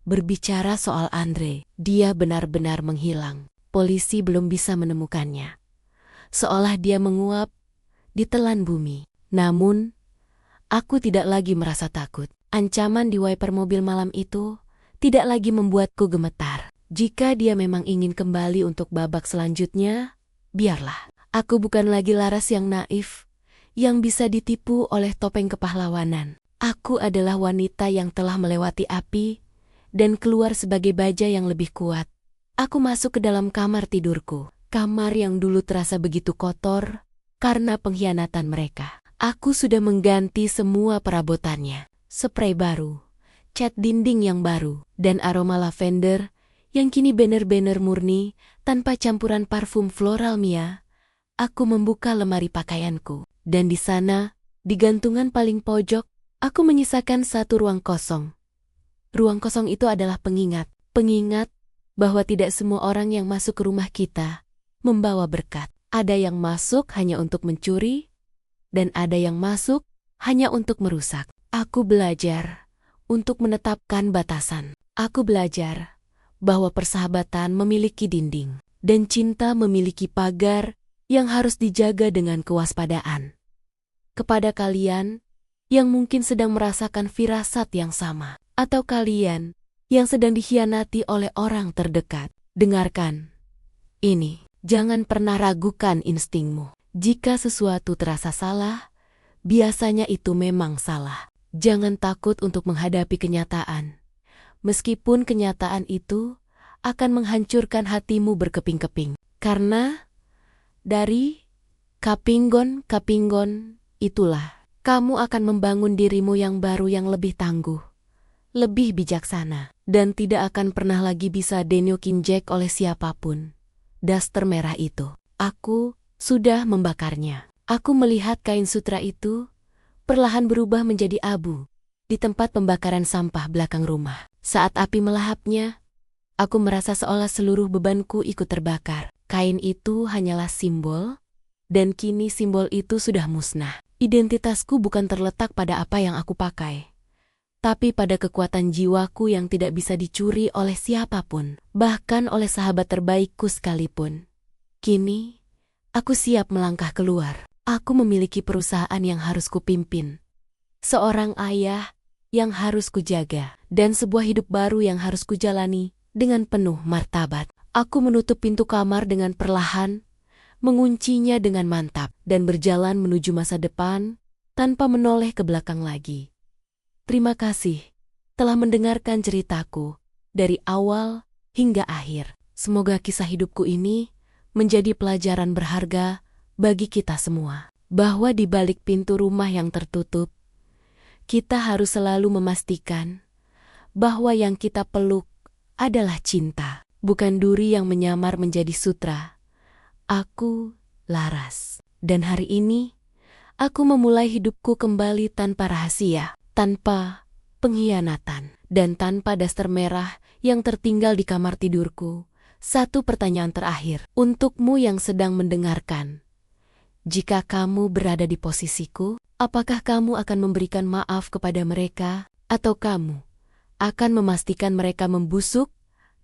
Berbicara soal Andre, dia benar-benar menghilang. Polisi belum bisa menemukannya. Seolah dia menguap di telan bumi. Namun, aku tidak lagi merasa takut. Ancaman di wiper mobil malam itu tidak lagi membuatku gemetar. Jika dia memang ingin kembali untuk babak selanjutnya, biarlah. Aku bukan lagi Laras yang naif, yang bisa ditipu oleh topeng kepahlawanan. Aku adalah wanita yang telah melewati api dan keluar sebagai baja yang lebih kuat. Aku masuk ke dalam kamar tidurku, kamar yang dulu terasa begitu kotor karena pengkhianatan mereka. Aku sudah mengganti semua perabotannya, sprei baru, cat dinding yang baru, dan aroma lavender yang kini benar-benar murni tanpa campuran parfum floral Mia. Aku membuka lemari pakaianku, dan di sana, di gantungan paling pojok, Aku menyisakan satu ruang kosong. Ruang kosong itu adalah pengingat. Pengingat bahwa tidak semua orang yang masuk ke rumah kita membawa berkat. Ada yang masuk hanya untuk mencuri, dan ada yang masuk hanya untuk merusak. Aku belajar untuk menetapkan batasan. Aku belajar bahwa persahabatan memiliki dinding, dan cinta memiliki pagar yang harus dijaga dengan kewaspadaan. Kepada kalian yang mungkin sedang merasakan firasat yang sama, atau kalian yang sedang dikhianati oleh orang terdekat, dengarkan ini. Jangan pernah ragukan instingmu. Jika sesuatu terasa salah, biasanya itu memang salah. Jangan takut untuk menghadapi kenyataan. Meskipun kenyataan itu akan menghancurkan hatimu berkeping-keping. Karena dari kapinggon itulah kamu akan membangun dirimu yang baru yang lebih tangguh, lebih bijaksana, dan tidak akan pernah lagi bisa denyokinjek oleh siapapun. Daster merah itu, aku sudah membakarnya. Aku melihat kain sutra itu perlahan berubah menjadi abu di tempat pembakaran sampah belakang rumah. Saat api melahapnya, aku merasa seolah seluruh bebanku ikut terbakar. Kain itu hanyalah simbol, dan kini simbol itu sudah musnah. Identitasku bukan terletak pada apa yang aku pakai, tapi pada kekuatan jiwaku yang tidak bisa dicuri oleh siapapun, bahkan oleh sahabat terbaikku sekalipun. Kini, aku siap melangkah keluar. Aku memiliki perusahaan yang harus kupimpin, seorang ayah yang harus kujaga, dan sebuah hidup baru yang harus kujalani dengan penuh martabat. Aku menutup pintu kamar dengan perlahan, menguncinya dengan mantap, dan berjalan menuju masa depan tanpa menoleh ke belakang lagi. Terima kasih telah mendengarkan ceritaku dari awal hingga akhir. Semoga kisah hidupku ini menjadi pelajaran berharga bagi kita semua. Bahwa di balik pintu rumah yang tertutup, kita harus selalu memastikan bahwa yang kita peluk adalah cinta, bukan duri yang menyamar menjadi sutra. Aku Laras, dan hari ini aku memulai hidupku kembali tanpa rahasia, tanpa pengkhianatan, dan tanpa daster merah yang tertinggal di kamar tidurku. Satu pertanyaan terakhir untukmu yang sedang mendengarkan. Jika kamu berada di posisiku, apakah kamu akan memberikan maaf kepada mereka, atau kamu akan memastikan mereka membusuk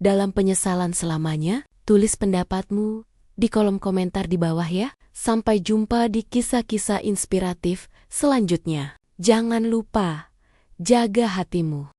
dalam penyesalan selamanya? Tulis pendapatmu di kolom komentar di bawah ya. Sampai jumpa di kisah-kisah inspiratif selanjutnya. Jangan lupa, jaga hatimu.